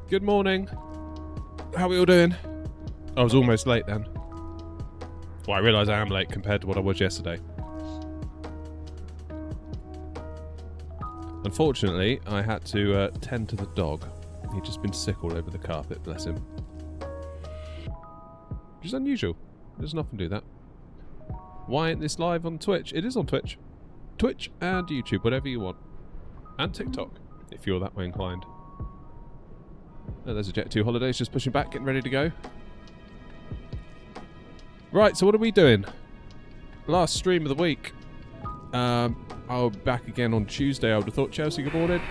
Good morning. How are we all doing? I was almost late then. Well, I realise I am late compared to what I was yesterday. Unfortunately, I had to tend to the dog. He'd just been sick all over the carpet, bless him. Which is unusual. He doesn't often do that. Why isn't this live on Twitch? It is on Twitch. Twitch and YouTube, whatever you want. And TikTok, if you're that way inclined. Oh, there's a Jet2 holidays just pushing back, getting ready to go. Right, so what are we doing? Last stream of the week. I'll be back again on Tuesday, I would have thought. Chelsea, good morning.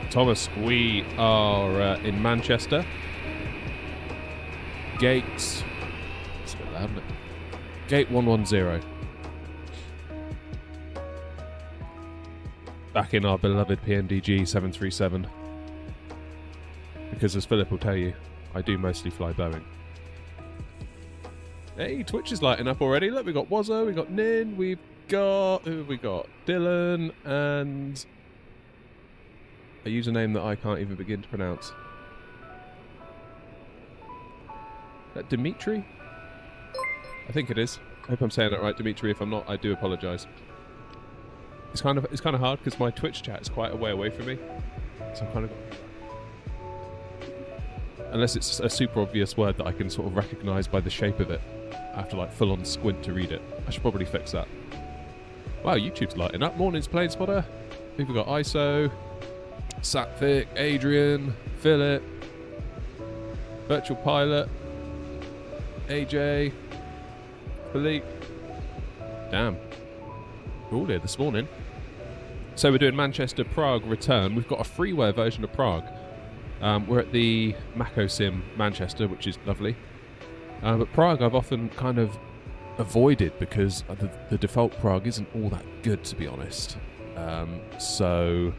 Thomas, we are in Manchester. Gate... It's a bit loud, isn't it? Gate 110. Back in our beloved PNDG 737. Because as Philip will tell you, I do mostly fly Boeing. Hey, Twitch is lighting up already. Look, we've got Wazzo, we've got Nin, we've got... Who have we got? Dylan, and... a username that I can't even begin to pronounce. Is that Dimitri? I think it is. I hope I'm saying that right, Dimitri. If I'm not, I do apologise. It's kind of hard because my Twitch chat is quite a way away from me, so I'm kind of, unless it's a super obvious word that I can sort of recognise by the shape of it, I have to like full on squint to read it. I should probably fix that. Wow, YouTube's lighting up. Morning's Plane Spotter. We've got ISO, Satvik, Adrian, Philip, Virtual Pilot, AJ, Philippe. Damn. We're all here this morning. So we're doing Manchester Prague return. We've got a freeware version of Prague. We're at the Mako Sim Manchester, which is lovely. But Prague I've often kind of avoided because the default Prague isn't all that good, to be honest. So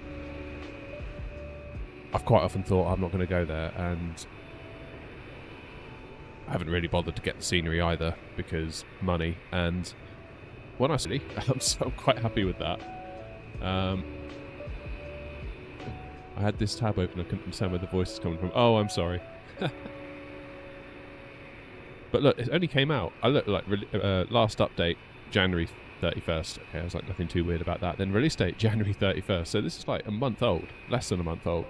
I've quite often thought I'm not going to go there, and I haven't really bothered to get the scenery either because money. And when I see, I'm quite happy with that. I had this tab open, I couldn't understand where the voice is coming from. Oh, I'm sorry. But look, it only came out. I looked like last update, January 31st. Okay, I was like, nothing too weird about that. Then release date, January 31st. So this is like a month old, less than a month old.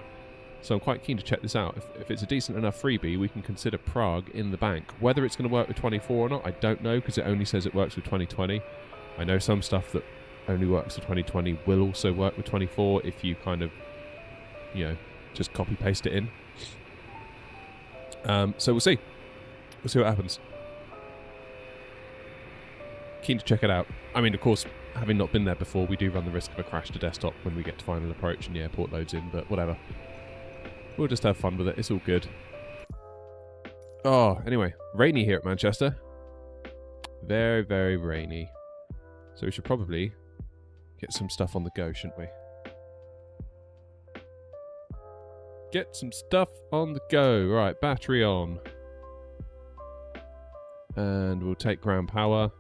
So I'm quite keen to check this out. If it's a decent enough freebie, we can consider Prague in the bank. Whether it's going to work with 24 or not, I don't know, because it only says it works with 2020. I know some stuff that only works with 2020 will also work with 24 if you kind of, you know, just copy-paste it in. So we'll see. We'll see what happens. Keen to check it out. I mean, of course, having not been there before, we do run the risk of a crash to desktop when we get to final approach and the airport loads in, but whatever. We'll just have fun with it. It's all good. Oh, anyway. Rainy here at Manchester. Very, very rainy. So we should probably get some stuff on the go, shouldn't we? Get some stuff on the go. Right, battery on. And we'll take ground power.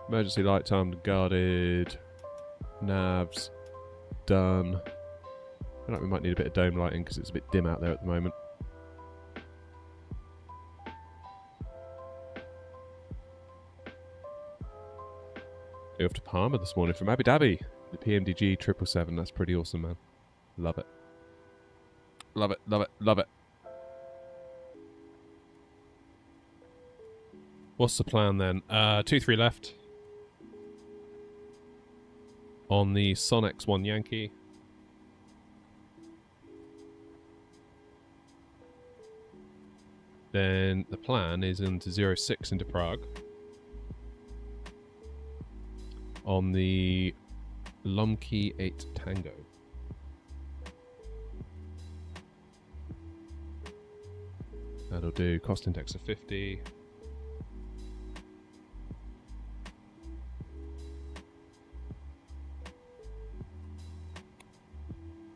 Emergency lights unguarded. Navs done. I feel like we might need a bit of dome lighting because it's a bit dim out there at the moment. Go off to Palma this morning from Abu Dhabi. The PMDG 777. That's pretty awesome, man. Love it. Love it, love it, love it. What's the plan then? 2-3 left. On the Sonex 1 Yankee. Then the plan is into 06 into Prague. On the Lomki 8 Tango. That'll do. Cost index of 50.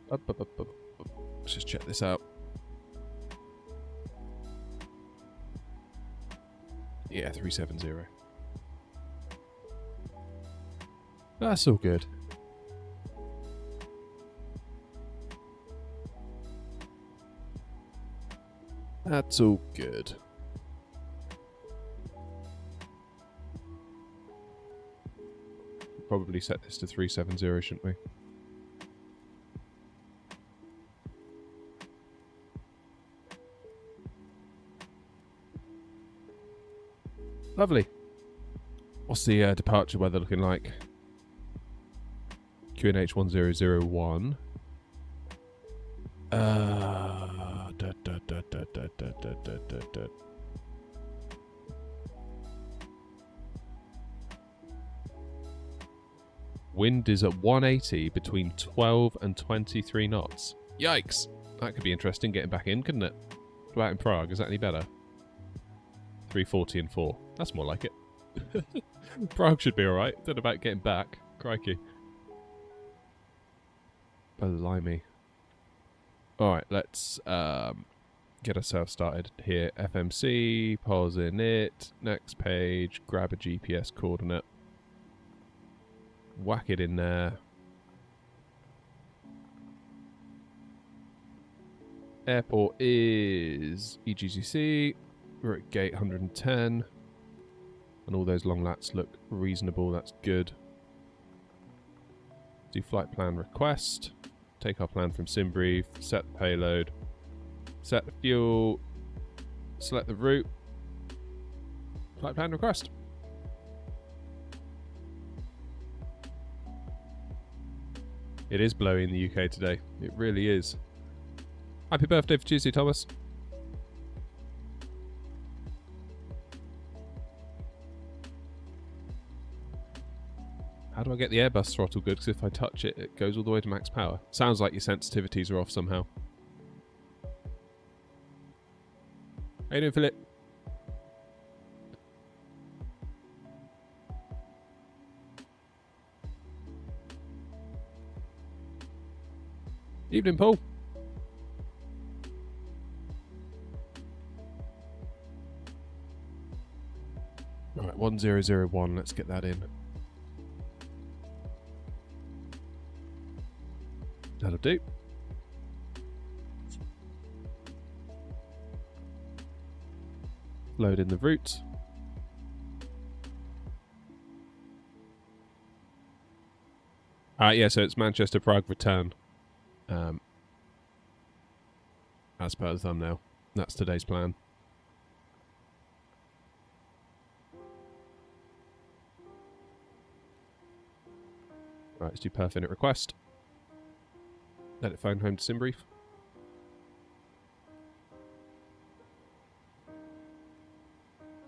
Let's just check this out. Yeah, 370. That's all good. That's all good. Probably set this to 370, shouldn't we? Lovely. What's the departure weather looking like? QNH 1001. Wind is at 180 between 12 and 23 knots. Yikes! That could be interesting getting back in, couldn't it? What about in Prague? Is that any better? 340 and 4. That's more like it. Prague should be alright. Don't know about getting back. Crikey. Blimey. Alright, let's get ourselves started here. FMC, pause in it. Next page, grab a GPS coordinate. Whack it in there. Airport is EGCC. We're at gate 110. And all those long lats look reasonable. That's good. Do flight plan request. Take our plan from SimBrief. Set the payload. Set the fuel. Select the route. Flight plan request. It is blowy in the UK today. It really is. Happy birthday for Tuesday, Thomas. How do I get the Airbus throttle good? Because if I touch it, it goes all the way to max power. Sounds like your sensitivities are off somehow. How you doing, Philip? Evening, Paul. Alright, 1001, let's get that in. That'll do. Load in the route. Yeah, so it's Manchester, Prague, return. As per the thumbnail. That's today's plan. Right, let's do perf init request. Let it phone home to SimBrief.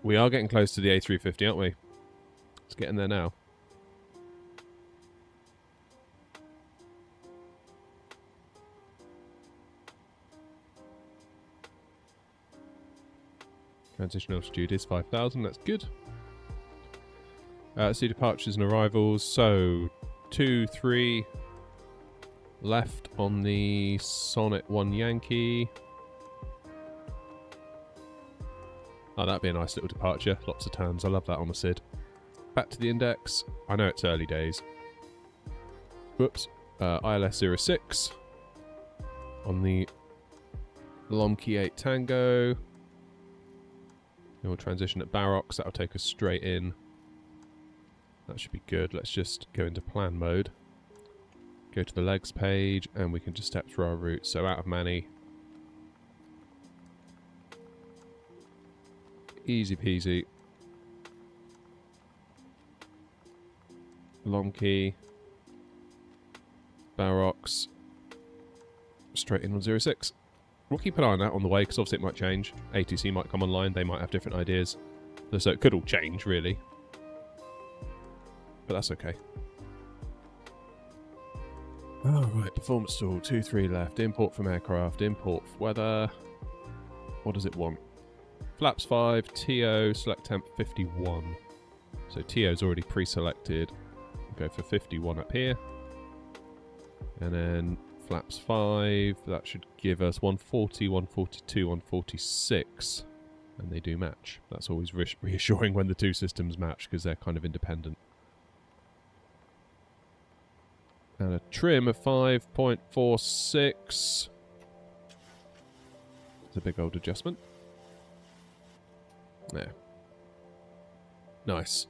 We are getting close to the A350, aren't we? Let's get in there now. Transition altitude is 5,000, that's good. Let's do departures and arrivals. So, 2, 3... left on the Sonnet 1 Yankee. Oh, that'd be a nice little departure. Lots of turns. I love that on a SID. Back to the index. I know it's early days. Whoops. ILS 06 on the Lomkey 8 Tango. We'll transition at Barrocks. That'll take us straight in. That should be good. Let's just go into plan mode. Go to the legs page, and we can just step through our route. So out of Manny. Easy peasy. Lomkey. Barrocks. Straight in on 06. We'll keep an eye on that on the way, because obviously it might change. ATC might come online, they might have different ideas. So it could all change, really. But that's okay. Alright, performance tool, 2, 3 left. Import from aircraft, import weather. What does it want? Flaps 5, TO, select temp 51. So TO's already pre-selected. We'll go for 51 up here. And then flaps 5, that should give us 140, 142, 146. And they do match. That's always reassuring when the two systems match, because they're kind of independent. And a trim of 5.46. It's a big old adjustment. There. Nice.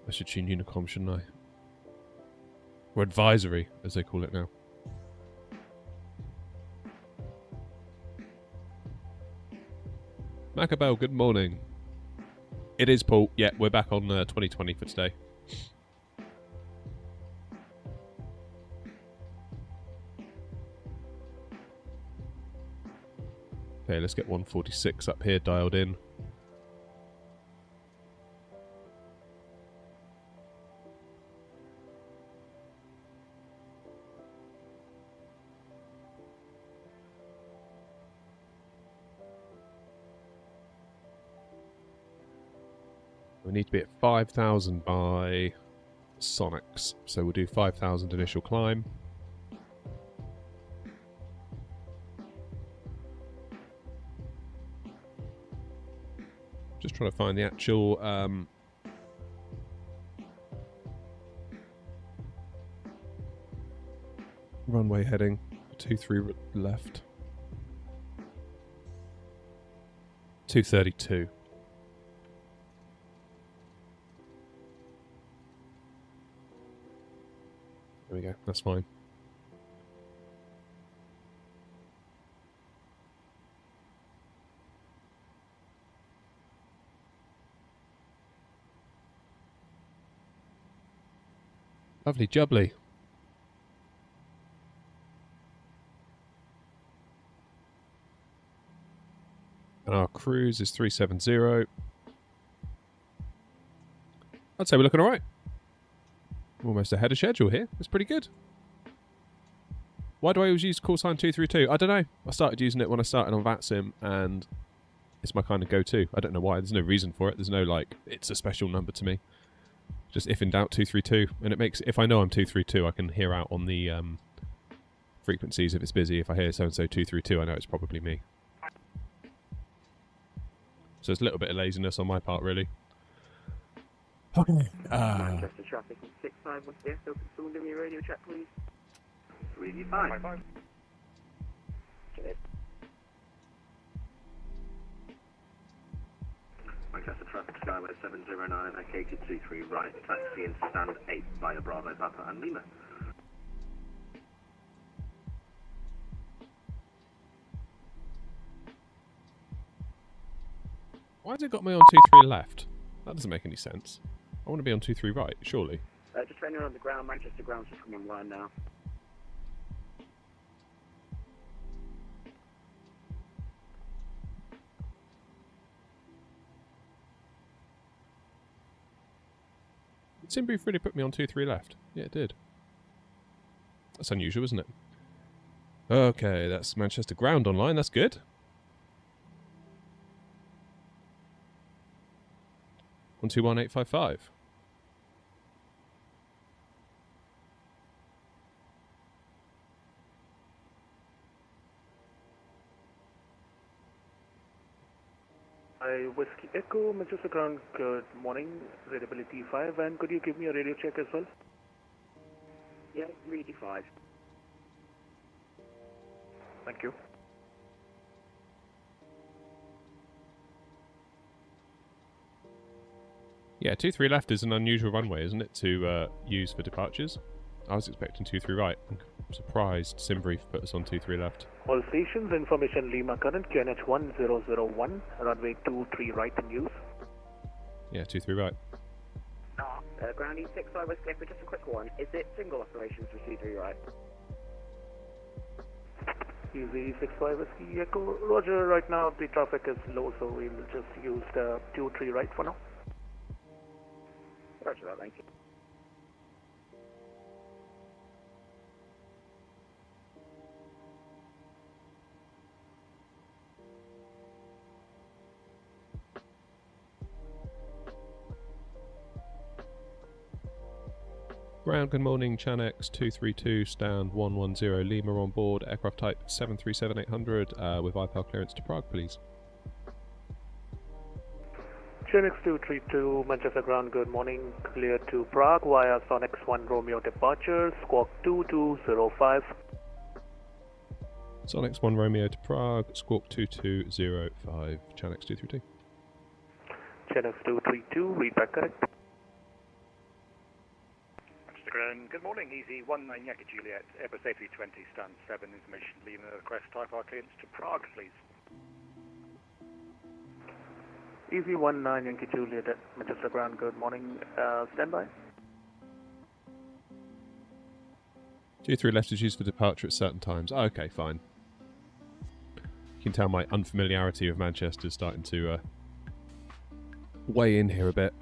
I should tune Unicom, shouldn't I? Or advisory, as they call it now. Macabell, good morning. It is Paul. Yeah, we're back on 2020 for today. Okay, let's get 146 up here dialed in. We need to be at 5,000 by Sonics, so we'll do 5,000 initial climb. Just trying to find the actual runway heading. 23 left. 232. There we go, that's fine. Lovely jubbly. And our cruise is 370. I'd say we're looking alright. Almost ahead of schedule here. That's pretty good. Why do I always use call sign 232? I don't know. I started using it when I started on VATSIM, and it's my kind of go-to. I don't know why. There's no reason for it. There's no, like, it's a special number to me. Just if in doubt, 232. And it makes, if I know I'm 232, I can hear out on the frequencies if it's busy. If I hear so-and-so 232, I know it's probably me. So it's a little bit of laziness on my part, really. Okay. Manchester traffic 65 was there, so soon give me a radio check, please. 385. Okay. Manchester traffic skyway 709 at KT23 right, taxi in stand 8 via Bravo, Papa and Lima. Why has it got me on 23 left? That doesn't make any sense. I want to be on 23 right, surely. Just training on the ground, Manchester ground just coming online now. Simbrief really put me on 23 left. Yeah, it did. That's unusual, isn't it? Okay, that's Manchester ground online. That's good. One two one 855. Whiskey Echo, Manchester ground, good morning, readability 5, and could you give me a radio check as well? Yeah, 385. Thank you. Yeah, 23 left is an unusual runway, isn't it, to use for departures? I was expecting 23 right. I'm surprised Simbrief put us on 23 left. All stations, information Lima current, QNH 1001, runway 23 right in use. Yeah, 23 right. Ground E65 West Cliff, just a quick one. Is it single operations for C3 right? Easy 65 Whiskey Echo, Roger, right now the traffic is low, so we'll just use the 23 right for now. Roger that, thank you. Ground, good morning, Chanex 232, stand 110 Lima on board, aircraft type 737-800 with IPAL clearance to Prague, please. Chanex 232, Manchester ground, good morning, clear to Prague via Sonics 1 Romeo departure, squawk 2205. Sonics 1 Romeo to Prague, squawk 2205, Chanex 232. Jet232, read back correct. Manchester Ground, good morning, easy 19 Yankee Juliet, Airbus A320, stand 7, information, Lima, request type R clearance to Prague, please. Easy 19 Yankee Juliet at Manchester Ground, good morning, standby. 2-3 left is used for departure at certain times. Oh, okay, fine. You can tell my unfamiliarity of Manchester is starting to weigh in here a bit.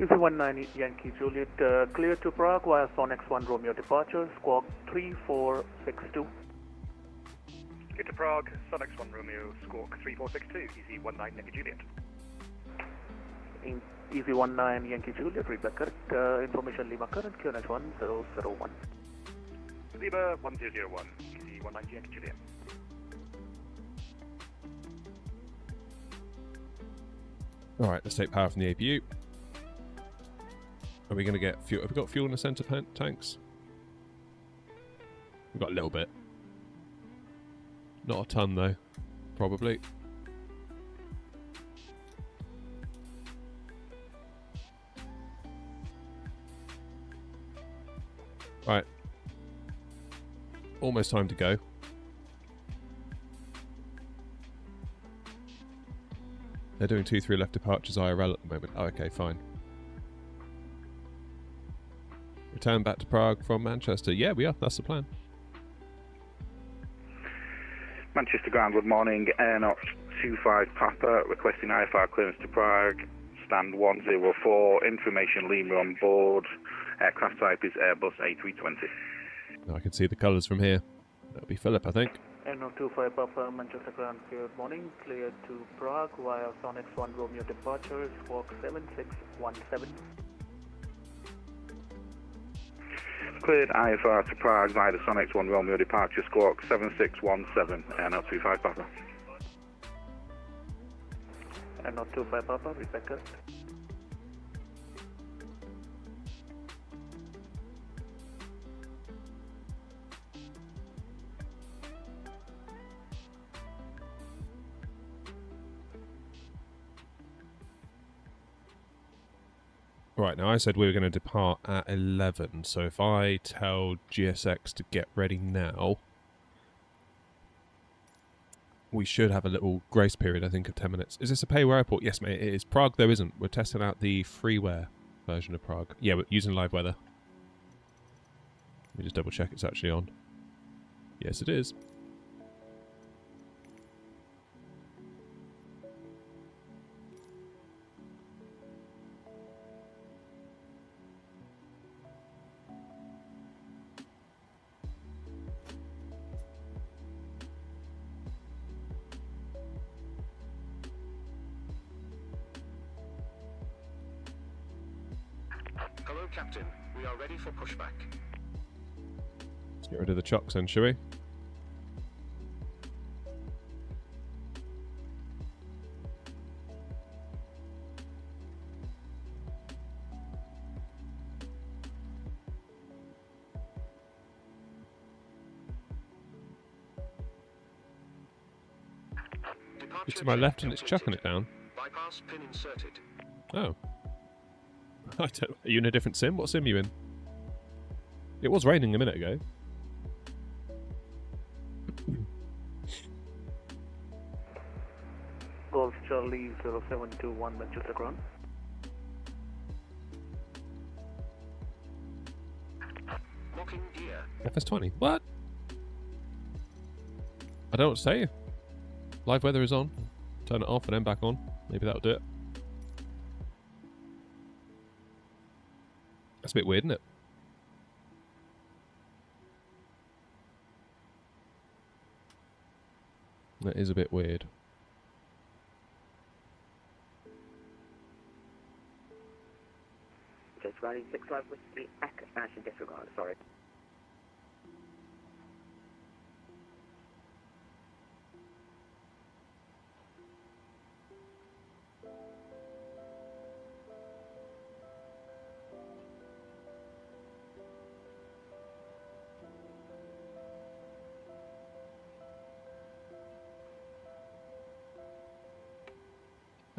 Easy 19 Yankee Juliet, clear to Prague via Sonex 1 Romeo departure, squawk 3462. Get to Prague, Sonex 1 Romeo, squawk 3462, easy 19 Yankee Juliet. Easy 19 Yankee Juliet, read back correct. Information Lima current, QNH 1001. Lima 1001, easy 19 Yankee Juliet. Alright, let's take power from the APU. Are we going to get fuel? Have we got fuel in the centre tanks? We've got a little bit. Not a ton though, probably. Right. Almost time to go. They're doing 2-3 left departures IRL at the moment. Oh, okay, fine. Return back to Prague from Manchester. Yeah, we are. That's the plan. Manchester Ground, good morning. Air 25 Papa, requesting IFR clearance to Prague. Stand 104. Information Lima on board. Aircraft type is Airbus A320. I can see the colours from here. That'll be Philip, I think. Air 25 Papa, Manchester Ground, good morning. Clear to Prague via Sonex 1 Romeo departure, squawk 7617. Cleared IFR to Prague via the Sonex 1 Romeo departure, squawk 7617, Air 25 Papa. Air 25 Papa, read back correct. Right, now I said we were going to depart at 11, so if I tell GSX to get ready now, we should have a little grace period, I think, of 10 minutes. Is this a pay-where airport? Yes, mate, it is. Prague, there isn't. We're testing out the freeware version of Prague. Yeah, we're using live weather. Let me just double check it's actually on. Yes, it is. Hello, Captain. We are ready for pushback. Let's get rid of the chocks then, shall we? It's to my left and it's chucking it down. Bypass pin inserted. Oh. Are you in a different sim? What sim are you in? It was raining a minute ago. Golf Charlie 0721 Manchester Ground. Locking gear. FS20. What? I don't know what to say. Live weather is on. Turn it off and then back on. Maybe that'll do it. That's a bit weird, isn't it? That is a bit weird. Just riding 65 Whiskey Echo, actually disregard, sorry.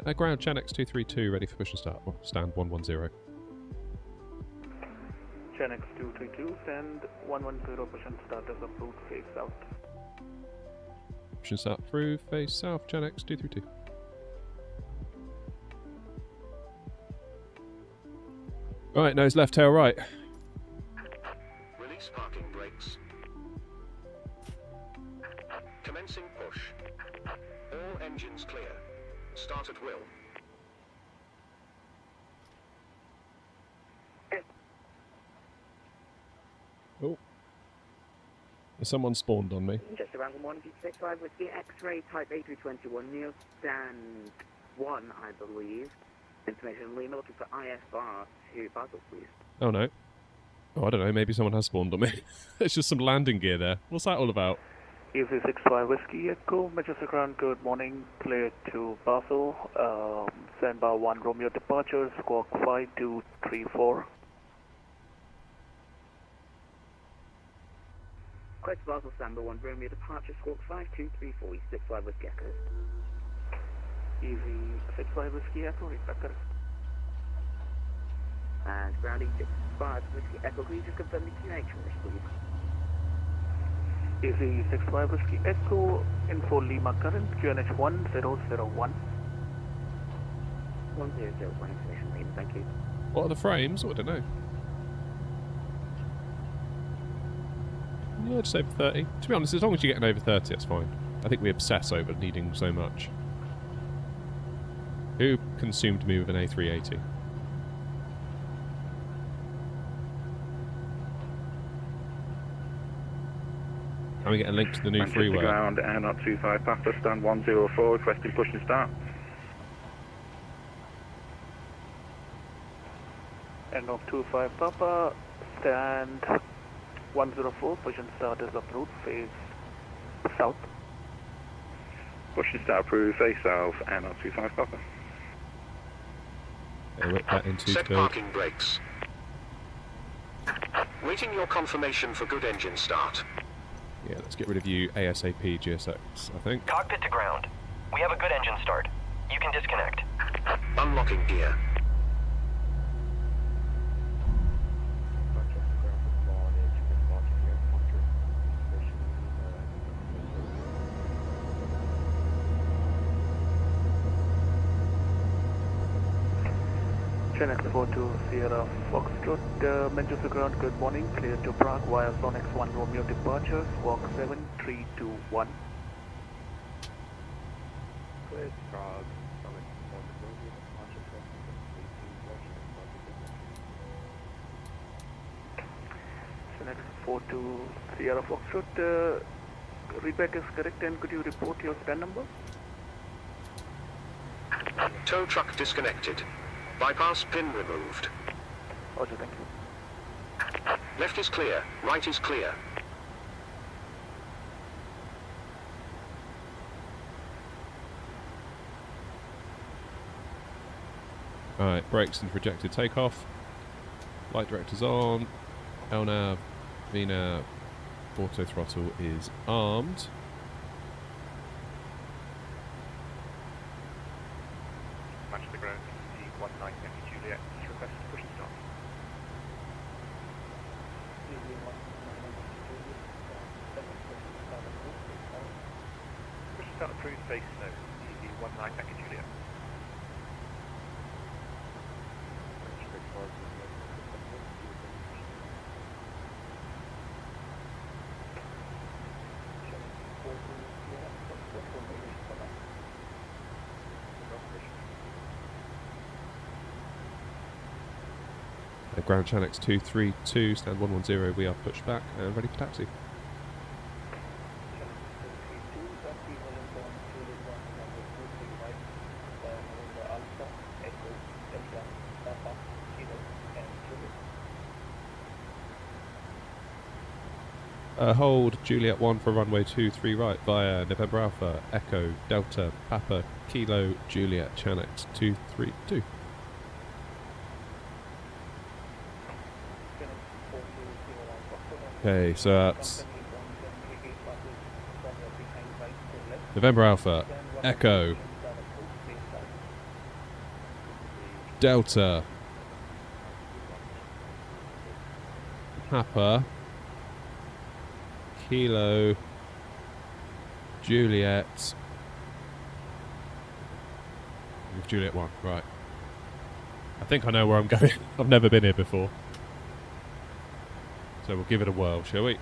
Ground, Chanex 232, ready for push and start. Stand 110. Chanex 232, stand 110, push and start as approved, face out. Push and start through, face south, Chanex 232. Right, nose left, tail right. Release parking brakes. Commencing push. All engines clear. Start at will. Oh. Someone spawned on me. Just around the 165 with the X-ray type A321 Neo stand 1, I believe. Information Lima looking for IFR to Basel, please. Oh no. Oh, I don't know, maybe someone has spawned on me. There's just some landing gear there. What's that all about? Easy 65 Whiskey Echo, Majestic Ground, good morning, clear to Basel, Sandbar 1 Romeo departure, squawk 5234. Quest Basel, Sandbar 1 Romeo departure, squawk 5234, 65 Whiskey Echo. Easy 65 Whiskey Echo, read back correct. And ground E65 Whiskey Echo, please just confirm the QH from this, please. Easy 65 Whiskey Echo, info Lima current, QNH 1001. 1001 information Lima, thank you. What are the frames? Oh, I don't know. Yeah, just over 30. To be honest, as long as you're getting over 30, that's fine. I think we obsess over needing so much. Who consumed me with an A380? Can we get a link to the new Manchester freeway? Ground, Air Not 25 Papa, stand 104, requesting push and start. End of 25 Papa, stand 104, push and start is approved, face south. Push and start approved, face south, Air Not 25 Papa. Yeah, whip that into Set code. parking brakes. Waiting your confirmation for good engine start. Yeah, let's get rid of you ASAP, GSX, I think. Cockpit to ground. We have a good engine start. You can disconnect. Unlocking gear. Chanex 42 Sierra Foxtrot, Manchester Ground, good morning, clear to Prague via Sonex 1 Romeo departure, squawk 7321. Clear Prague, Sonex 1 Romeo departure, squawk 7321. Chanex 42 Sierra Foxtrot, readback is correct, and could you report your stand number? Tow truck disconnected. Bypass pin removed. Roger, thank you. Left is clear. Right is clear. Alright, brakes and projected takeoff. Light director's on. LNAV, VNAV, auto throttle is armed. Manchester Ground, C19 Yankee Juliet, request push and start. Push and start approved, face no. C19 Yankee Juliet. Ground Chanex 232, stand 110, we are pushed back and ready for taxi. Hold Juliet 1 for runway 23 right via November Alpha, Echo, Delta, Papa, Kilo, Juliet, Chanex 232. Okay, so that's November Alpha, Echo, Delta. Papa. Kilo. Juliet. With Juliet 1, right. I think I know where I'm going. I've never been here before. So we'll give it a whirl, shall we?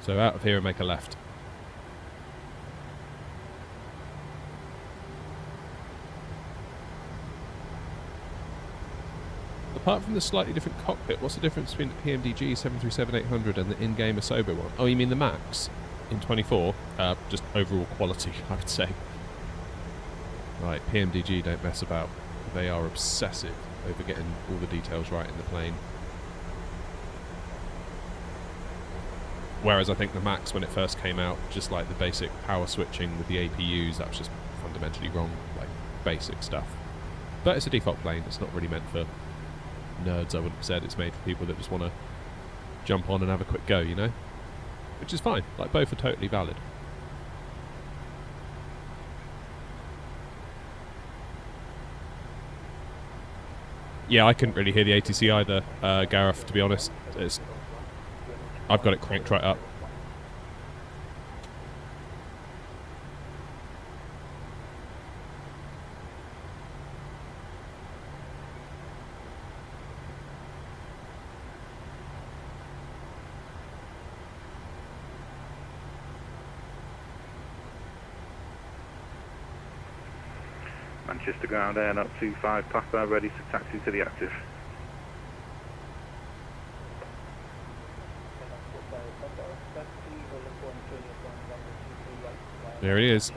So out of here and make a left. Apart from the slightly different cockpit, what's the difference between the PMDG 737-800 and the in-game Asobo one? Oh, you mean the Max in 24? Just overall quality, I would say. Right, PMDG don't mess about. They are obsessive over getting all the details right in the plane. Whereas I think the Max, when it first came out, just like the basic power switching with the APUs, that was just fundamentally wrong, like basic stuff. But it's a default plane, it's not really meant for nerds, I wouldn't have said. It's made for people that just want to jump on and have a quick go, you know? Which is fine, like both are totally valid. Yeah, I couldn't really hear the ATC either, Gareth, to be honest. I've got it cranked right up. Manchester ground air, not 25 Papa, ready to taxi to the active. There he is.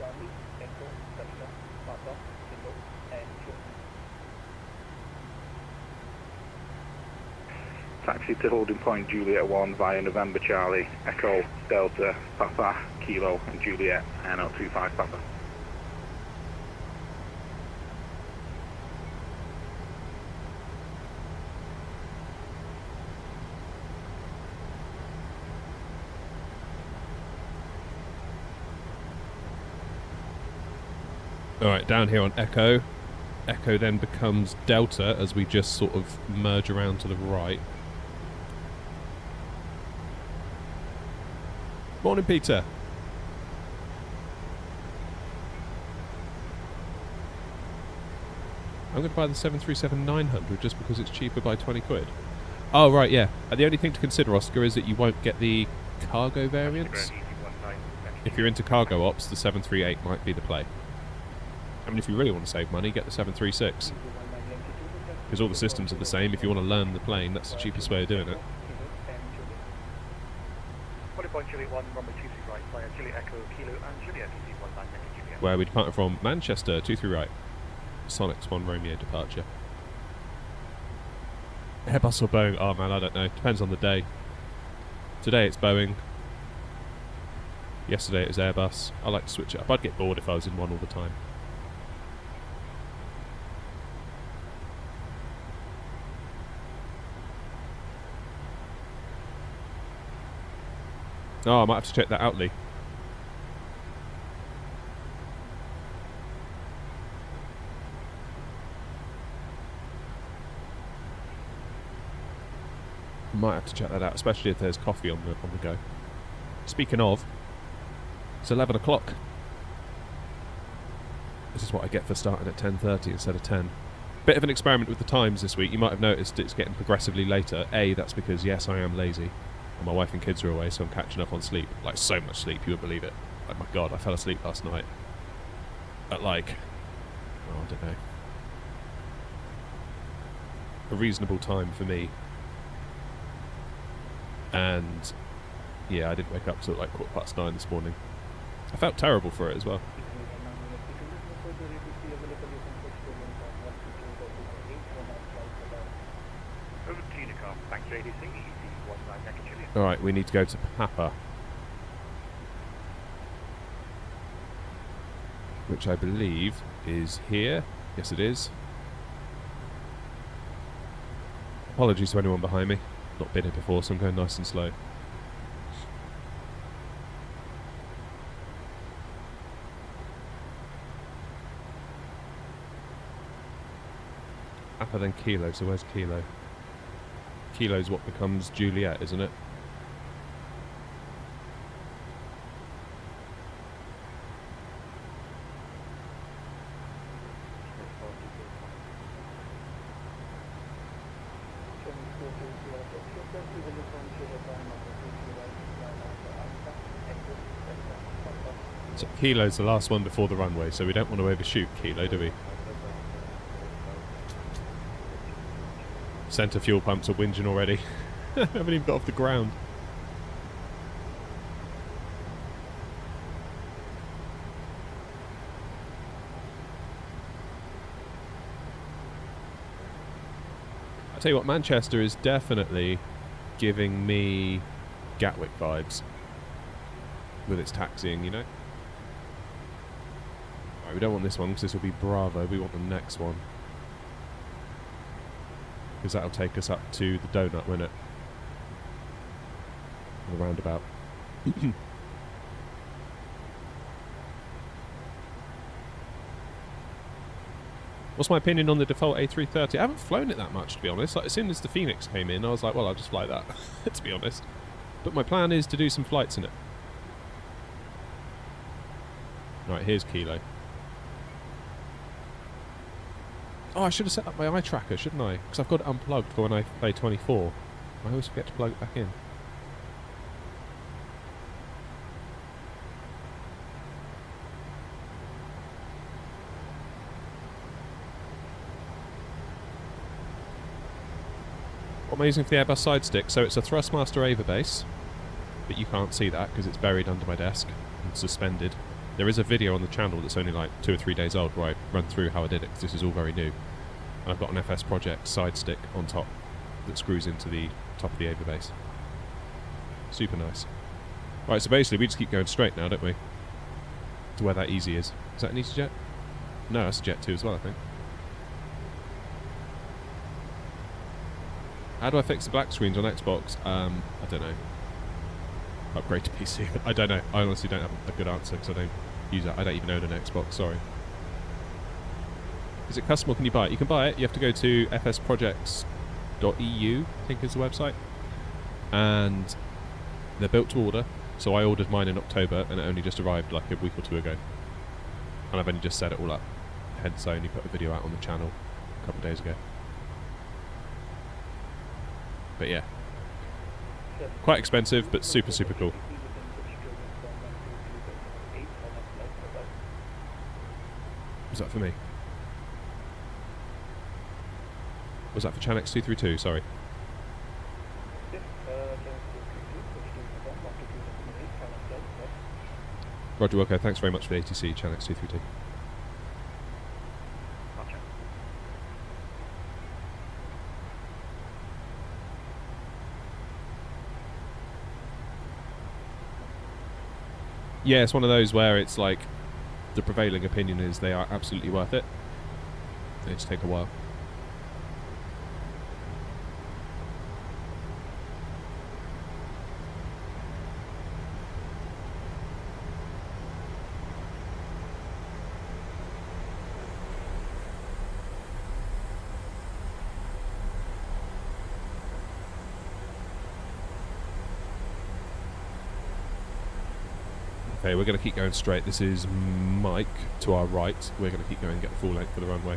Taxi to holding point Juliet 1 via November Charlie, Echo, Delta, Papa, Kilo and Juliet, air not 25 Papa. Alright, down here on Echo. Echo then becomes Delta as we just sort of merge around to the right. Morning, Peter. I'm going to buy the 737-900 just because it's cheaper by 20 quid. Oh, right, yeah. The only thing to consider, Oscar, is that you won't get the cargo variants. If you're into cargo ops, the 738 might be the play. I mean, if you really want to save money, get the 736. Because all the systems are the same. If you want to learn the plane, that's the cheapest way of doing it. Where we departed from Manchester, 23 right. Sonics 1 Romeo departure. Airbus or Boeing? Oh man, I don't know. Depends on the day. Today it's Boeing. Yesterday it was Airbus. I like to switch it up. I'd get bored if I was in one all the time. Oh, I might have to check that out, Lee. Might have to check that out, especially if there's coffee on the go. Speaking of, it's 11 o'clock. This is what I get for starting at 10:30 instead of 10. Bit of an experiment with the times this week. You might have noticed it's getting progressively later. A, that's because, yes, I am lazy. And my wife and kids are away, so I'm catching up on sleep. Like, so much sleep, you wouldn't believe it. Like, my God, I fell asleep last night. At, like, oh, I don't know, a reasonable time for me. And, yeah, I didn't wake up till, like, 9:15 this morning. I felt terrible for it as well. Alright, we need to go to Papa. Which I believe is here. Yes, it is. Apologies to anyone behind me. Not been here before, so I'm going nice and slow. Papa then Kilo, so where's Kilo? Kilo's what becomes Juliet, isn't it? So Kilo's the last one before the runway, so we don't want to overshoot Kilo, do we? Centre fuel pumps are whinging already. Haven't even got off the ground. I tell you what, Manchester is definitely giving me Gatwick vibes with its taxiing, you know? Right, we don't want this one because this will be Bravo. We want the next one. Because that'll take us up to the donut, won't it? The roundabout. What's my opinion on the default A330? I haven't flown it that much, to be honest. Like, as soon as the Phoenix came in, I was like, well, I'll just fly that, to be honest. But my plan is to do some flights in it. Right, here's Kilo. Oh, I should have set up my eye tracker, shouldn't I? Because I've got it unplugged for when I play 24. I always forget to plug it back in. What am I using for the Airbus Sidestick? So it's a Thrustmaster Ava base, but you can't see that because it's buried under my desk and suspended. There is a video on the channel that's only like 2 or 3 days old where I run through how I did it, because this is all very new. And I've got an FS Project side stick on top that screws into the top of the Ava base. Super nice. Right, so basically we just keep going straight now, don't we? To where that Easy is. Is that an EasyJet? No, that's a Jet2 as well, I think. How do I fix the black screens on Xbox? I don't know. Upgrade to PC. I don't know. I honestly don't have a good answer because I don't use it. I don't even own an Xbox, sorry. Is it custom or can you buy it? You can buy it. You have to go to fsprojects.eu, I think is the website. And they're built to order. So I ordered mine in October and it only just arrived like a week or 2 ago. And I've only just set it all up. Hence I only put a video out on the channel a couple of days ago. But yeah. Quite expensive, but super, super cool. Was that for me? Was that for Chanex 232? Sorry. Roger Wilco, thanks very much for the ATC, Chanex 232. Yeah, it's one of those where it's like the prevailing opinion is they are absolutely worth it. They just take a while. Okay, we're going to keep going straight. This is Mike to our right. We're going to keep going and get the full length for the runway.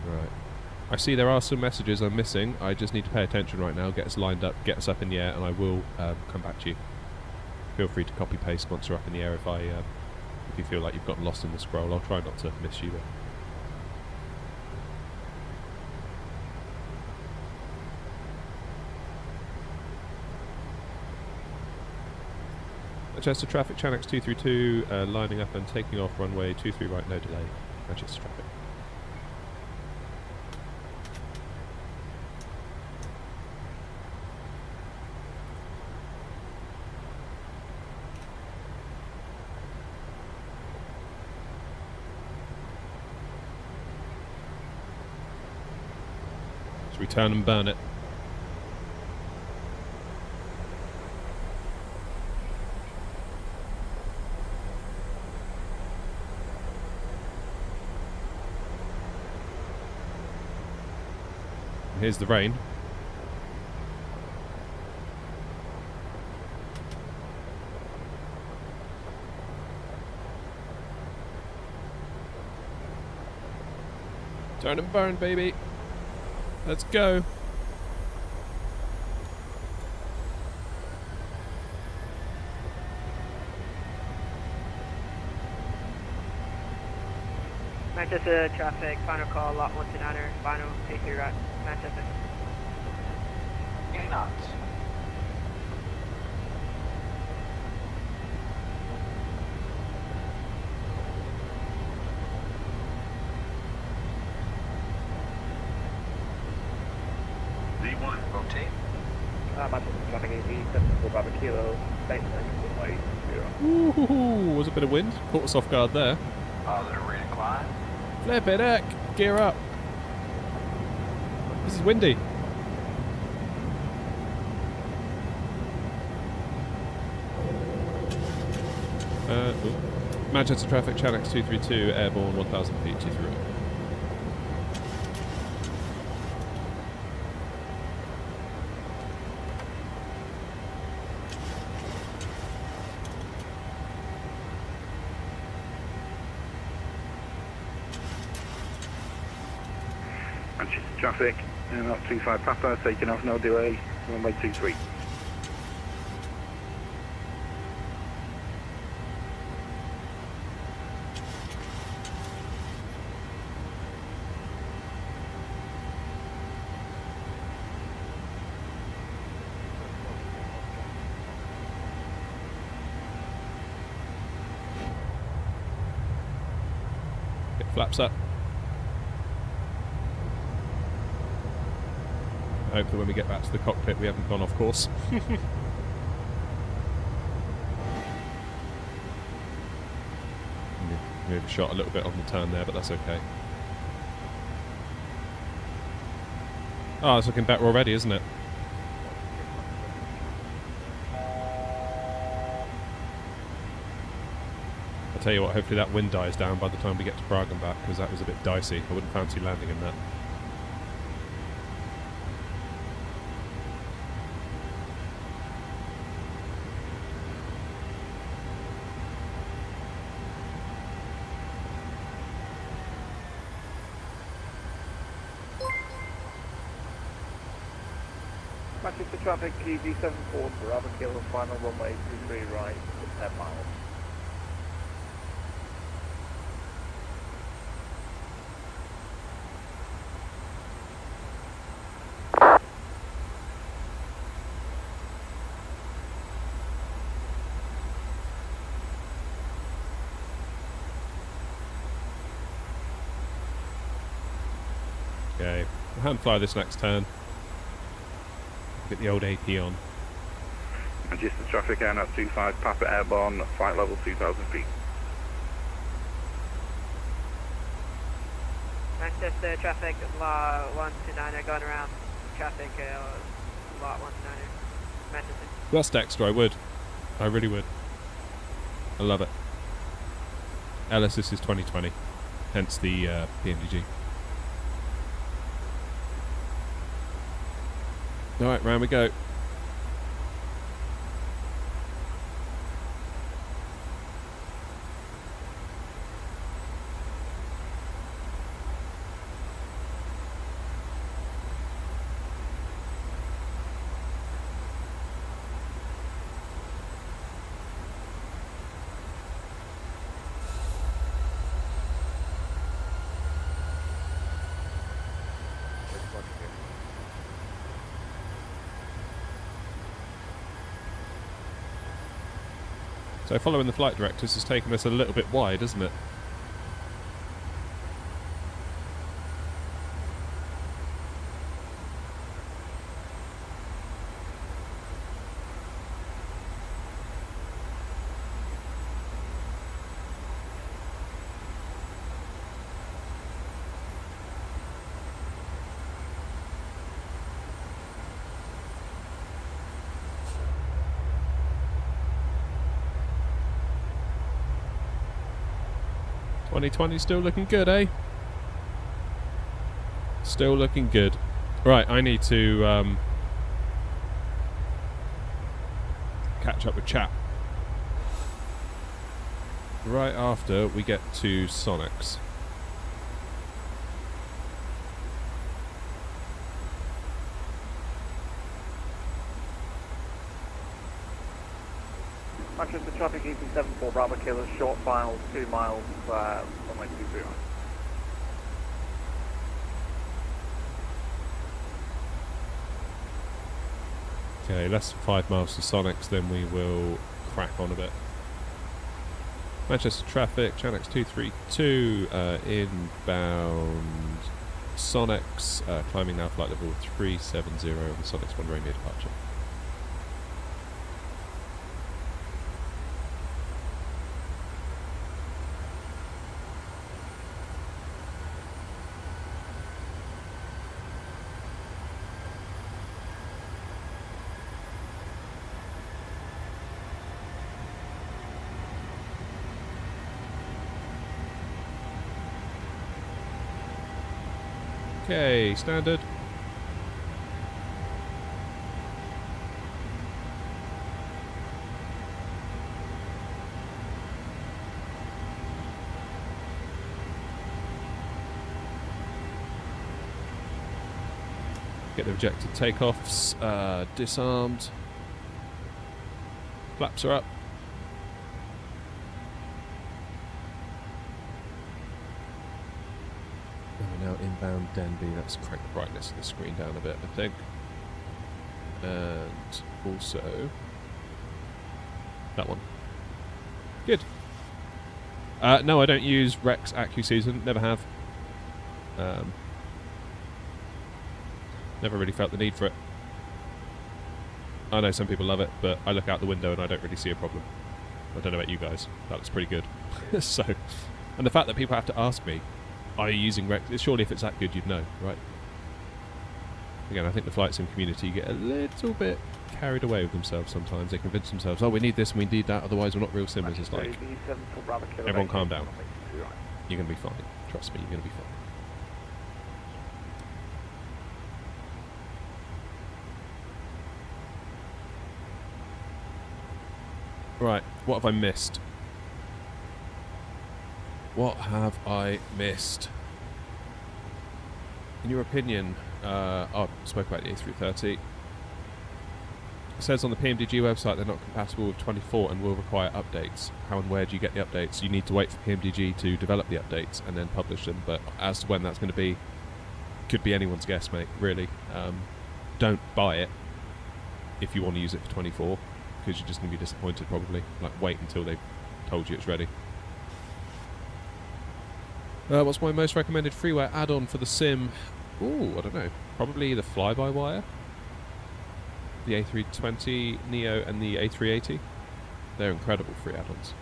Right. I see there are some messages I'm missing. I just need to pay attention right now, get us lined up, get us up in the air, and I will come back to you. Feel free to copy paste once you're up in the air if you feel like you've gotten lost in the scroll. I'll try not to miss you. Manchester traffic, Chanex 232, lining up and taking off runway 23 right, no delay. Manchester traffic. Should we turn and burn it? here's the rain. Turn and burn, baby. Let's go. Manchester traffic, final call, lot 129er, final, take your right, Manchester. In knots. Z1. Rotate. Manchester traffic AZ, 74 Bravo Kilo, base runway 0. Ooh, was a bit of wind. Caught us off guard there. Positive rate of climb. Flip it, heck. Gear up. This is windy. Manchester traffic, Channel X232, airborne 1,000 feet, 23. Manchester traffic, not 25 Papa, taking off, no delay, runway 23. Get flaps up. I hope that when we get back to the cockpit we haven't gone off course. We overshot a little bit on the turn there, but that's okay. Oh, it's looking better already, isn't it? I'll tell you what, hopefully that wind dies down by the time we get to Prague and back, because that was a bit dicey. I wouldn't fancy landing in that. Manchester traffic EV74 Bravo Kilo, final runway 23 right, 10 miles. Okay, we'll hand fly this next turn. Get the old AP on. Manchester traffic, not 25 Papa airborne, flight level 2,000 feet. Manchester traffic, lot 129er, going around traffic, lot 129er, Manchester. That's Dexter, I would. I really would. I love it. Ellis, this is 2020. Hence the PMDG. Alright, round we go. So following the flight directors has taken us a little bit wide, isn't it? '20 still looking good, eh? Still looking good. Right, I need to catch up with chat. Right after we get to Sonics. Manchester traffic EC74 Bravo Kilo, short file, 2 miles, 1.23. Okay, less than 5 miles to Sonics, then we will crack on a bit. Manchester traffic, Chanex 232, inbound Sonics, climbing now flight level 370 on Sonics 1 Romeo departure. Okay, standard. Get the rejected takeoffs, disarmed. Flaps are up. Now inbound Denby, let's crank the brightness of the screen down a bit, I think. And also that one. Good. No, I don't use Rex AccuSeason, never have. Never really felt the need for it. I know some people love it, but I look out the window and I don't really see a problem. I don't know about you guys, that looks pretty good. So, and the fact that people have to ask me, are you using Rex? Surely if it's that good, you'd know, right? Again, I think the flight sim community get a little bit carried away with themselves sometimes. They convince themselves, oh, we need this and we need that, otherwise we're not real simmers. It's like, everyone calm down. You're going to be fine. Trust me, you're going to be fine. Right, what have I missed? What have I missed? In your opinion, I spoke about the A330. It says on the PMDG website they're not compatible with 24 and will require updates. How and where do you get the updates? You need to wait for PMDG to develop the updates and then publish them, but as to when that's going to be, could be anyone's guess, mate, really. Don't buy it if you want to use it for 24, because you're just going to be disappointed probably. Like, wait until they've told you it's ready. What's my most recommended freeware add-on for the sim? Ooh, I don't know. Probably the fly-by-wire. The A320 Neo and the A380. They're incredible free add-ons.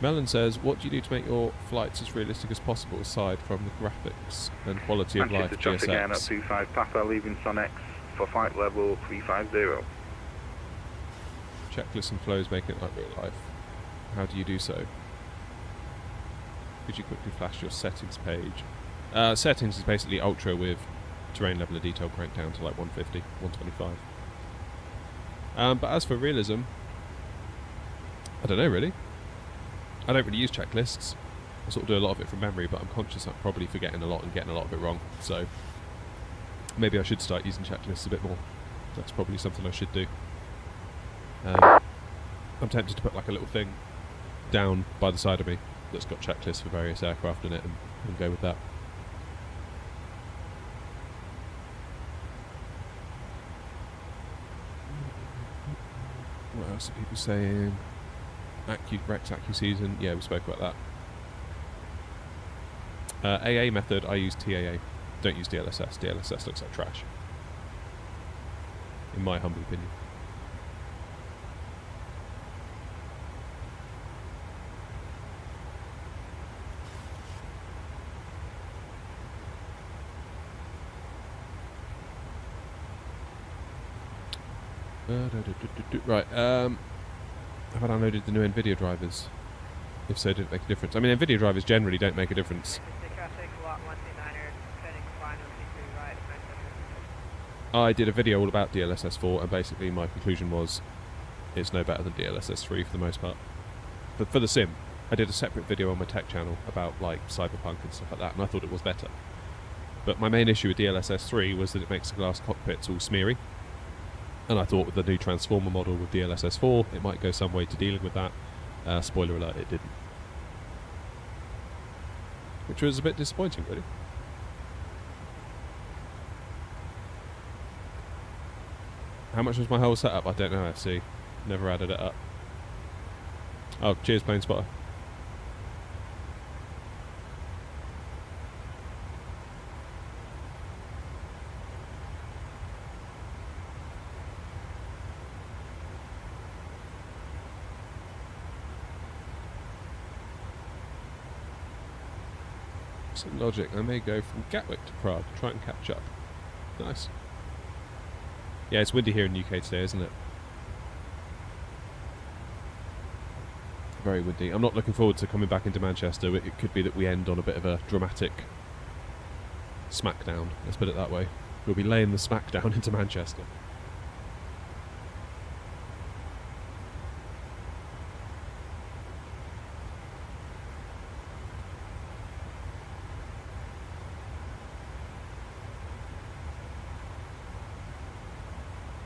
Melon says, what do you do to make your flights as realistic as possible aside from the graphics and quality of life Manchester traffic again at GSX? 25 Papa, leaving Sonics for flight level 350. Checklists and flows make it like real life. How do you do so? Could you quickly flash your settings page? Settings is basically ultra with terrain level of detail cranked down to like 150, 125. But as for realism, I don't know really. I don't really use checklists. I sort of do a lot of it from memory, but I'm conscious I'm probably forgetting a lot and getting a lot of it wrong. So maybe I should start using checklists a bit more. That's probably something I should do. I'm tempted to put like a little thing down by the side of me that's got checklists for various aircraft in it and go with that. What else are people saying? Rex AccuSeason, yeah, we spoke about that. AA method, I use TAA. Don't use DLSS. DLSS looks like trash, in my humble opinion. Right, have I downloaded the new NVIDIA drivers? If so, did it make a difference? I mean, NVIDIA drivers generally don't make a difference. The traffic, lot 129er, turning final 23 right, Manchester I did a video all about DLSS 4, and basically my conclusion was it's no better than DLSS 3 for the most part. But for the sim, I did a separate video on my tech channel about like Cyberpunk and stuff like that, and I thought it was better. But my main issue with DLSS 3 was that it makes the glass cockpits all smeary, and I thought with the new Transformer model with DLSS 4 it might go some way to dealing with that. Spoiler alert, it didn't. Which was a bit disappointing, really. How much was my whole setup? I don't know, FC. Never added it up. Oh, cheers, Plane Spotter. Some logic. I may go from Gatwick to Prague, try and catch up. Nice. Yeah, it's windy here in the UK today, isn't it? Very windy. I'm not looking forward to coming back into Manchester. It could be that we end on a bit of a dramatic smackdown. Let's put it that way. We'll be laying the smackdown into Manchester.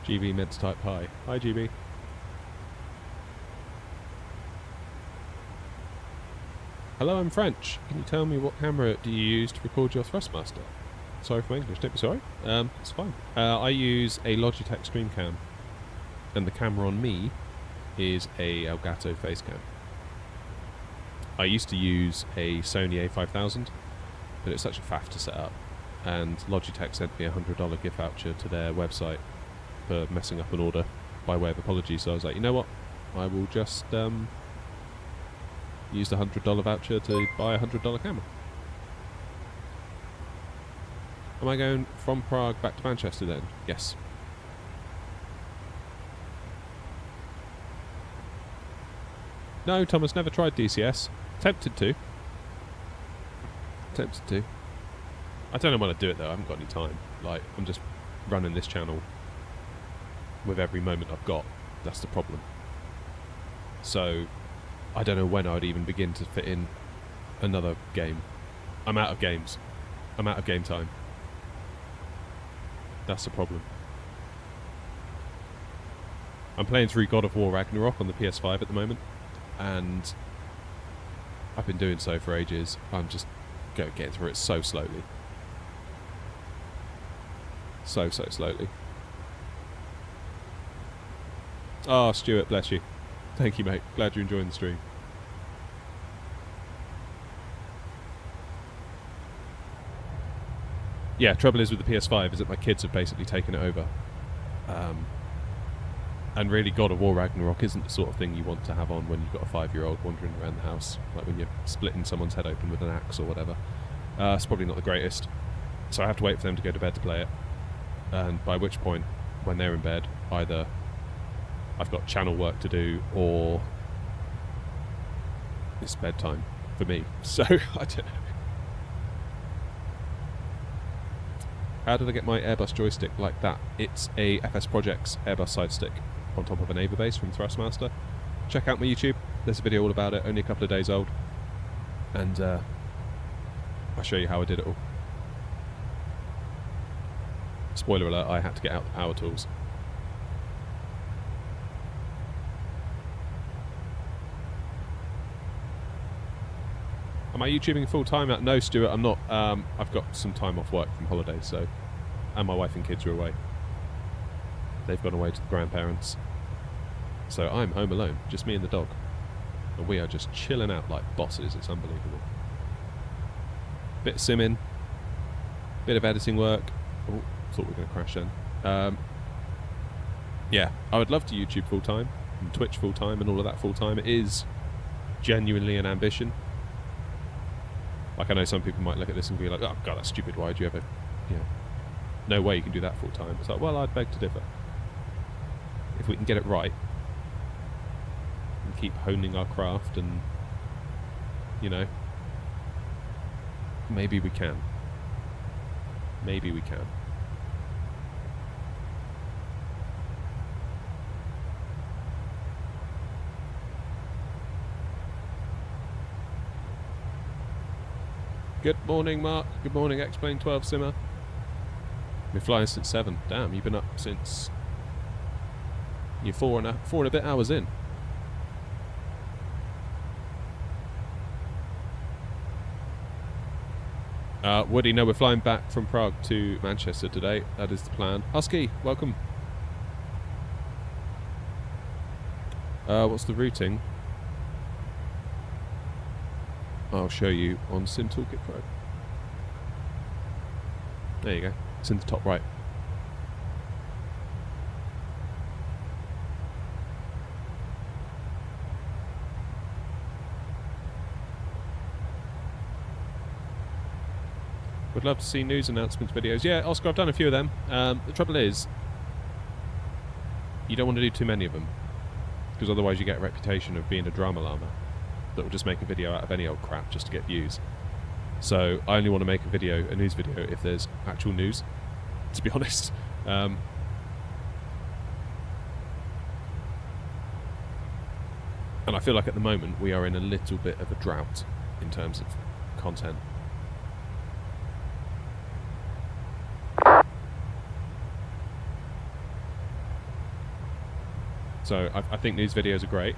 GB meant to type hi. Hi, GB. Hello, I'm French. Can you tell me what camera do you use to record your Thrustmaster? Sorry for my English, don't be sorry. It's fine. I use a Logitech Stream Cam, and the camera on me is a Elgato face cam. I used to use a Sony A5000, but it's such a faff to set up, and Logitech sent me a $100 gift voucher to their website for messing up an order by way of apology, so I was like, you know what, I will just use the $100 voucher to buy a $100 camera. Am I going from Prague back to Manchester then? Yes. No, Thomas, never tried DCS. Tempted to. I don't know when I do it though, I haven't got any time. Like, I'm just running this channel with every moment I've got. That's the problem. So I don't know when I would even begin to fit in another game. I'm out of games. I'm out of game time. That's the problem. I'm playing through God of War Ragnarok on the PS5 at the moment, and I've been doing so for ages. I'm just getting through it so slowly. So slowly. Oh, Stuart, bless you. Thank you, mate. Glad you're enjoying the stream. Yeah, trouble is with the PS5 is that my kids have basically taken it over. And really, God of War Ragnarok isn't the sort of thing you want to have on when you've got a 5-year-old wandering around the house, like when you're splitting someone's head open with an axe or whatever. It's probably not the greatest. So I have to wait for them to go to bed to play it. And by which point, when they're in bed, either I've got channel work to do, or it's bedtime for me. So, I don't know. How did I get my Airbus joystick like that? It's a FS Projects Airbus Sidestick on top of an Ava base from Thrustmaster. Check out my YouTube. There's a video all about it, only a couple of days old. And I'll show you how I did it all. Spoiler alert, I had to get out the power tools. Am I YouTubing full time? No, Stuart, I'm not. I've got some time off work from holiday, so, and my wife and kids are away. They've gone away to the grandparents, so I'm home alone, just me and the dog, and we are just chilling out like bosses. It's unbelievable. Bit of simming, bit of editing work. Oh, thought we were going to crash then. Yeah, I would love to YouTube full time and Twitch full time and all of that full time. It is genuinely an ambition. Like, I know some people might look at this and be like, oh god, that's stupid, why do you ever, no way you can do that full time. It's like, well, I'd beg to differ. If we can get it right and keep honing our craft, and maybe we can. Good morning, Mark. Good morning, X-Plane 12 Simmer. Been flying since 7. Damn, you've been up since... You're four and a bit hours in. Woody, no, we're flying back from Prague to Manchester today. That is the plan. Husky, welcome. What's the routing? I'll show you on Sim Toolkit Pro. There you go. It's in the top right. Would love to see news announcements videos. Yeah, Oscar, I've done a few of them. The trouble is, you don't want to do too many of them, because otherwise you get a reputation of being a drama llama that will just make a video out of any old crap just to get views. So I only want to make a news video, if there's actual news, to be honest. And I feel like at the moment we are in a little bit of a drought in terms of content. So I think these videos are great,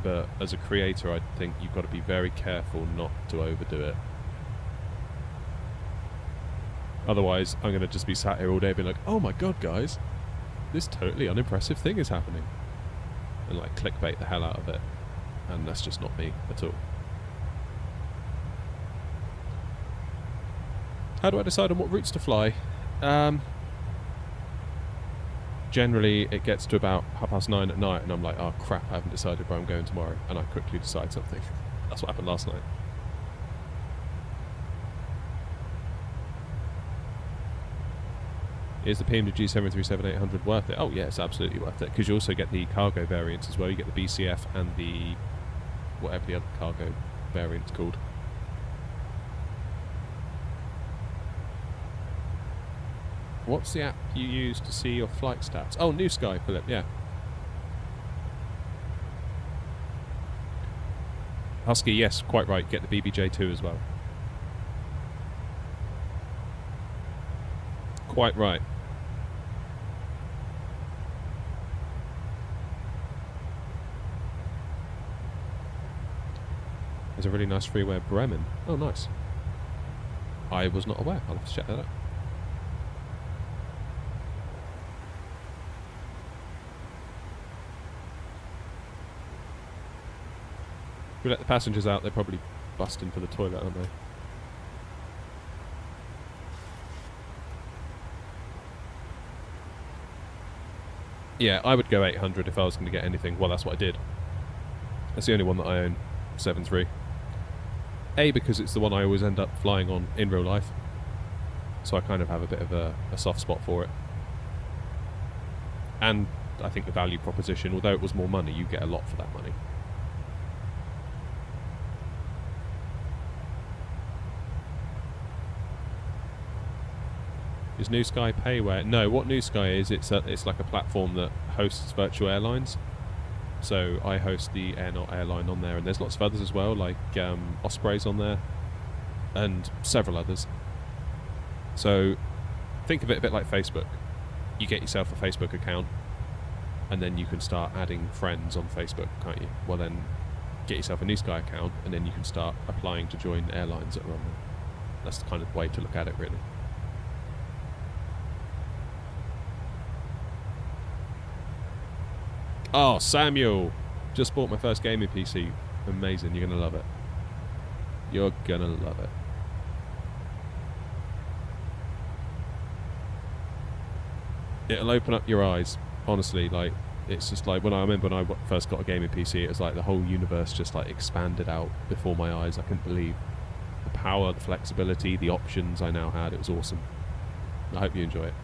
but as a creator I think you've got to be very careful not to overdo it. Otherwise I'm going to just be sat here all day being like, oh my god guys, this totally unimpressive thing is happening, and like clickbait the hell out of it, and that's just not me at all. How do I decide on what routes to fly? Generally it gets to about 9:30 at night and I'm like, oh crap, I haven't decided where I'm going tomorrow, and I quickly decide something. That's what happened last night. Is the PMG G737-800 worth it? Oh yeah, it's absolutely worth it, because you also get the cargo variants as well. You get the BCF and the whatever the other cargo variant's called. What's the app you use to see your flight stats? Oh, New Sky, Philip, yeah. Husky, yes, quite right. Get the BBJ2 as well. Quite right. There's a really nice freeway at Bremen. Oh, nice. I was not aware. I'll have to check that out. We let the passengers out, they're probably busting for the toilet, aren't they? Yeah, I would go 800 if I was going to get anything. Well, that's what I did. That's the only one that I own, 7.3. A, because it's the one I always end up flying on in real life, so I kind of have a bit of a soft spot for it. And I think the value proposition, although it was more money, you get a lot for that money. Is New Sky payware? No, what New Sky is, it's like a platform that hosts virtual airlines. So I host the Airnaut airline on there, and there's lots of others as well, like Osprey's on there, and several others. So think of it a bit like Facebook. You get yourself a Facebook account, and then you can start adding friends on Facebook, can't you? Well then, get yourself a New Sky account, and then you can start applying to join airlines that are on there. That's the kind of way to look at it, really. Oh, Samuel! Just bought my first gaming PC. Amazing, you're going to love it. You're going to love it. It'll open up your eyes, honestly. Like, it's just like, when I first got a gaming PC, it was like the whole universe just like expanded out before my eyes. I couldn't believe the power, the flexibility, the options I now had. It was awesome. I hope you enjoy it.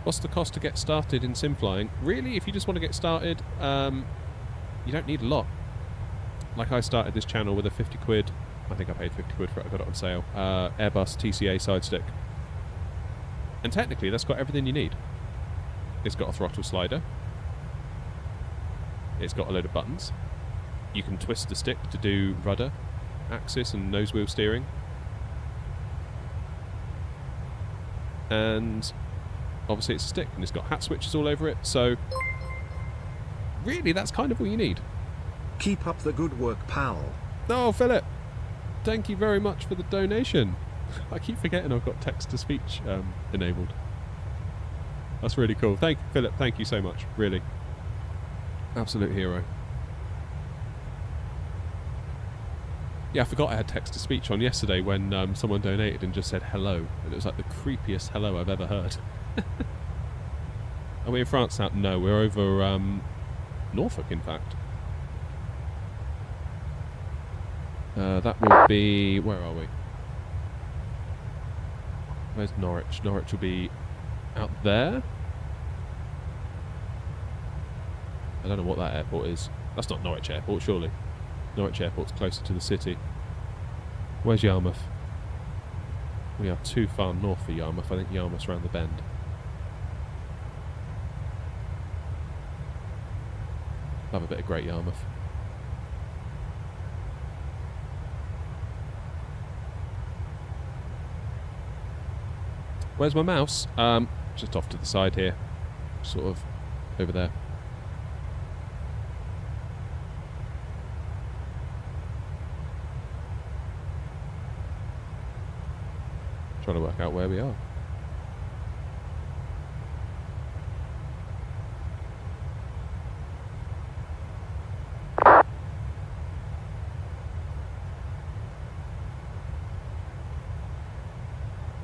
What's the cost to get started in sim flying? Really, if you just want to get started, you don't need a lot. Like, I started this channel with a 50 quid, I think I paid 50 quid for it, I got it on sale, Airbus TCA Sidestick. And technically that's got everything you need. It's got a throttle slider. It's got a load of buttons. You can twist the stick to do rudder, axis and nose wheel steering. And obviously it's a stick and it's got hat switches all over it, so really that's kind of all you need. Keep up the good work, pal. Oh, Philip, thank you very much for the donation. I keep forgetting I've got text-to-speech enabled. That's really cool. Thank you, Philip, thank you so much, really. Absolute hero. Yeah, I forgot I had text-to-speech on yesterday when someone donated and just said hello. And it was like the creepiest hello I've ever heard. Are we in France now? No, we're over Norfolk, in fact. That will be... Where are we? Where's Norwich? Norwich will be out there. I don't know what that airport is. That's not Norwich Airport, surely. Norwich Airport's closer to the city. Where's Yarmouth? We are too far north for Yarmouth. I think Yarmouth's round the bend. Love a bit of Great Yarmouth. Where's my mouse? Just off to the side here. Sort of over there. Trying to work out where we are.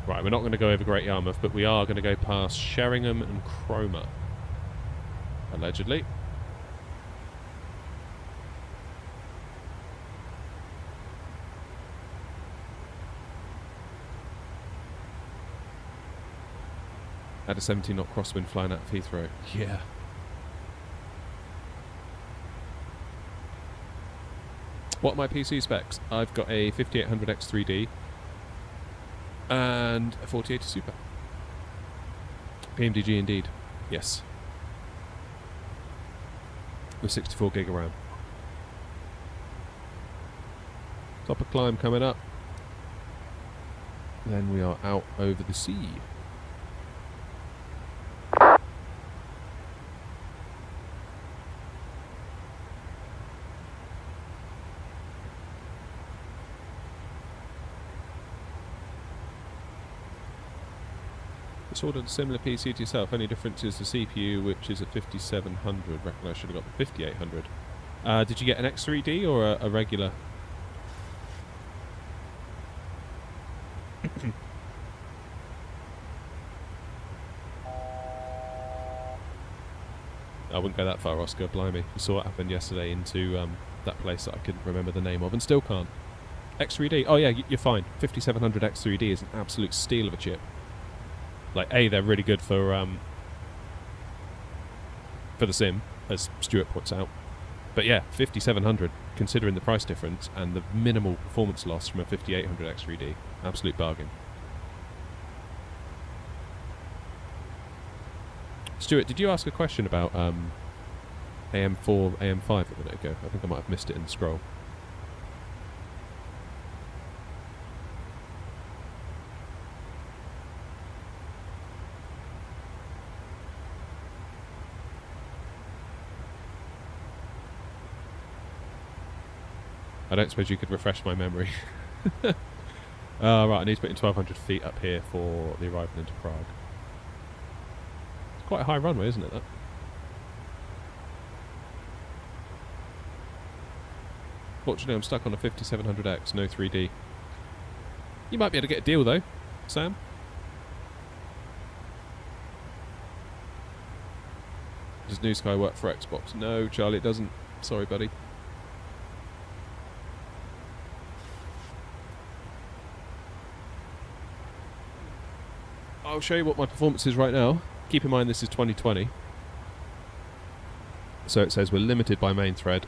Right, we're not going to go over Great Yarmouth, but we are going to go past Sheringham and Cromer. Allegedly. Had a 70-knot crosswind flying out of Heathrow. Yeah. What are my PC specs? I've got a 5800X3D and a 4080 Super. PMDG indeed. Yes. With 64 gig of RAM. Top of climb coming up. Then we are out over the sea. Ordered a similar PC to yourself. Only difference is the CPU, which is a 5700. Reckon I should have got the 5800. Did you get an X3D or a regular? I wouldn't go that far, Oscar. Blimey, you saw what happened yesterday into that place that I couldn't remember the name of, and still can't. X3D. Oh yeah, you're fine. 5700 X3D is an absolute steal of a chip. Like, A, they're really good for the sim, as Stuart points out. But yeah, 5700, considering the price difference and the minimal performance loss from a 5800 X3D, absolute bargain. Stuart, did you ask a question about AM4, AM5 a minute ago? I think I might have missed it in the scroll. I don't suppose you could refresh my memory. Right, I need to put in 1200 feet up here for the arrival into Prague. It's quite a high runway, isn't it, that? Fortunately, I'm stuck on a 5700X, no 3D. You might be able to get a deal, though, Sam. Does New Sky work for Xbox? No, Charlie, it doesn't. Sorry, buddy. I'll show you what my performance is right now. Keep in mind this is 2020. So it says we're limited by main thread,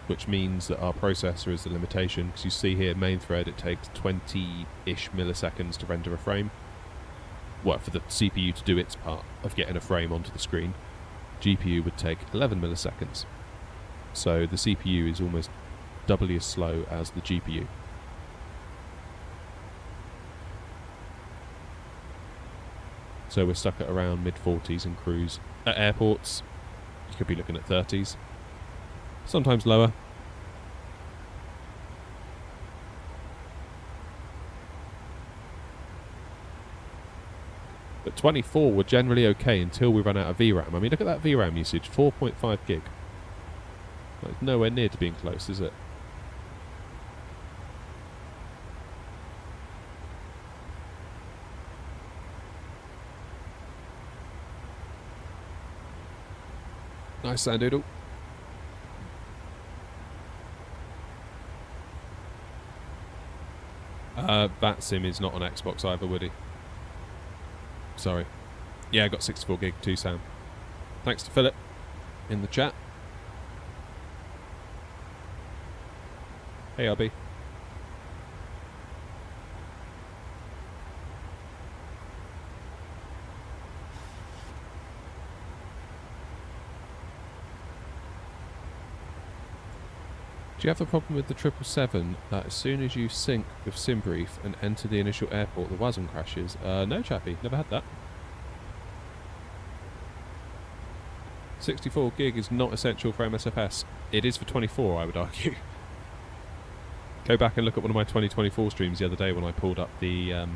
which means that our processor is the limitation. Because you see here, main thread, it takes 20-ish milliseconds to render a frame. Well, for the CPU to do its part of getting a frame onto the screen. GPU would take 11 milliseconds. So the CPU is almost doubly as slow as the GPU. So we're stuck at around mid-40s in cruise. At airports, you could be looking at 30s. Sometimes lower. But 24 were generally okay until we run out of VRAM. I mean, look at that VRAM usage, 4.5 gig. Like, nowhere near to being close, is it? Nice sand doodle. VATSIM is not on Xbox either, Woody. Sorry. Yeah, I got 64 gig too, Sam. Thanks to Philip in the chat. Hey, RB. Do you have the problem with the 777 that as soon as you sync with SimBrief and enter the initial airport, the WASM crashes? No, chappy, never had that. 64 gig is not essential for MSFS. It is for 24, I would argue. Go back and look at one of my 2024 streams the other day when I pulled up the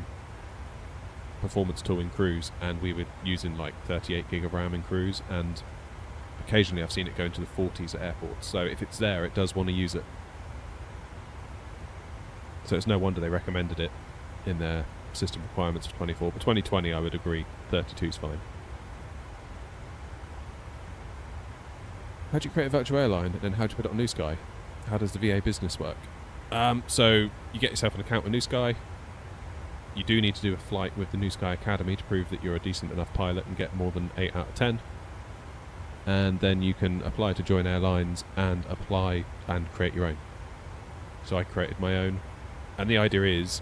performance tool in cruise, and we were using like 38 gig of RAM in cruise, and occasionally I've seen it go into the 40s at airports. So if it's there, it does want to use it. So it's no wonder they recommended it in their system requirements for 24. But 2020, I would agree, 32 is fine. How do you create a virtual airline, and then how do you put it on New Sky? How does the VA business work? So you get yourself an account with New Sky. You do need to do a flight with the New Sky Academy to prove that you're a decent enough pilot and get more than 8 out of 10. And then you can apply to join airlines and apply and create your own. So I created my own, and the idea is,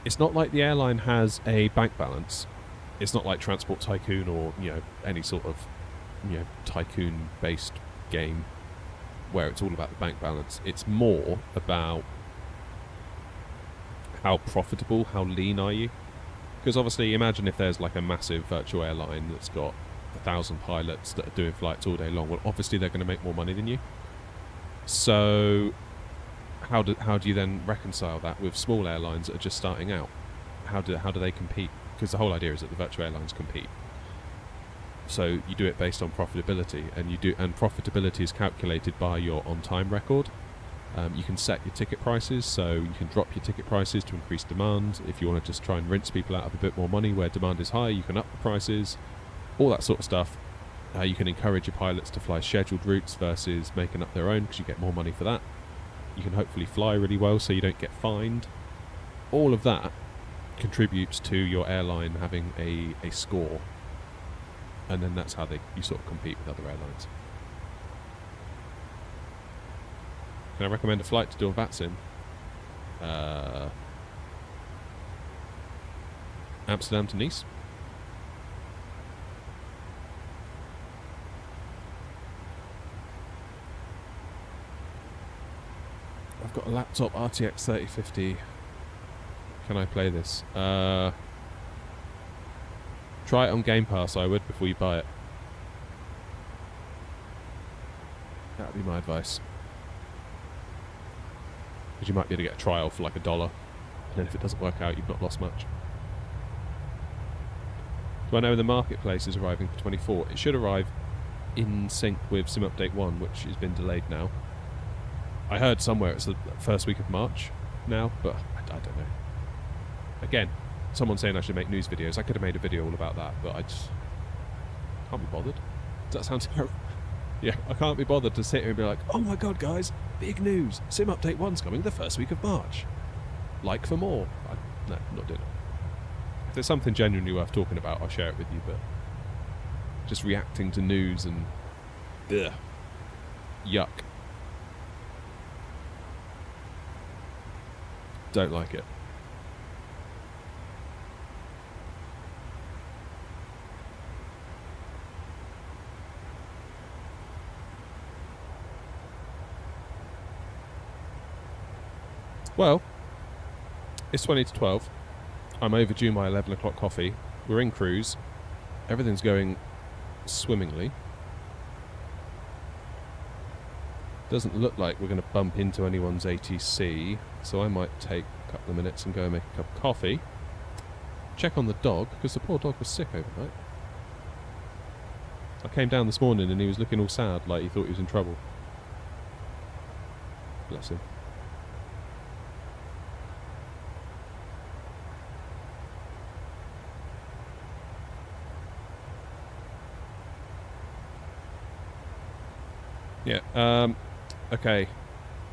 it's not like the airline has a bank balance. It's not like Transport Tycoon or, you know, any sort of, you know, tycoon-based game where it's all about the bank balance. It's more about how profitable, how lean are you? Because obviously, imagine if there's like a massive virtual airline that's got 1,000 pilots that are doing flights all day long. Well, obviously they're going to make more money than you. So how do you then reconcile that with small airlines that are just starting out? How do they compete? Because the whole idea is that the virtual airlines compete. So you do it based on profitability, and profitability is calculated by your on-time record. You can set your ticket prices, so you can drop your ticket prices to increase demand. If you want to just try and rinse people out of a bit more money where demand is high, you can up the prices. All that sort of stuff. You can encourage your pilots to fly scheduled routes versus making up their own, because you get more money for that. You can hopefully fly really well so you don't get fined. All of that contributes to your airline having a score, and then that's how you sort of compete with other airlines. Can I recommend a flight to do a VATSIM? Amsterdam to Nice. I've got a laptop RTX 3050. Can I play this? Try it on Game Pass, I would, before you buy it. That would be my advice. Because you might be able to get a trial for like $1. And then if it doesn't work out, you've not lost much. Do I know the marketplace is arriving for 24? It should arrive in sync with Sim Update 1, which has been delayed now. I heard somewhere it's the first week of March now, but I don't know. Again, someone saying I should make news videos. I could have made a video all about that, but I just can't be bothered. Does that sound terrible? Yeah, I can't be bothered to sit here and be like, oh my god, guys, big news. Sim Update 1's coming the first week of March. Like for more. No, I'm not doing it. If there's something genuinely worth talking about, I'll share it with you, but just reacting to news and ugh, yuck. Don't like it. Well, it's 20 to 12. I'm overdue my 11 o'clock coffee. We're in cruise. Everything's going swimmingly. Doesn't look like we're going to bump into anyone's ATC, so I might take a couple of minutes and go and make a cup of coffee. Check on the dog, because the poor dog was sick overnight. I came down this morning and he was looking all sad, like he thought he was in trouble. Bless him. Yeah, okay.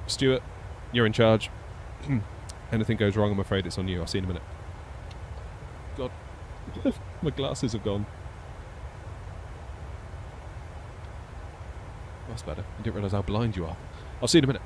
Stuart, you're in charge. Anything goes wrong, I'm afraid it's on you. I'll see you in a minute. God, my glasses have gone. That's better. I didn't realise how blind you are. I'll see you in a minute.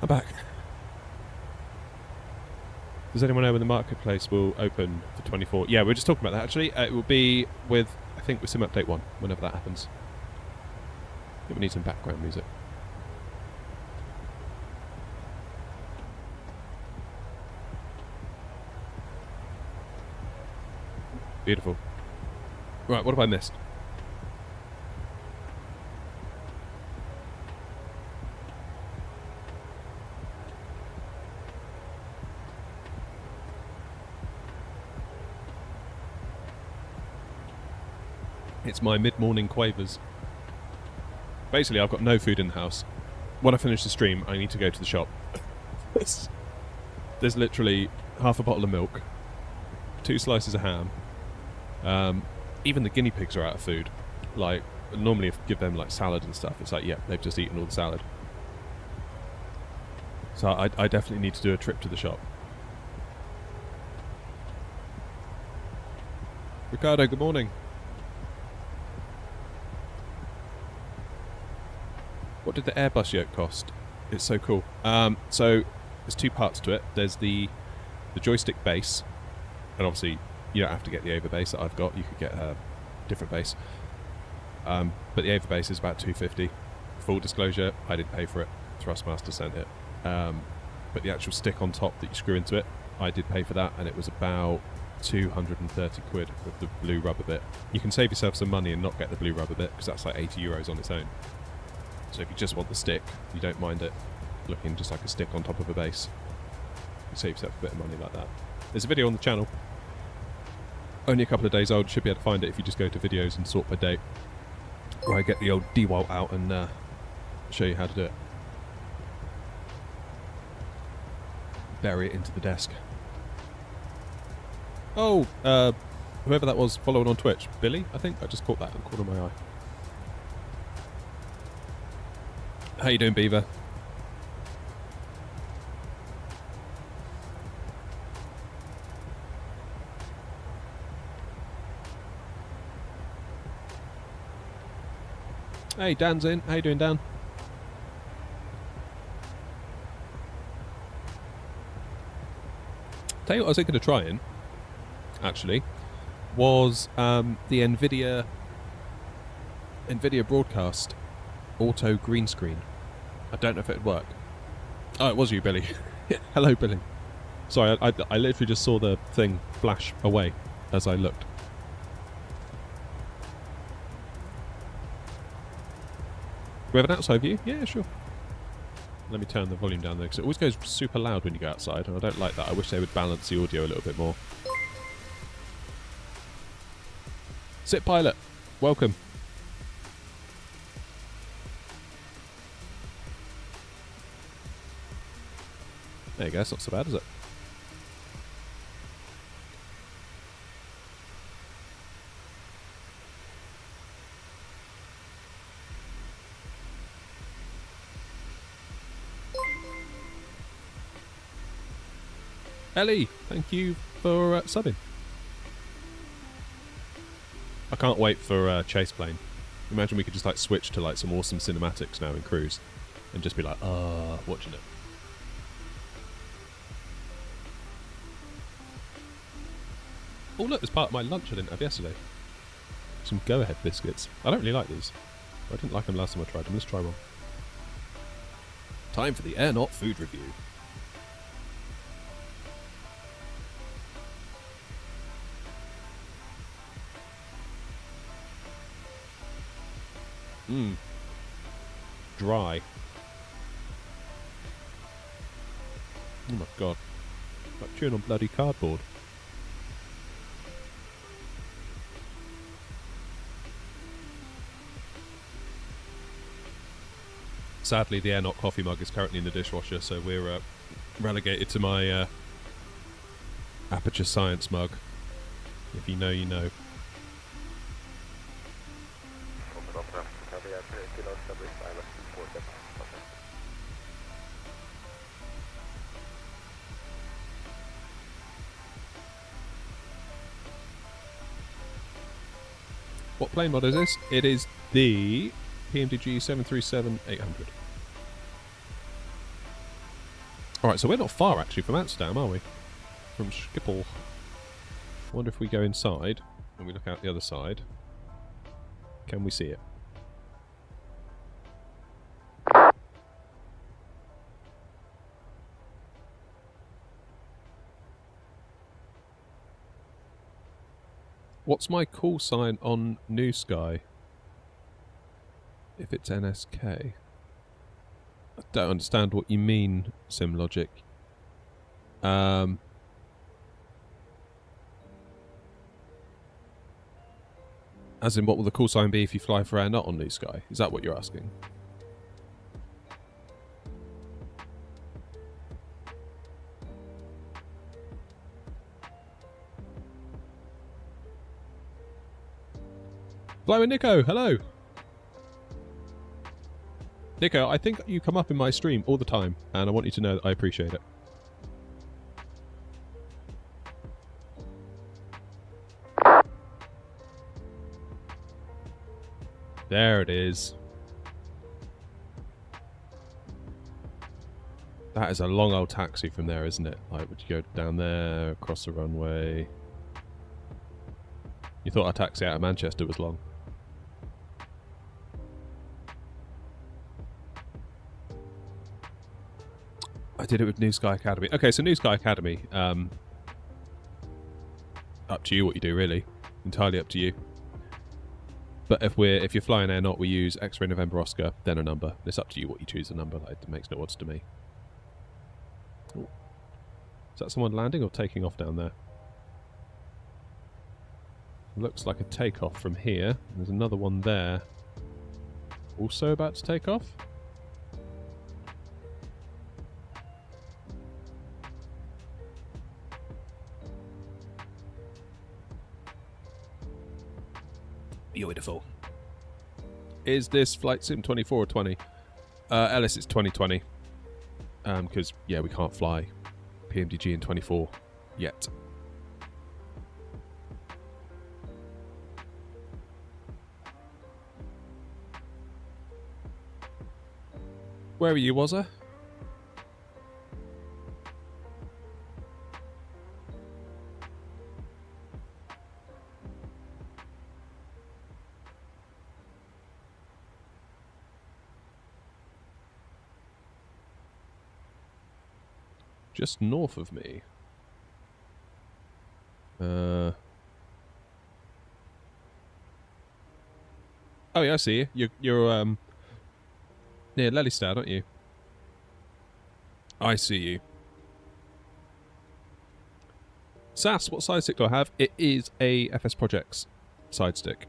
I'm back. Does anyone know when the marketplace will open for 24? Yeah, we were just talking about that actually. It will be with, I think, with Sim Update 1, whenever that happens. I think we need some background music. Beautiful. Right, what have I missed? It's my mid-morning quavers. Basically, I've got no food in the house. When I finish the stream, I need to go to the shop. There's literally half a bottle of milk, 2 slices of ham. Even the guinea pigs are out of food. Like, normally if you give them like salad and stuff, it's like, yeah, they've just eaten all the salad. So I definitely need to do a trip to the shop. Ricardo, good morning. What did the Airbus yoke cost? It's so cool. So there's 2 parts to it. There's the joystick base, and obviously you don't have to get the over base that I've got. You could get a different base. But the over base is about $250. Full disclosure, I didn't pay for it. Thrustmaster sent it. But the actual stick on top that you screw into it, I did pay for that, and it was about 230 quid with the blue rubber bit. You can save yourself some money and not get the blue rubber bit because that's like 80 euros on its own. So if you just want the stick, you don't mind it looking just like a stick on top of a base. You save yourself a bit of money like that. There's a video on the channel. Only a couple of days old. You should be able to find it if you just go to videos and sort by date. Where I get the old DeWalt out and show you how to do it. Bury it into the desk. Oh, whoever that was following on Twitch. Billy, I think? I just caught that in the corner of my eye. How you doing, Beaver? Hey, Dan's in. How you doing, Dan? Tell you what I was thinking of trying, actually, was the NVIDIA broadcast auto green screen. I don't know if it'd work. Oh, it was you, Billy. Hello, Billy. Sorry, I literally just saw the thing flash away as I looked. We have an outside view? Yeah, sure. Let me turn the volume down there, because it always goes super loud when you go outside, and I don't like that. I wish they would balance the audio a little bit more. Sit Pilot, welcome. There you go, it's not so bad, is it? Ellie, thank you for subbing. I can't wait for Chase Plane. Imagine we could just like switch to like some awesome cinematics now in Cruise and just be like, watching it. Oh look, there's part of my lunch I didn't have yesterday. Some Go-Ahead biscuits. I don't really like these. I didn't like them last time I tried them. Let's try one. Time for the Airnaut food review. Dry. Oh my god. Like chewing on bloody cardboard. Sadly, the Airnaut coffee mug is currently in the dishwasher, so we're relegated to my Aperture Science mug. If you know, you know. What plane mod is this? It is the PMDG 737-800. Alright, so we're not far actually from Amsterdam, are we? From Schiphol. I wonder if we go inside and we look out the other side. Can we see it? What's my call sign on New Sky? If it's NSK. I don't understand what you mean, SimLogic. As in, what will the call sign be if you fly for air not on New Sky? Is that what you're asking? Fly with Nico, hello! Nico, I think you come up in my stream all the time, and I want you to know that I appreciate it. There it is. That is a long old taxi from there, isn't it? Like, would you go down there, across the runway? You thought our taxi out of Manchester was long? I did it with New Sky Academy. Okay, so New Sky Academy. up to you what you do, really. Entirely up to you. But if you're flying air not, we use X-ray November Oscar, then a number. It's up to you what you choose a number. Like, it makes no odds to me. Ooh. Is that someone landing or taking off down there? Looks like a takeoff from here. There's another one there. Also about to take off. Beautiful. Is this Flight Sim 24 or 20? Ellis, it's 2020. Because, yeah, we can't fly PMDG in 24 yet. Where are you, Wazza? Just north of me. Oh yeah, I see you. You're near Lelystad, aren't you? I see you. SAS, what side stick do I have? It is a FS Projects side stick.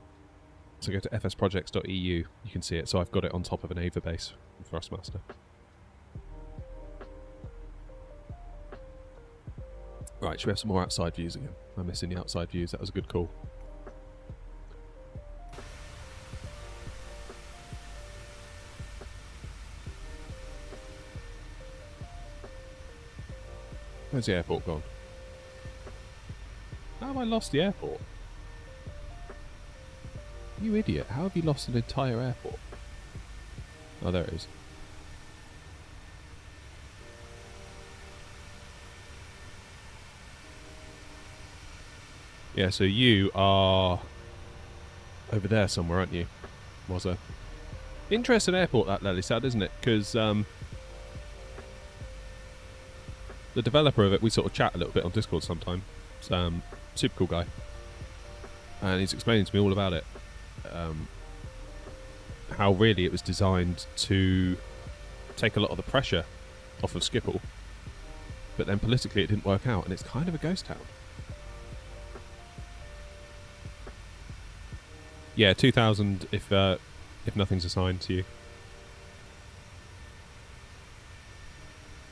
So go to fsprojects.eu. You can see it. So I've got it on top of an Ava base from Thrustmaster. Right, should we have some more outside views again? I'm missing the outside views. That was a good call. Where's the airport gone? How have I lost the airport? You idiot. How have you lost an entire airport? Oh, there it is. Yeah, so you are over there somewhere, aren't you? Was a interesting airport, that Lelystad, isn't it? Because the developer of it, we sort of chat a little bit on Discord sometimes. Super cool guy, and he's explaining to me all about it. How really it was designed to take a lot of the pressure off of Schiphol, but then politically it didn't work out, and it's kind of a ghost town. Yeah, 2,000 if nothing's assigned to you.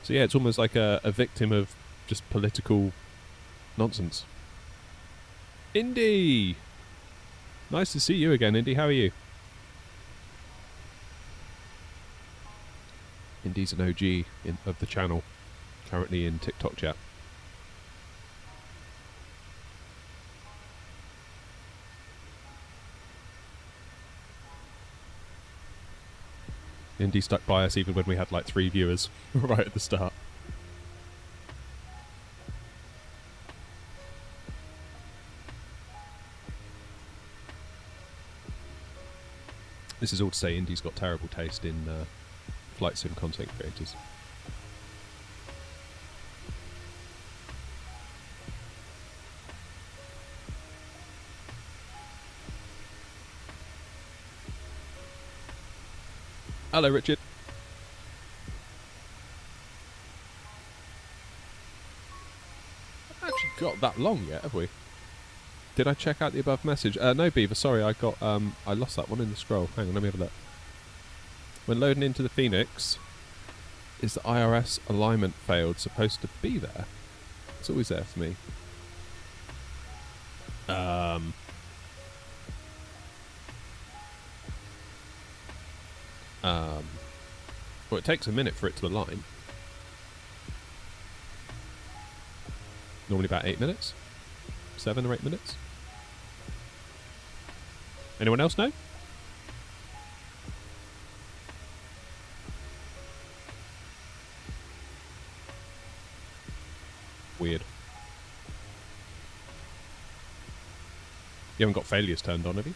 So yeah, it's almost like a victim of just political nonsense. Indy! Nice to see you again, Indy. How are you? Indy's an OG of the channel, currently in TikTok chat. Indy stuck by us even when we had like 3 viewers right at the start. This is all to say Indy's got terrible taste in flight sim content creators. Hello, Richard. Haven't actually got that long yet, have we? Did I check out the above message? No, Beaver. Sorry, I got. I lost that one in the scroll. Hang on, let me have a look. When loading into the Phoenix, is the IRS alignment failed supposed to be there? It's always there for me. Well, it takes a minute for it to align. Normally about 8 minutes. 7 or 8 minutes. Anyone else know? Weird. You haven't got failures turned on, have you?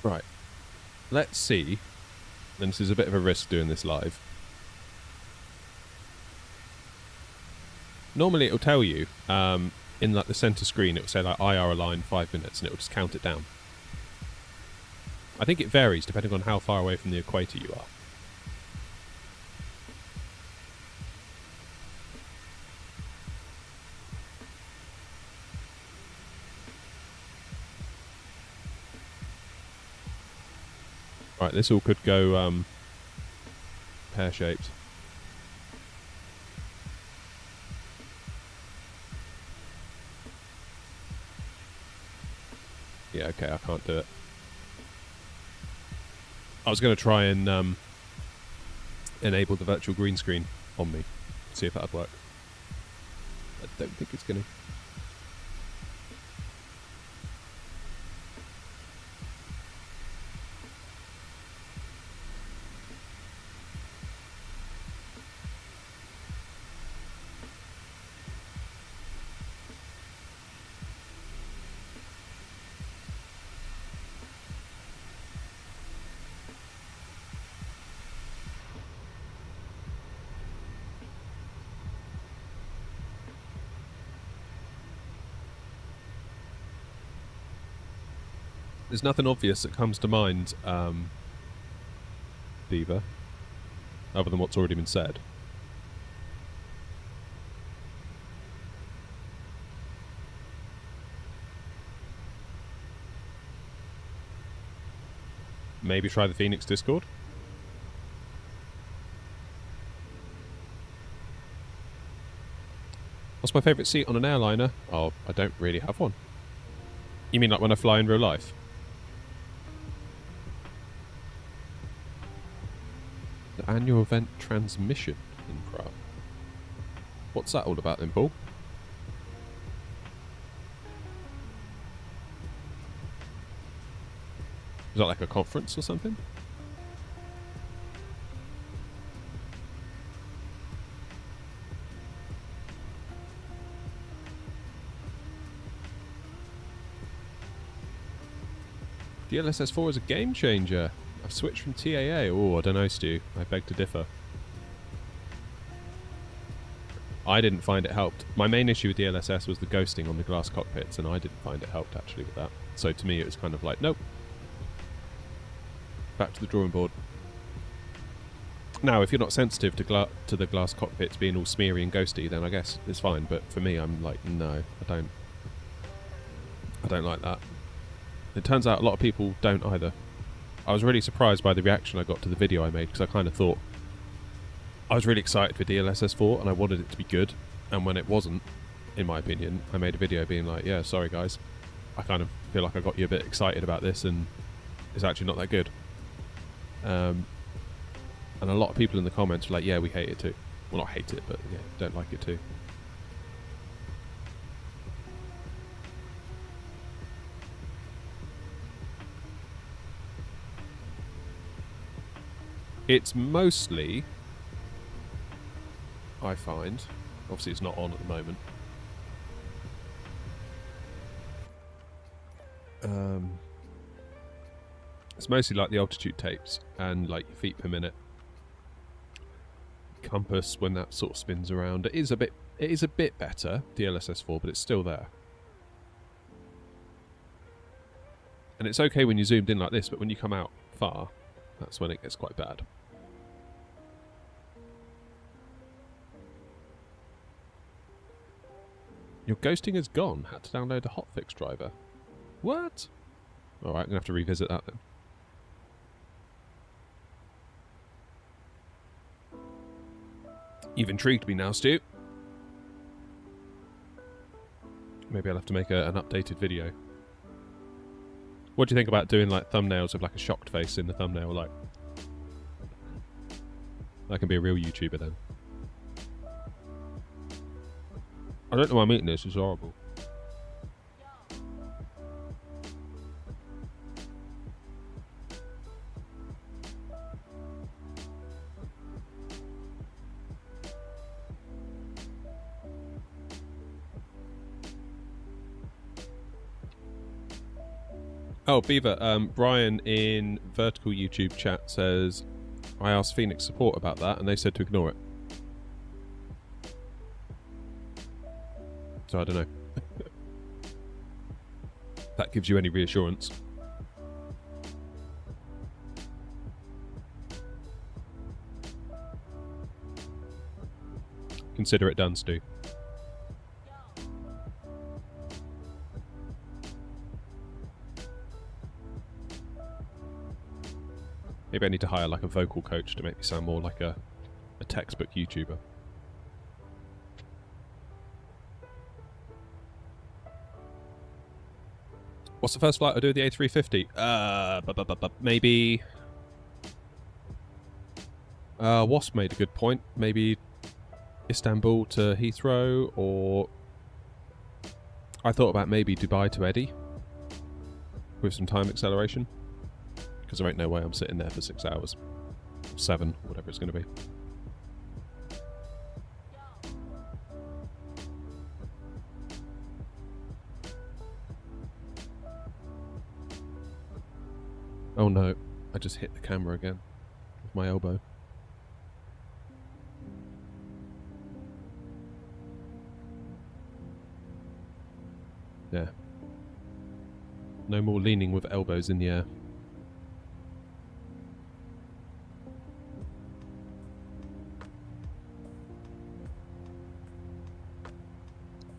Right. Let's see. And this is a bit of a risk doing this live. Normally it'll tell you, in like the center screen, it'll say like IR align 5 minutes and it'll just count it down. I think it varies depending on how far away from the equator you are. Right, this all could go pear-shaped. Yeah, okay, I can't do it. I was going to try and enable the virtual green screen on me, see if that would work. I don't think it's going to. There's nothing obvious that comes to mind, Diva, other than what's already been said. Maybe try the Phoenix Discord? What's my favourite seat on an airliner? Oh, I don't really have one. You mean like when I fly in real life? The annual event transmission in Prague. What's that all about then, Paul? Is that like a conference or something? DLSS4 is a game changer. I've switched from TAA. Oh, I don't know, Stu. I beg to differ. I didn't find it helped. My main issue with DLSS was the ghosting on the glass cockpits, and I didn't find it helped actually with that. So to me, it was kind of like, nope. Back to the drawing board. Now, if you're not sensitive to the glass cockpits being all smeary and ghosty, then I guess it's fine. But for me, I'm like, no, I don't like that. It turns out a lot of people don't either. I was really surprised by the reaction I got to the video I made, because I kind of thought I was really excited for DLSS4 and I wanted it to be good, and when it wasn't, in my opinion, I made a video being like, yeah, sorry guys, I kind of feel like I got you a bit excited about this and it's actually not that good. And a lot of people in the comments were like, yeah, we hate it too. Well, not hate it, but yeah, don't like it too. It's mostly, I find, obviously it's not on at the moment, it's mostly like the altitude tapes and like your feet per minute, compass when that sort of spins around. It is a bit better, DLSS4, but it's still there. And it's okay when you're zoomed in like this, but when you come out far, that's when it gets quite bad. Your ghosting is gone. Had to download a hotfix driver. What? Alright, I'm going to have to revisit that then. You've intrigued me now, Stu. Maybe I'll have to make an updated video. What do you think about doing like thumbnails with like a shocked face in the thumbnail? Like, I can be a real YouTuber then. I don't know why I'm eating this. It's horrible. Oh, Beaver, Brian in Vertical YouTube chat says, I asked Phoenix support about that and they said to ignore it. So I don't know. If that gives you any reassurance. Consider it done, Stu. Maybe I need to hire like a vocal coach to make me sound more like a textbook YouTuber. What's the first flight I do with the A350? Maybe... Wasp made a good point. Maybe Istanbul to Heathrow, or... I thought about maybe Dubai to Eddie with some time acceleration. Because there ain't no way I'm sitting there for 6 hours. 7, whatever it's going to be. Oh no, I just hit the camera again with my elbow. Yeah. No more leaning with elbows in the air.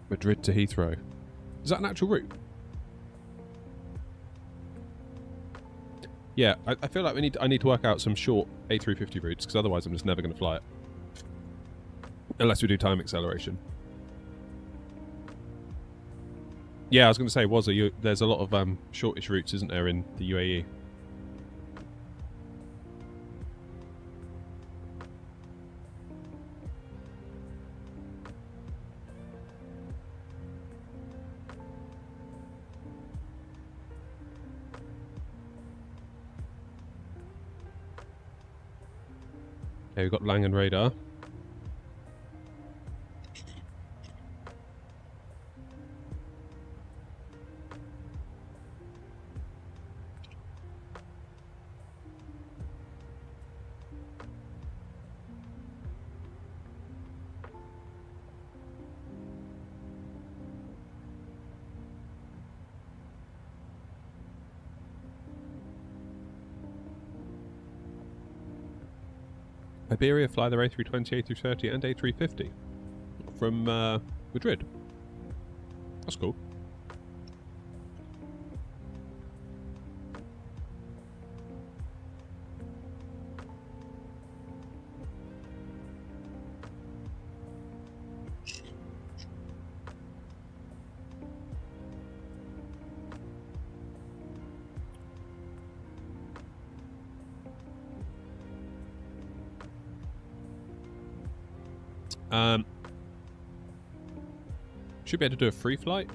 Madrid to Heathrow. Is that an actual route? Yeah, I feel like I need to work out some short A350 routes, because otherwise I'm just never going to fly it. Unless we do time acceleration. Yeah, I was going to say, there's a lot of shortish routes, isn't there, in the UAE? Okay, we've got Langen radar. Iberia fly their A320, A330 and A350 from Madrid. That's cool. Should be able to do a free flight.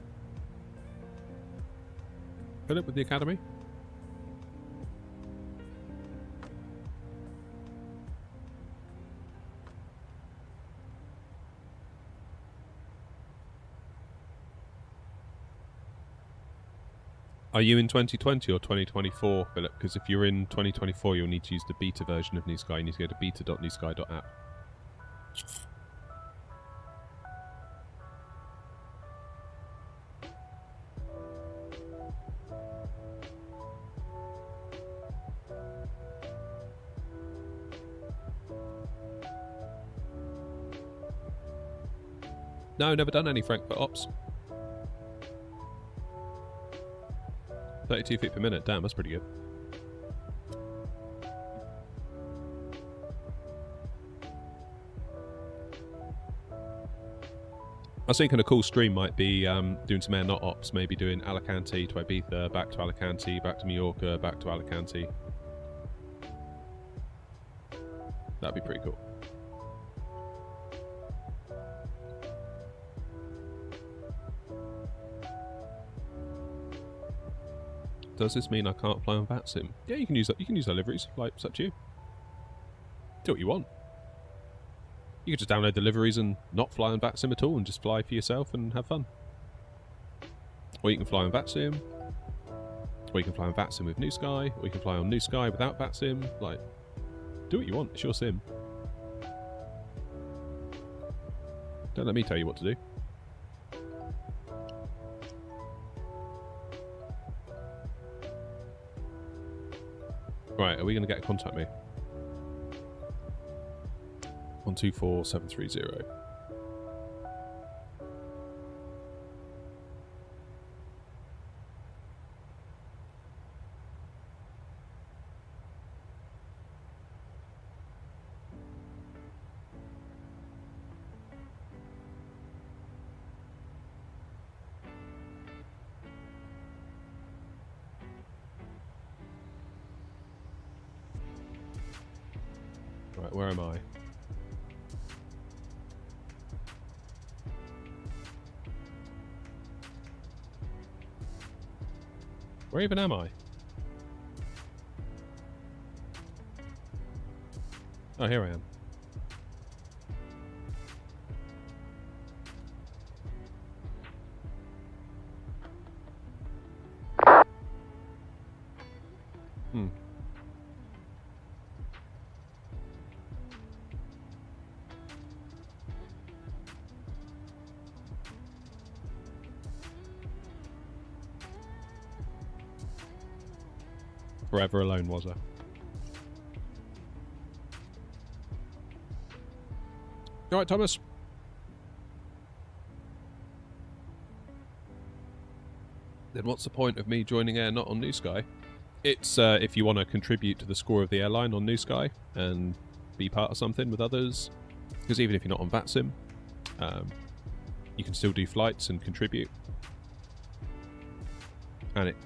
Philip with the Academy. Are you in 2020 or 2024, Philip? Because if you're in 2024, you'll need to use the beta version of NewSky. You need to go to beta.newsky.app. No, never done any Frankfurt ops. 32 feet per minute. Damn, that's pretty good. I was thinking a cool stream might be doing some air not ops, maybe doing Alicante to Ibiza, back to Alicante, back to Mallorca, back to Alicante. That'd be pretty cool. Does this mean I can't fly on VATSIM? Yeah, you can use that. You can use our liveries. Like, it's up to you. Do what you want. You can just download the liveries and not fly on VATSIM at all, and just fly for yourself and have fun. Or you can fly on VATSIM. Or you can fly on VATSIM with New Sky, or you can fly on New Sky without VATSIM. Like, do what you want. It's your sim. Don't let me tell you what to do. Right, are we going to get contact me? 124730. Right, where am I? Where even am I? Oh, here I am. Forever alone, was I? You alright, Thomas? Then what's the point of me joining Air not on New Sky? It's if you want to contribute to the score of the airline on New Sky and be part of something with others. Because even if you're not on VATSIM, you can still do flights and contribute. And it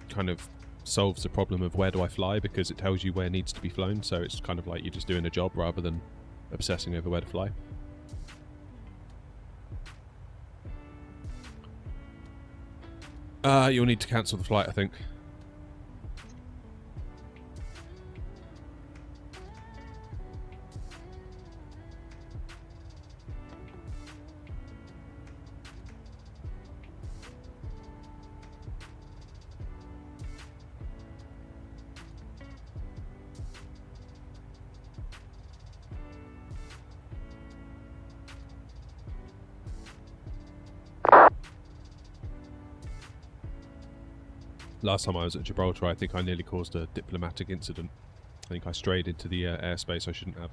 kind of solves the problem of where do I fly, because it tells you where needs to be flown, so it's kind of like you're just doing a job rather than obsessing over where to fly. You'll need to cancel the flight, I think. Last time I was at Gibraltar, I think I nearly caused a diplomatic incident. I think I strayed into the airspace I shouldn't have.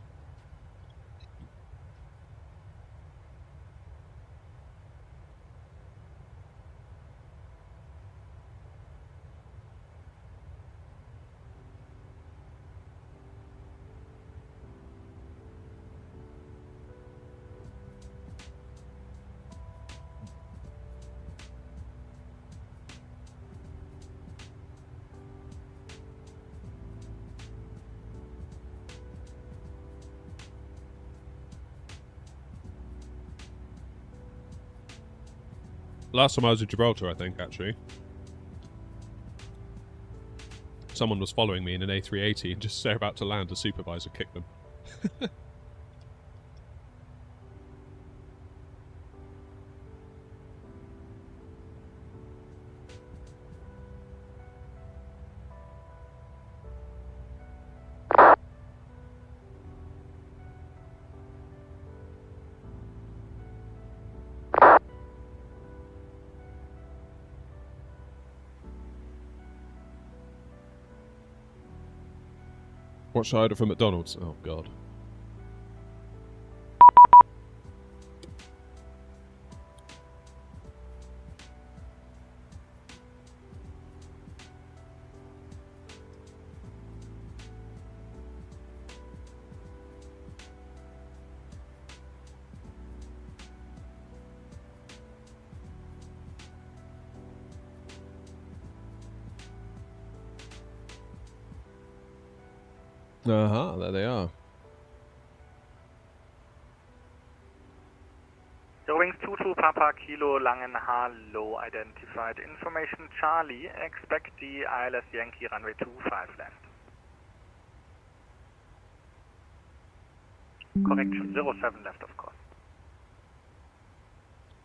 Last time I was at Gibraltar, I think, actually. Someone was following me in an A380 and just as they're about to land, a supervisor kicked them. What should I order from McDonald's? Oh, God. There they are. Wings 22 Papa Kilo Langenhaar low identified. Information Charlie, expect the ILS Yankee runway 25 left. Correction, 07 left of course.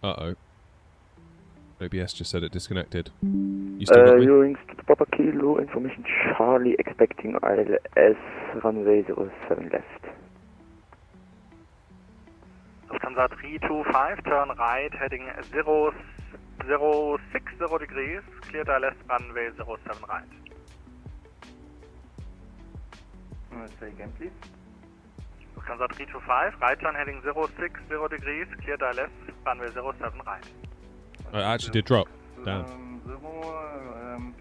Uh-oh. OBS just said it disconnected. You still got me? Viewing to Papa Kilo, information Charlie, expecting ILS, runway 07 left. Lufthansa 325, turn right, heading 060 degrees, cleared ILS, runway 07 right. Say again, please. Lufthansa 325, right turn heading 060 degrees, cleared ILS, runway 07 right. I actually did drop. Damn.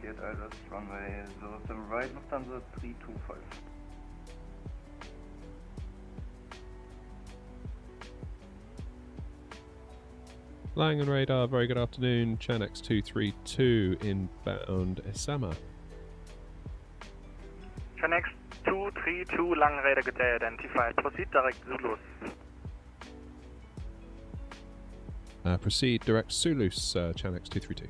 Cleared ILS, runway 07 right, Lufthansa 325. Langen radar, very good afternoon. Chanex 232 inbound Esama. Chanex 232, Langen radar, good day, identified. Proceed direct Zulus. Proceed direct Zulus, Chanex 232.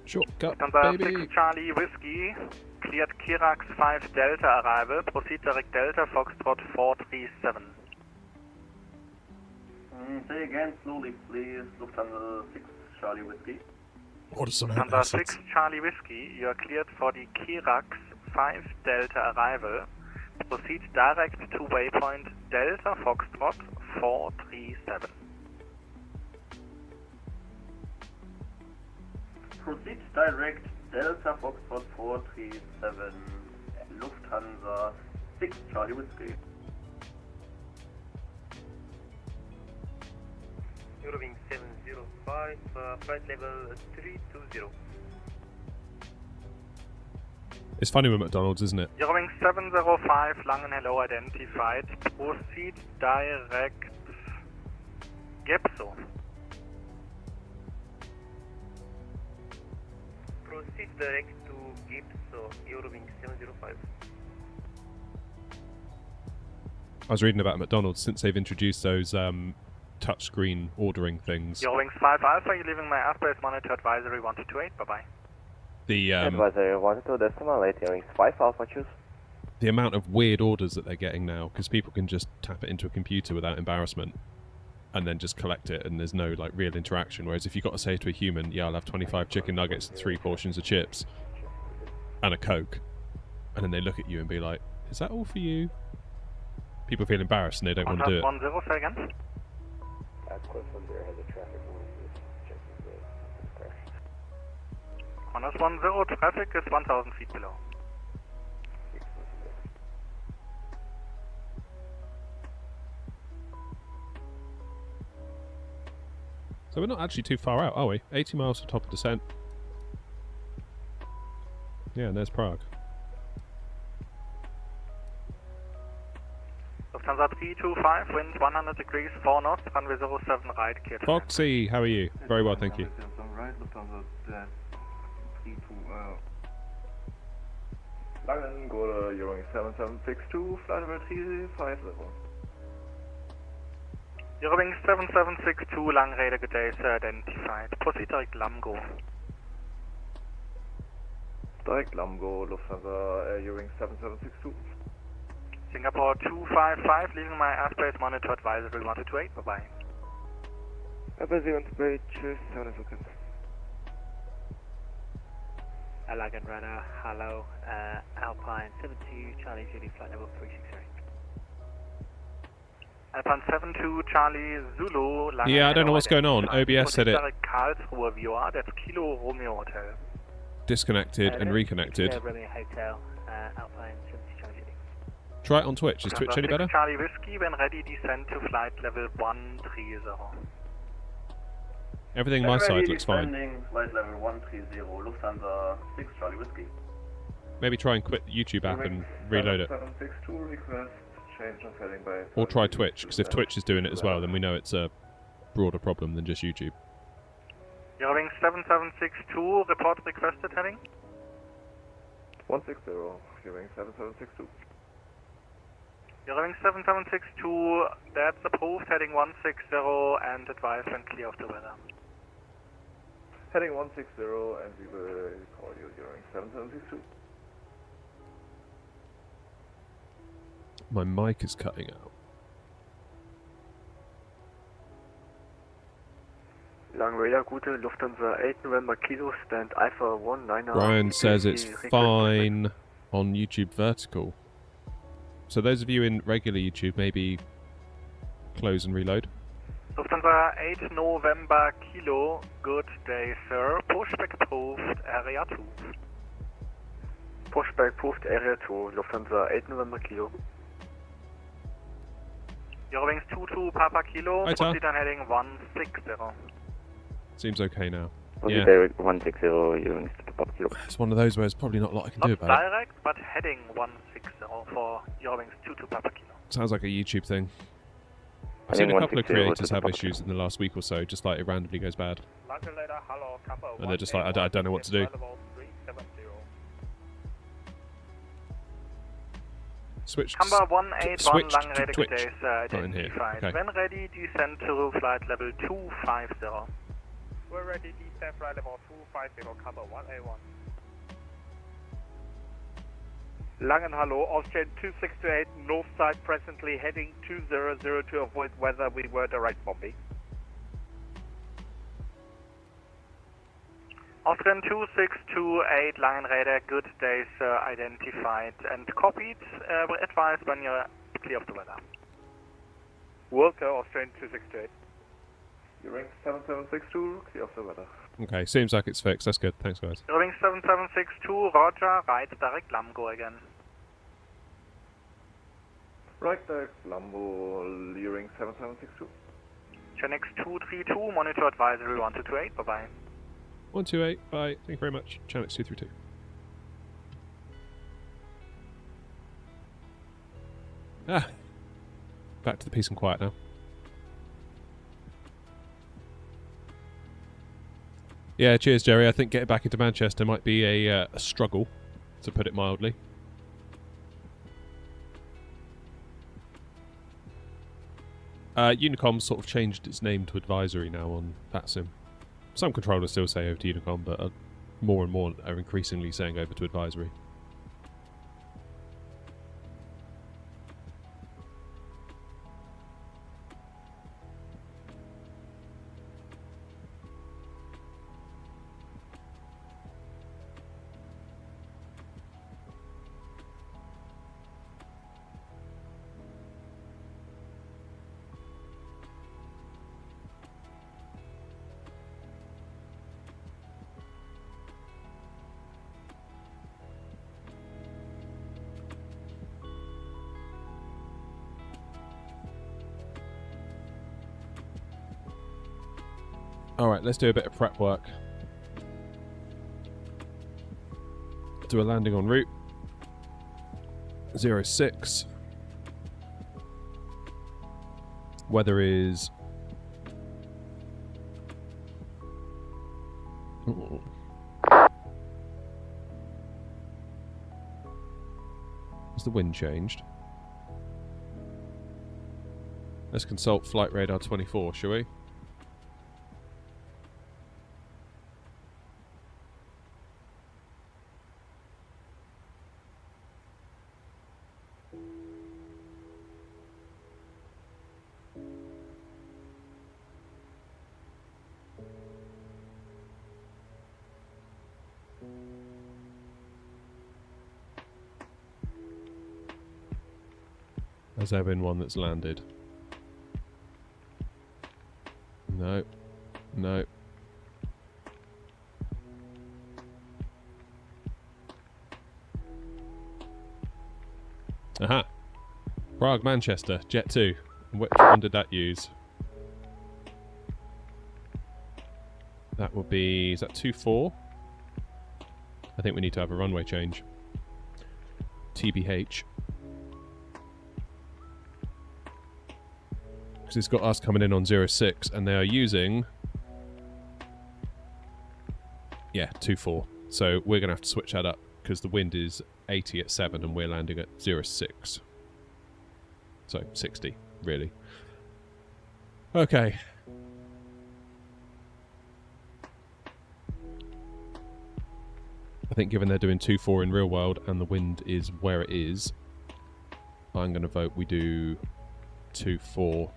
Shortcut, Lufthansa baby. 6 Charlie Whiskey, cleared Kirax 5 Delta arrival, proceed direct Delta Foxtrot 437. Say again, slowly please, Lufthansa 6 Charlie Whiskey. Order some Lufthansa 6 Charlie Whiskey, you are cleared for the Kirax 5 Delta arrival. Proceed direct to waypoint Delta Foxtrot 437. Proceed direct Delta Foxtrot 437, Lufthansa 6 Charlie Whiskey. Eurowing 705, flight level 320. It's funny with McDonald's, isn't it? Eurowing 705, Langen hello identified. Proceed direct Gepso. Proceed direct to Gipso, Eurowing 705. I was reading about McDonald's since they've introduced those touchscreen ordering things. Eurowing 5 Alpha, you're leaving my airspace monitor advisory 1228, bye bye. The Advisory 12 decimal 8, Eurowing 5 Alpha, choose. the amount of weird orders that they're getting now, because people can just tap it into a computer without embarrassment and then just collect it, and there's no like real interaction. Whereas if you've got to say to a human, yeah, I'll have 25 chicken nuggets and 3 portions of chips and a Coke, and then they look at you and be like, is that all for you? People feel embarrassed and they don't want to do it. 10, say again. Honors 10, traffic is 1000 feet below. So we're not actually too far out, are we? 80 miles to top of descent. Yeah, and there's Prague. Lufthansa 325, wind 100 degrees, 4 knots, runway 07 right, cleared. Foxy, how are you? Very well, thank you. Right, Lufthansa 320. Langen, go to Eurowing 7762, flight level 350. Eurowing 7762, Langen radar, good day, sir, identified. Proceed direct Lamgo. Direct Lamgo, Lufthansa, Eurowing 7762. Singapore 255, leaving my airspace monitor advisory 1228, bye bye. Airbus 0 choose 7 seconds. Langen radar, hello, Alpine 72, Charlie Zulu, flight level 363. Alpine 72, Charlie Zulu, Langen Yeah, I don't know what's going on. OBS said it Karlsruhe viewer, that's Kilo Romeo Hotel. disconnected and reconnected. Romeo Hotel, Alpine 72, Charlie Zulu. Try it on Twitch. Is Twitch any better? Charlie Whiskey, when ready, descend to flight level 130. Everything my side looks fine. Flight level 130, Lufthansa 6 Charlie Whiskey. Maybe try and quit the YouTube app and reload it. 762 request change of heading by. Or try Twitch, because if Twitch is doing it as well, then we know it's a broader problem than just YouTube. Eurowing 7762, report requested heading. 160, Eurowing 7762. Eurowing 7762, that's approved, heading 160 and advise when clear of the weather. Heading 160 and we will call you Eurowing 7762. My mic is cutting out. Lang radar Gute, Lufthansa 8 November Kilo, stand Alpha 19. Brian says it's fine on YouTube vertical. So those of you in regular YouTube, maybe close and reload. Lufthansa 8 November Kilo, good day sir. Pushback approved, area 2. Pushback approved, area 2, Lufthansa 8 November Kilo. Eurowings 22 Papa Kilo, Hi, proceed on heading 160. Seems okay now. Yeah. Yeah. 160, Eurowings to Papa Kilo. It's one of those where there's probably not a lot I can do Not about it. direct, but heading 160 for Eurowings 22 Papa Kilo. Sounds like a YouTube thing. I've I seen think a couple of 160 creators to have Papa issues in the last week or so, just like it randomly goes bad. And they're just like, I don't know what to do. Switch Number 181 switch Lang to Rede Twitch. Days Not in here. identified. Okay. When ready, descend to flight level 250. We're ready, descend flight level 250, cover 181. Langen, hello, Austrian 2628, north side, presently heading 20 to avoid weather, we were direct bombing. Austrian 2628 Langenrede, good day sir, identified and copied. We're advised when you're clear of the weather. Worker, Austrian 2628. Eurowings 7762, clear of the weather. Okay, seems like it's fixed. That's good. Thanks, guys. Eurowings 7762, roger, right direct Lamgo again. Right direct Lambo, Eurowings 7762. Genix 232, monitor advisory 1228, bye bye. 128, bye. Thank you very much. Chanix 232. Ah. Back to the peace and quiet now. Yeah, cheers, Jerry. I think getting back into Manchester might be a struggle, to put it mildly. Unicom sort of changed its name to advisory now on VATSIM. Some controllers still say over to Unicom, but more and more are increasingly saying over to advisory. Alright, let's do a bit of prep work. Do a landing en route. 06. Weather is... Ooh. Has the wind changed? Let's consult Flight Radar 24, shall we? Has there been one that's landed? No. No. Aha! Prague, Manchester, Jet2. Which one did that use? That would be... is that 2-4? I think we need to have a runway change. TBH. Because it's got us coming in on 06 and they are using... yeah, 2-4. So we're going to have to switch that up because the wind is 80 at 7 and we're landing at 06. So 60, really. Okay. I think given they're doing 2-4 in real world and the wind is where it is, I'm going to vote we do 2-4.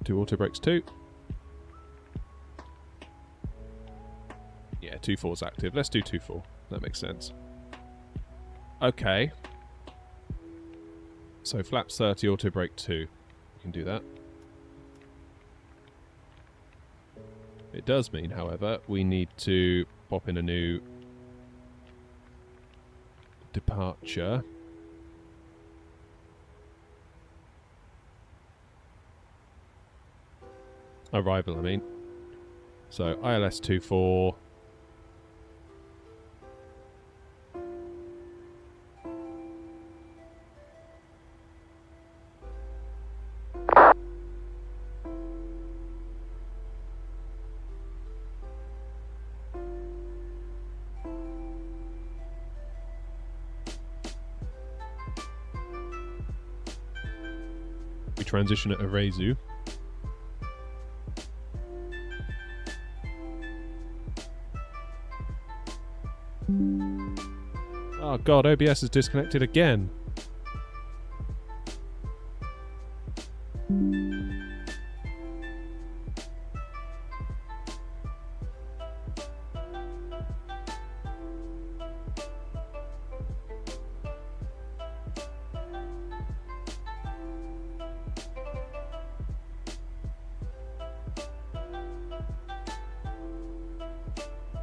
do auto brakes too. Yeah, 2.4's active. Let's do 2.4. That makes sense. Okay. So flaps 30, auto brake 2. We can do that. It does mean, however, we need to pop in a new departure. Arrival, I mean. So ILS 24. We transition at Arezu. Oh god, OBS is disconnected again.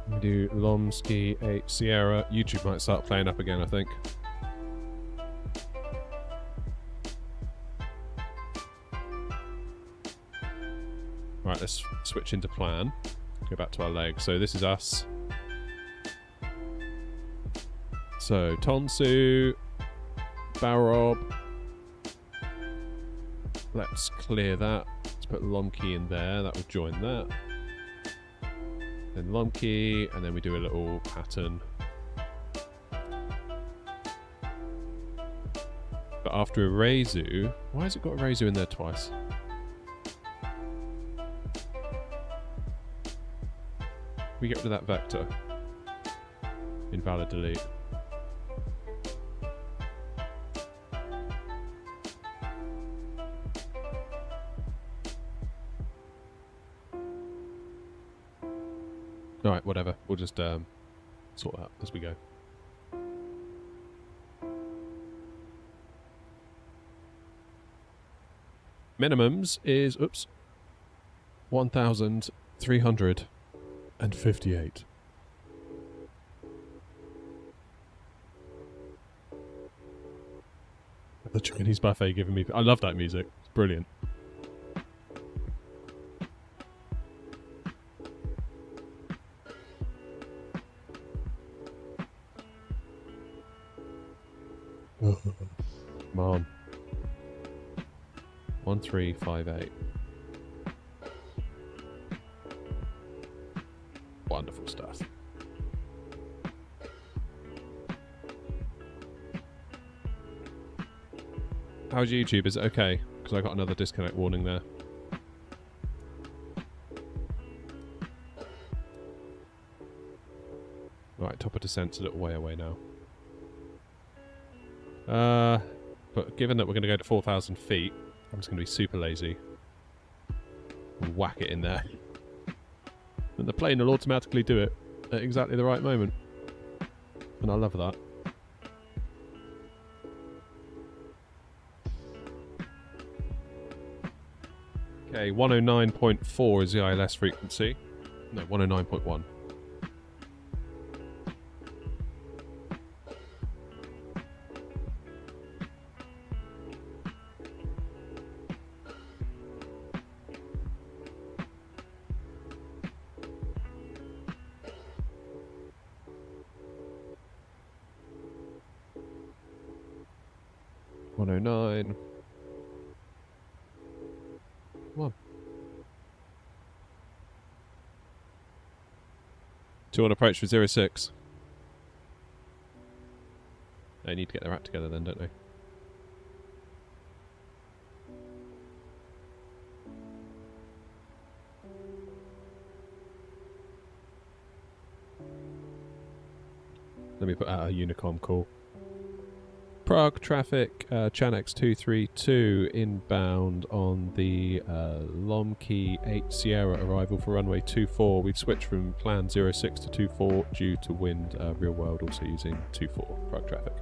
We do Lomsky 8 Sierra. YouTube might start playing up again, I think. Right, let's switch into plan. Go back to our leg. So this is us. So Tonsu, Barob. Let's clear that. Let's put Lomkey in there. That will join that. Then Lomkey, and then we do a little pattern. But after Arezu, why has it got Arezu in there twice? We get rid of that vector. Invalid delete. Alright, whatever. We'll just sort that as we go. Minimums is, oops, 1,358. The Chinese buffet giving me... I love that music. It's brilliant. Come on. 1358. Wonderful stuff. How's YouTube? Is it okay? Because I got another disconnect warning there. Right, top of descent's a little way away now. But given that we're going to go to 4,000 feet, I'm just going to be super lazy. And whack it in there. And the plane will automatically do it at exactly the right moment. And I love that. Okay, 109.4 is the ILS frequency. No, 109.1. Come on. 2 on approach for 06. They need to get their act together then, don't they? Let me put out a Unicom call. Prague traffic, Chanex 232 inbound on the Lomkey 8 Sierra arrival for runway 24. We've switched from plan 06 to 24 due to wind, real world also using 24 Prague traffic.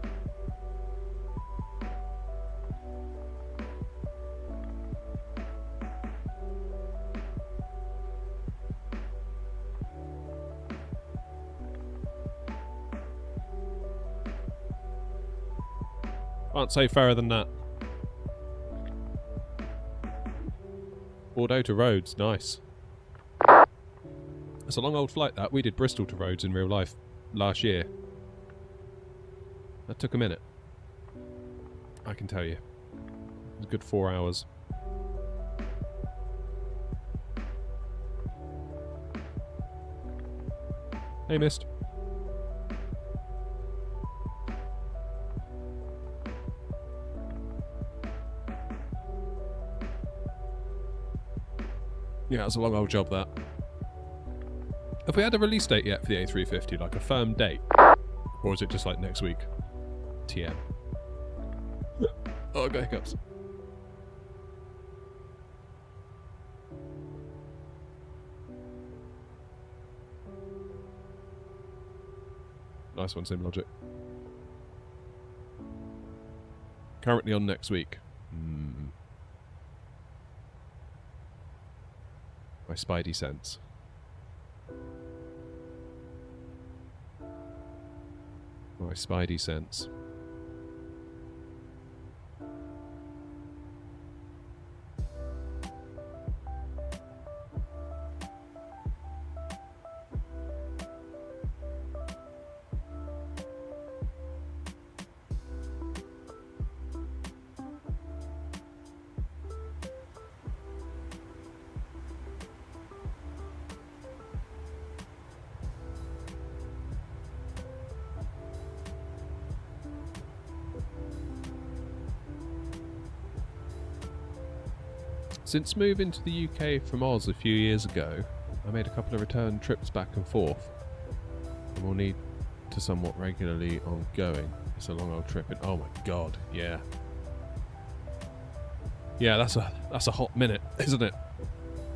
Can't say fairer than that. Bordeaux to Rhodes, nice. It's a long old flight that. We did Bristol to Rhodes in real life last year. That took a minute. I can tell you. It was a good 4 hours. Hey, Mist. Yeah, it's a long old job, that. Have we had a release date yet for the A350? Like a firm date? Or is it just like next week? TM. Oh, I got hiccups. Nice one, SimLogic. Currently on next week. My spidey sense. My spidey sense. Since moving to the UK from Oz a few years ago, I made a couple of return trips back and forth. And we'll need to somewhat regularly ongoing. It's a long old trip and oh my god, yeah. Yeah, that's a hot minute, isn't it?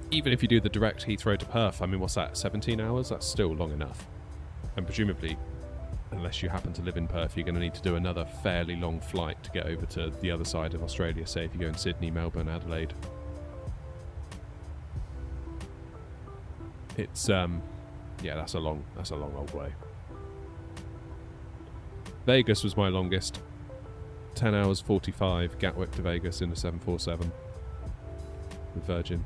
Even if you do the direct Heathrow to Perth, I mean, what's that, 17 hours? That's still long enough. And presumably, unless you happen to live in Perth, you're going to need to do another fairly long flight to get over to the other side of Australia, say if you go in Sydney, Melbourne, Adelaide. It's yeah, that's a long old way. Vegas was my longest. 10 hours 45 Gatwick to Vegas in the 747 with Virgin.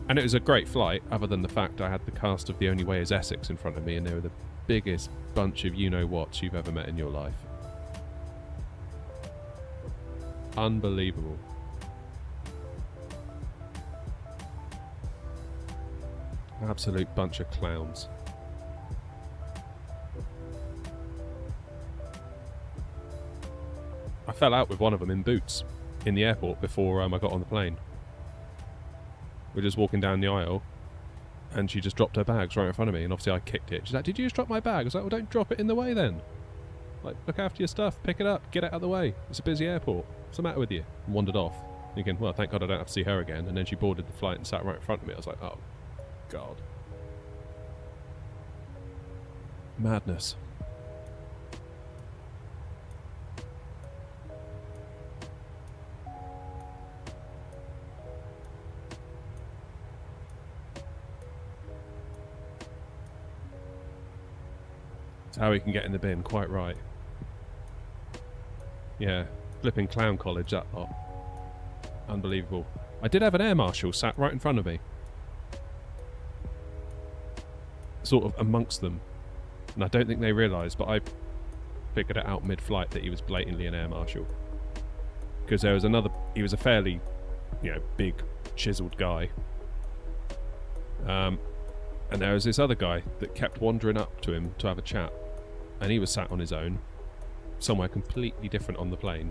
And it was a great flight, other than the fact I had the cast of The Only Way is Essex in front of me, and they were the biggest bunch of you-know-whats you've ever met in your life. Unbelievable. Absolute bunch of clowns. I fell out with one of them in Boots in the airport before I got on the plane. We're just walking down the aisle and she just dropped her bags right in front of me, and obviously I kicked it. She's like, "Did you just drop my bag?" I was like, "Well, don't drop it in the way then. Like, look after your stuff, pick it up, get it out of the way. It's a busy airport. What's the matter with you?" And wandered off, thinking, well, thank God I don't have to see her again. And then she boarded the flight and sat right in front of me. I was like, oh God. Madness. That's how we can get in the bin, quite right. Yeah, flipping clown college, that lot. Unbelievable. I did have an air marshal sat right in front of me. Sort of amongst them. And I don't think they realised, but I figured it out mid-flight that he was blatantly an air marshal. Because there was another... He was a fairly, big, chiseled guy. And there was this other guy that kept wandering up to him to have a chat. And he was sat on his own, somewhere completely different on the plane.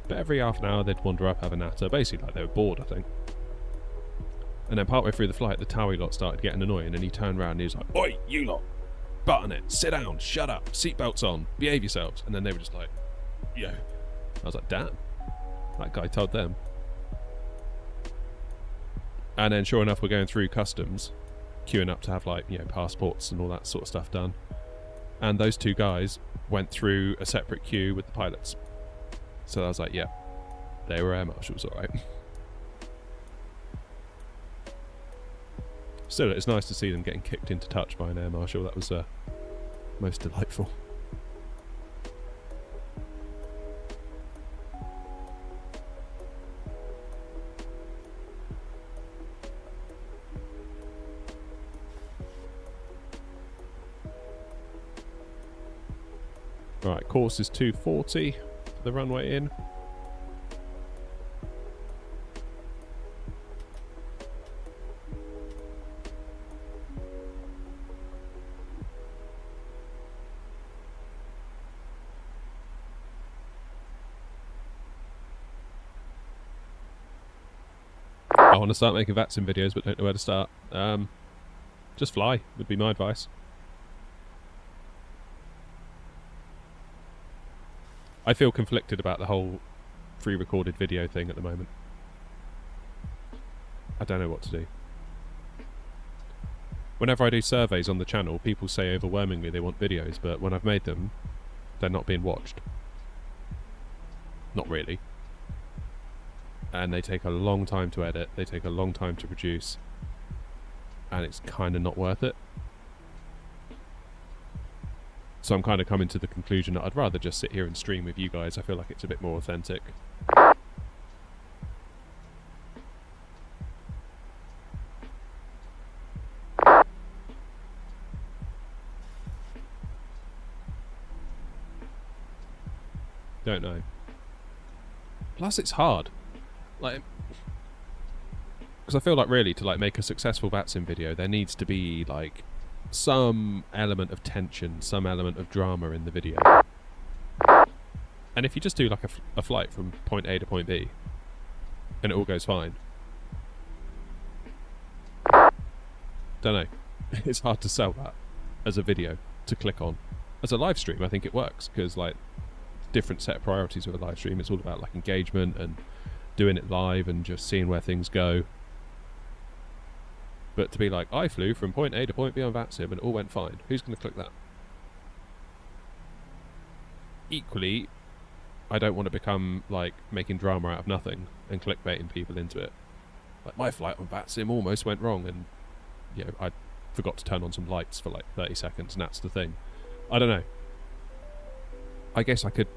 But every half an hour they'd wander up, have a natter, basically like they were bored, I think. And then partway through the flight, the Towie lot started getting annoying, and he turned around and he was like, "Oi, you lot, button it, sit down, shut up, seatbelts on, behave yourselves." And then they were just like, yo. I was like, damn, that guy told them. And then sure enough, we're going through customs, queuing up to have like, you know, passports and all that sort of stuff done. And those two guys went through a separate queue with the pilots. So I was like, yeah, they were air marshals, alright. Still, it's nice to see them getting kicked into touch by an air marshal. That was most delightful. Right, course is 240 for the runway in. I want to start making VATSIM videos, but don't know where to start. Just fly would be my advice. I feel conflicted about the whole pre-recorded video thing at the moment. I don't know what to do. Whenever I do surveys on the channel, people say overwhelmingly they want videos, but when I've made them, they're not being watched. Not really. And they take a long time to edit, they take a long time to produce, and it's kind of not worth it. So I'm kind of coming to the conclusion that I'd rather just sit here and stream with you guys. I feel like it's a bit more authentic. Don't know. Plus it's hard. Like, because I feel like really to like make a successful VATSIM video there needs to be like some element of tension, some element of drama in the video. And if you just do like a flight from point A to point B and it all goes fine, don't know, it's hard to sell that as a video to click on. As a live stream I think it works because like different set of priorities with a live stream. It's all about like engagement and doing it live and just seeing where things go. But to be like, I flew from point A to point B on VATSIM and it all went fine. Who's going to click that? Equally, I don't want to become like making drama out of nothing and clickbaiting people into it. Like my flight on VATSIM almost went wrong and you know, I forgot to turn on some lights for like 30 seconds and that's the thing. I don't know. I guess I could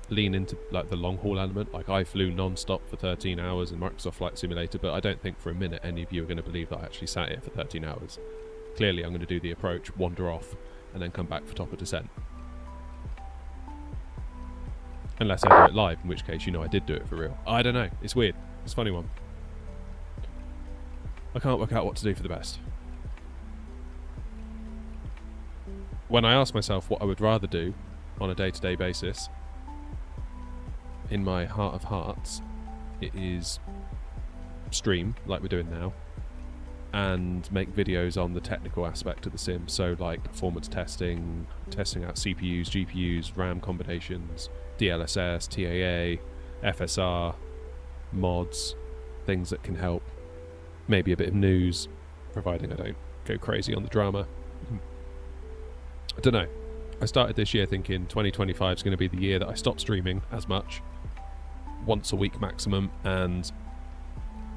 lean into like the long haul element, like I flew non-stop for 13 hours in Microsoft Flight Simulator, but I don't think for a minute any of you are going to believe that I actually sat here for 13 hours. Clearly I'm going to do the approach, wander off, and then come back for top of descent. Unless I do it live, in which case you know I did do it for real. I don't know, it's weird, it's a funny one. I can't work out what to do for the best. When I ask myself what I would rather do on a day-to-day basis, in my heart of hearts, it is stream, like we're doing now, and make videos on the technical aspect of the sim, so like performance testing, testing out CPUs, GPUs, RAM combinations, DLSS, TAA, FSR, mods, things that can help, maybe a bit of news, providing I don't go crazy on the drama. I don't know. I started this year thinking 2025 is going to be the year that I stop streaming as much, once a week maximum, and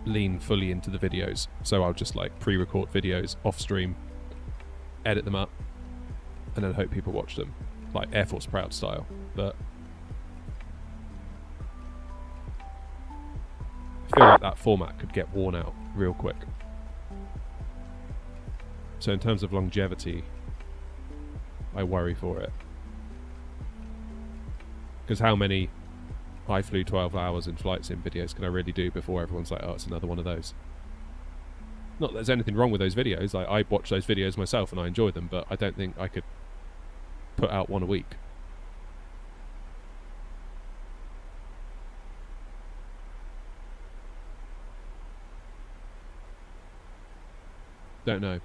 lean fully into the videos. So I'll just like pre-record videos off stream, edit them up, and then hope people watch them, like Air Force Proud style. But I feel like that format could get worn out real quick. So in terms of longevity, I worry for it. Because how many I flew 12 hours in flight sim videos can I really do before everyone's like, oh, it's another one of those? Not that there's anything wrong with those videos. Like, I watch those videos myself and I enjoy them, but I don't think I could put out one a week. Don't know.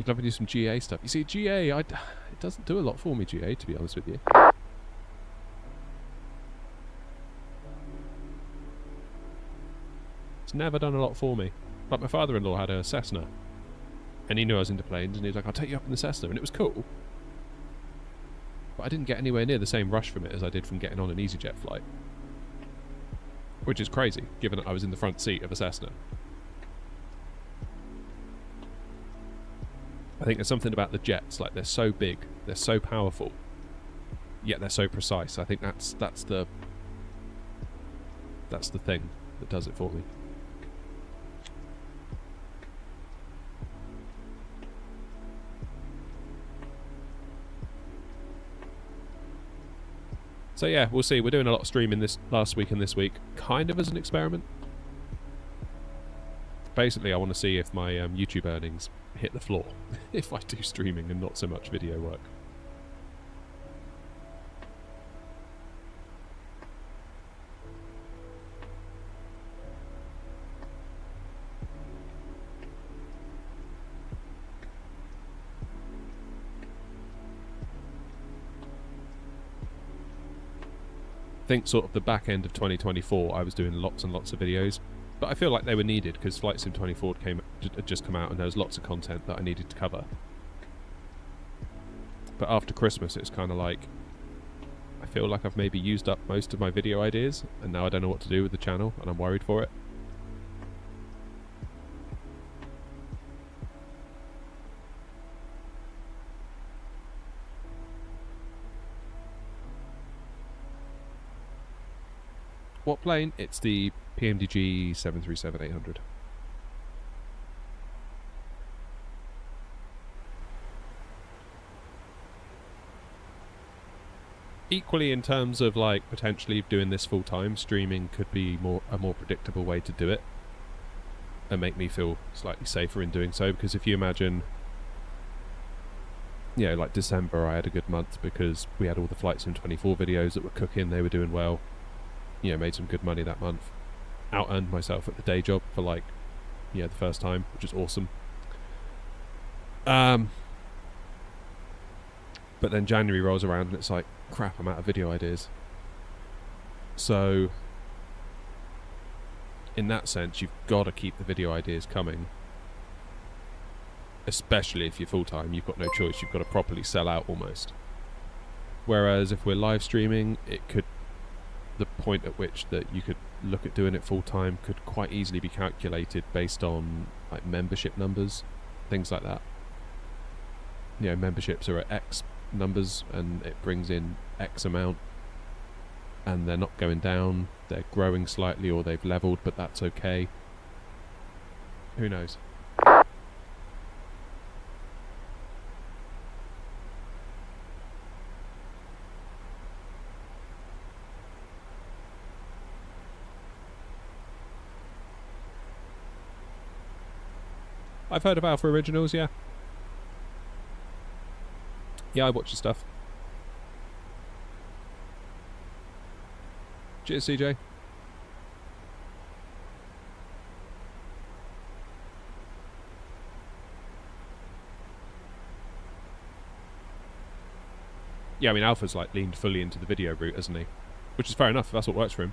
You'd love to do some GA stuff. You see, GA, it doesn't do a lot for me, GA, to be honest with you. It's never done a lot for me. Like, my father-in-law had a Cessna, and he knew I was into planes, and he was like, I'll take you up in the Cessna, and it was cool. But I didn't get anywhere near the same rush from it as I did from getting on an EasyJet flight. Which is crazy, given that I was in the front seat of a Cessna. I think there's something about the jets, like they're so big, they're so powerful, yet they're so precise. I think that's the thing that does it for me. So yeah, we'll see. We're doing a lot of streaming this last week and this week, kind of as an experiment. Basically, I want to see if my YouTube earnings hit the floor if I do streaming and not so much video work. I think sort of the back end of 2024 I was doing lots and lots of videos, but I feel like they were needed because Flight Sim 24 had just come out and there was lots of content that I needed to cover. But after Christmas it's kind of like, I feel like I've maybe used up most of my video ideas and now I don't know what to do with the channel and I'm worried for it. What plane? It's the PMDG 737-800. Equally, in terms of like potentially doing this full time, streaming could be a more predictable way to do it and make me feel slightly safer in doing so. Because if you imagine, you know, like December, I had a good month because we had all the Flight Sim 24 videos that were cooking, they were doing well. You know, made some good money that month. Out-earned myself at the day job for like, yeah, the first time, which is awesome. But then January rolls around and it's like, crap, I'm out of video ideas. So, in that sense, you've got to keep the video ideas coming. Especially if you're full-time, you've got no choice, you've got to properly sell out almost. Whereas if we're live streaming, it could, the point at which that you could look at doing it full-time could quite easily be calculated based on like membership numbers, things like that. You know, memberships are at X numbers and it brings in X amount and they're not going down, they're growing slightly or they've leveled, but that's okay. Who knows? I've heard of Alpha Originals, yeah. Yeah, I watch your stuff. Cheers, CJ. Yeah, I mean, Alpha's like leaned fully into the video route, hasn't he? Which is fair enough, if that's what works for him.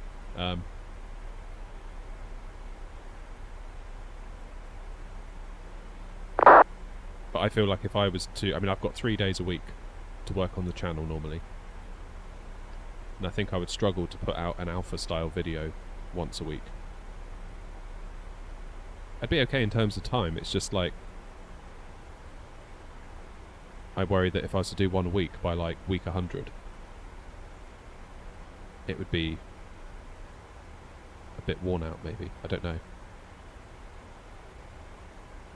But I feel like if I was to... I mean, I've got 3 days a week to work on the channel normally. And I think I would struggle to put out an Alpha-style video once a week. I'd be okay in terms of time, it's just like... I worry that if I was to do one a week by like week 100, it would be a bit worn out maybe, I don't know.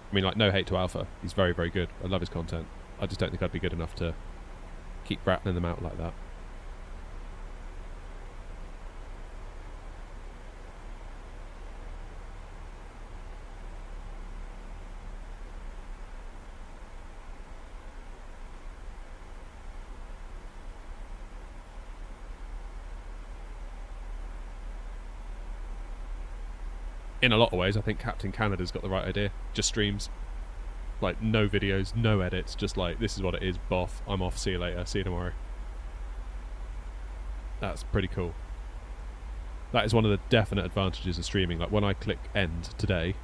I mean, like, no hate to Alpha. He's very, very good. I love his content. I just don't think I'd be good enough to keep rattling them out like that. In a lot of ways, I think Captain Canada's got the right idea. Just streams. Like, no videos, no edits, just like, this is what it is, boff, I'm off, see you later, see you tomorrow. That's pretty cool. That is one of the definite advantages of streaming. Like, when I click end today,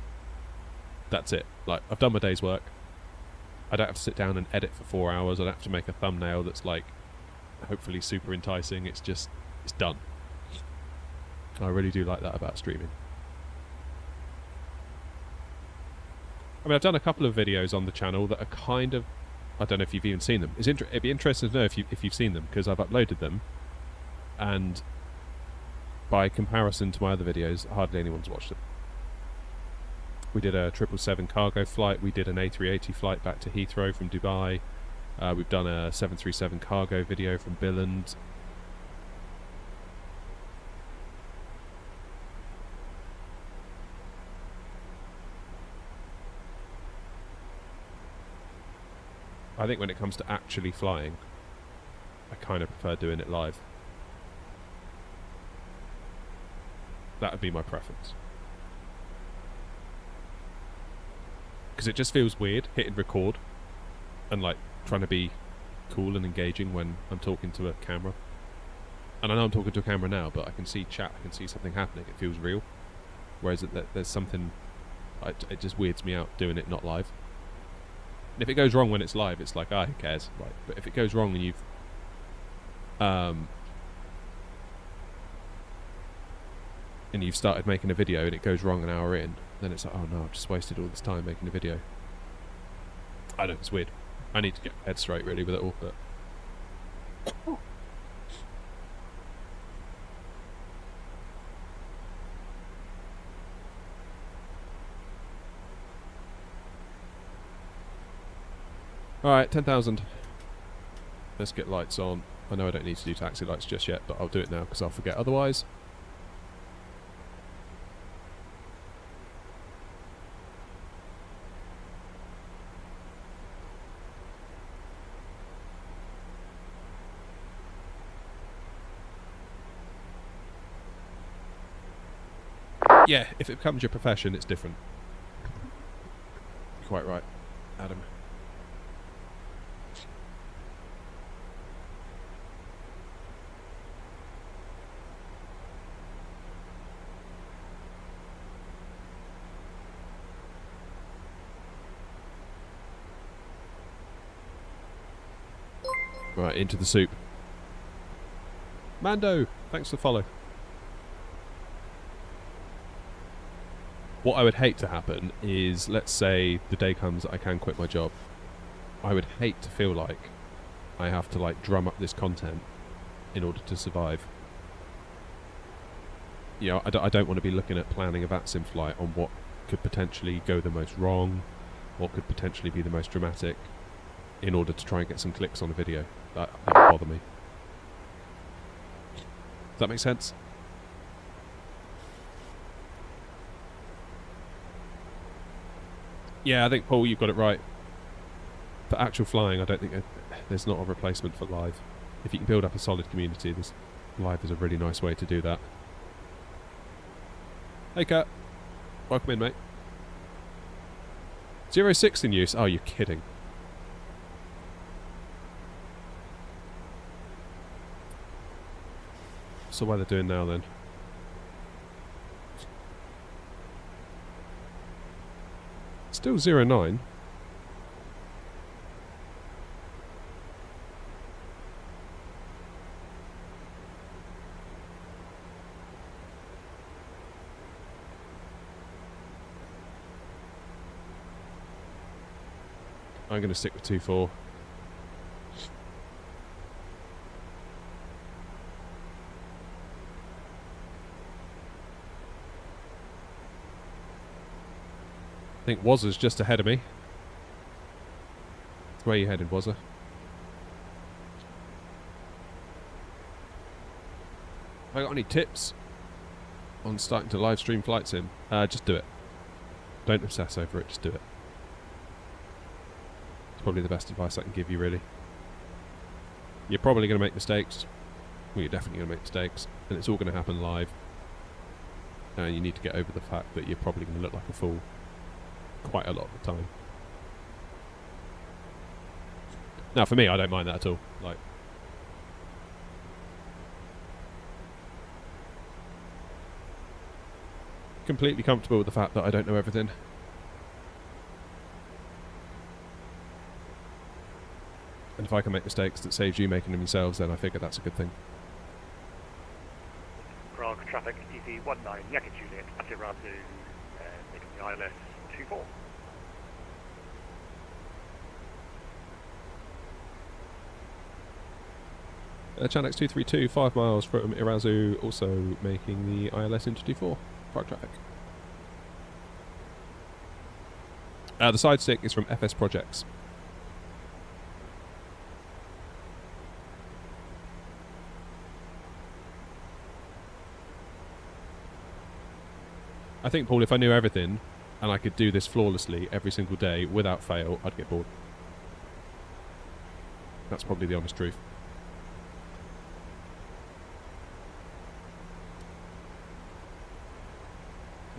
that's it. Like, I've done my day's work. I don't have to sit down and edit for 4 hours. I don't have to make a thumbnail that's, like, hopefully super enticing. It's just, it's done. I really do like that about streaming. I mean, I've done a couple of videos on the channel that are kind of... I don't know if you've even seen them. It'd be interesting to know if you've seen them, because I've uploaded them, and by comparison to my other videos, hardly anyone's watched them. We did a 777 cargo flight. We did an A380 flight back to Heathrow from Dubai. We've done a 737 cargo video from Billund. I think when it comes to actually flying, I kind of prefer doing it live. That would be my preference. Because it just feels weird hitting record and like trying to be cool and engaging when I'm talking to a camera. And I know I'm talking to a camera now, but I can see chat, I can see something happening, it feels real. Whereas there's something, it just weirds me out doing it not live. And if it goes wrong when it's live, it's like, who cares? Like, but if it goes wrong and you've started making a video and it goes wrong an hour in, then it's like, oh no, I've just wasted all this time making a video. I know, it's weird. I need to get my head straight really with it all, but... Alright, 10,000. Let's get lights on. I know I don't need to do taxi lights just yet, but I'll do it now because I'll forget otherwise. Yeah, if it becomes your profession, it's different. You're quite right, Adam. Right, into the soup. Mando, thanks for the follow. What I would hate to happen is, let's say the day comes that I can quit my job. I would hate to feel like I have to like drum up this content in order to survive. You know, I don't want to be looking at planning a VATSIM flight on what could potentially go the most wrong, what could potentially be the most dramatic, in order to try and get some clicks on a video. That would bother me. Does that make sense? Yeah, I think, Paul, you've got it right. For actual flying, I don't think there's not a replacement for live. If you can build up a solid community, this live is a really nice way to do that. Hey, Kat. Welcome in, mate. 06 in use? Oh, you're kidding. So what are they doing now, then? Still 09. I'm going to stick with 2-4. I think Wazza's just ahead of me. Where are you headed, Wazza? Have I got any tips on starting to live stream flight sim? Just do it. Don't obsess over it, just do it. It's probably the best advice I can give you, really. You're probably going to make mistakes. Well, you're definitely going to make mistakes. And it's all going to happen live. And you need to get over the fact that you're probably going to look like a fool quite a lot of the time. Now, for me, I don't mind that at all. Like, completely comfortable with the fact that I don't know everything. And if I can make mistakes that saves you making them yourselves, then I figure that's a good thing. Prague traffic DC 19 Yankee Juliet, Atirazu, making the ILS 24. Chanex 232, 5 miles from Irazu, also making the ILS into 24. Prague traffic. The Sidestick is from FS Projects. I think, Paul, if I knew everything and I could do this flawlessly every single day without fail, I'd get bored. That's probably the honest truth.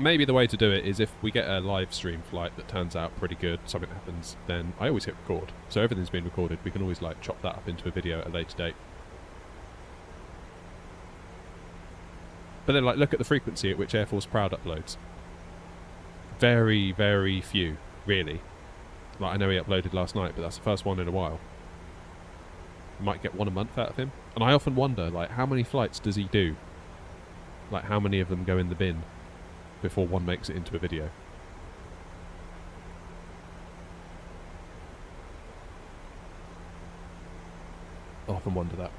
Maybe the way to do it is if we get a live stream flight that turns out pretty good, something happens, then I always hit record. So everything's been recorded. We can always like chop that up into a video at a later date. But then, like, look at the frequency at which Air Force Proud uploads. Very, very few, really. Like, I know he uploaded last night, but that's the first one in a while. You might get one a month out of him. And I often wonder, like, how many flights does he do? Like, how many of them go in the bin before one makes it into a video? I often wonder that.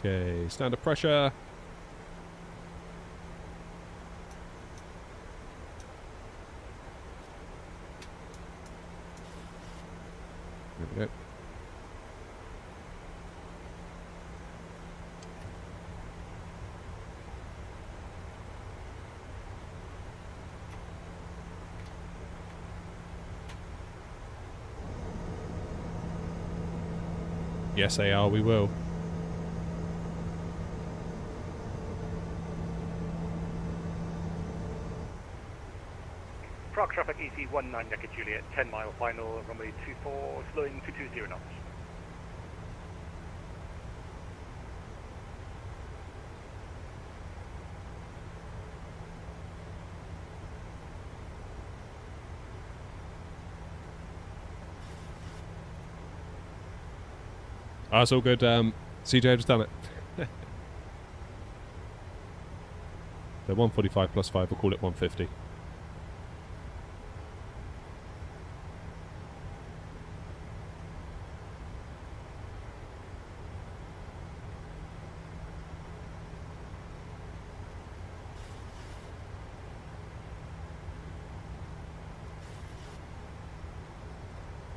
Okay, standard pressure. There we go. Yes, AR, we will. Prague traffic EC 19 Yankee Juliet, 10 mile final, runway 24, slowing 220 knots. Oh, it's all good. CJ just done it. So 145 plus 5, we'll call it 150.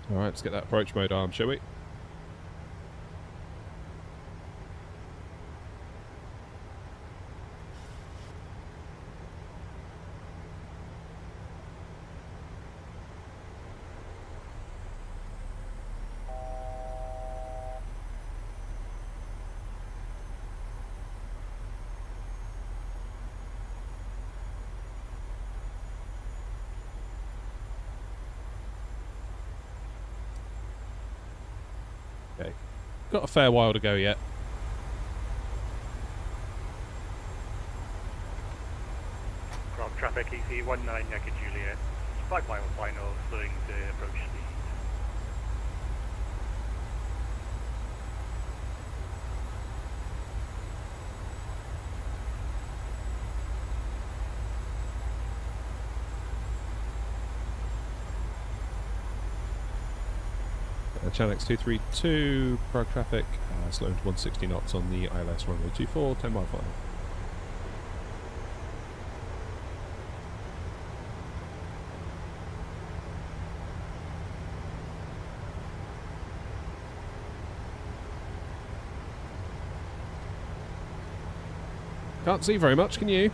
Alright, let's get that approach mode arm, shall we? Okay. Got a fair while to go yet. Prague traffic EC 19 Yankee Juliet, 5 mile final, slowing to approach speed. Chanex 232, Prague traffic, slowing to 160 knots on the ILS runway 24, 10 mile final. Can't see very much, can you?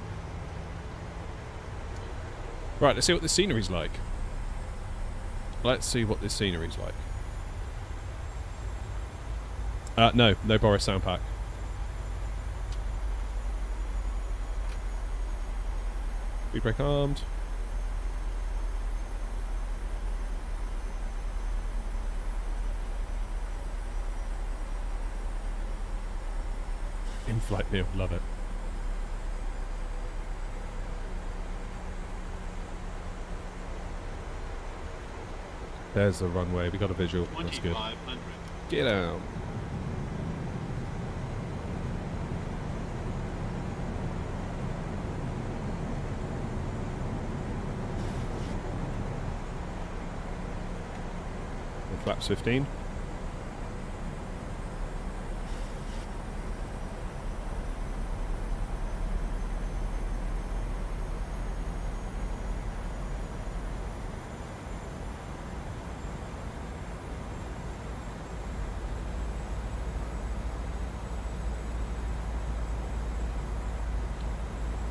Right, let's see what this scenery's like. Let's see what this scenery's like. No Boris sound pack. Speed brake armed. In-flight meal, love it. There's the runway, we got a visual, that's good. Get out. Flaps 15.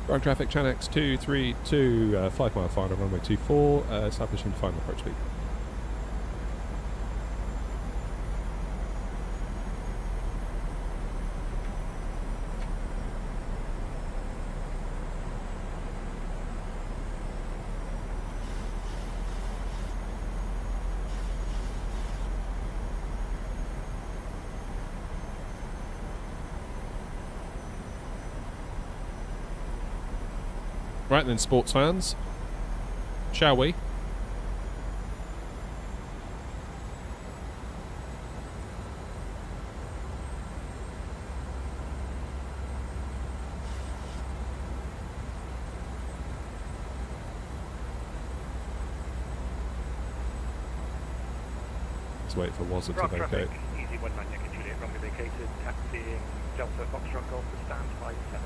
Prague traffic, Chanex 232, 5 mile final, runway 24, establishing final approach speed. Right then, sports fans, shall we? Let's wait for Wazza to Prague vacate. traffic, easy 19 Yankee Juliet, runway vacated, taxiing Delta Foxtrot Golf to stand by 7.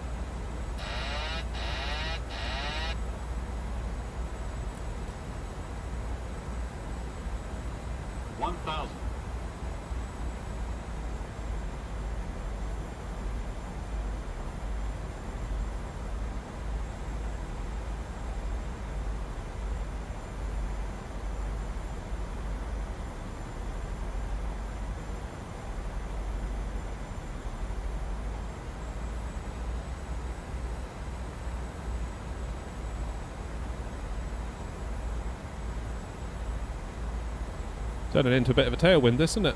Turning into a bit of a tailwind, this, isn't it?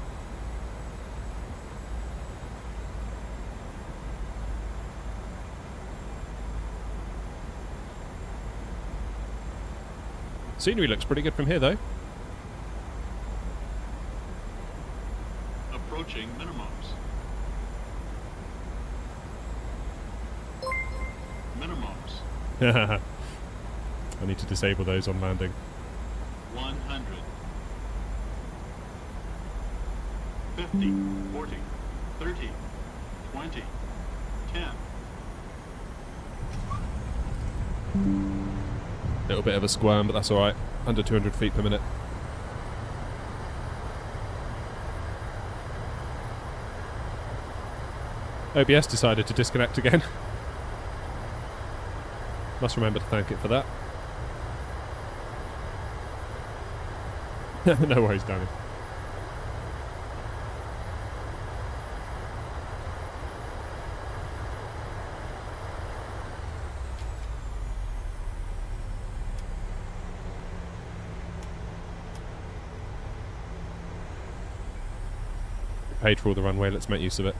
Scenery looks pretty good from here, though. Approaching minimums. Minimums. I need to disable those on landing. 100. 50, 40, 30, 20, 10. Little bit of a squirm, but that's alright. Under 200 feet per minute. OBS decided to disconnect again. Must remember to thank it for that. No worries, Danny. Paid for all the runway, let's make use of it.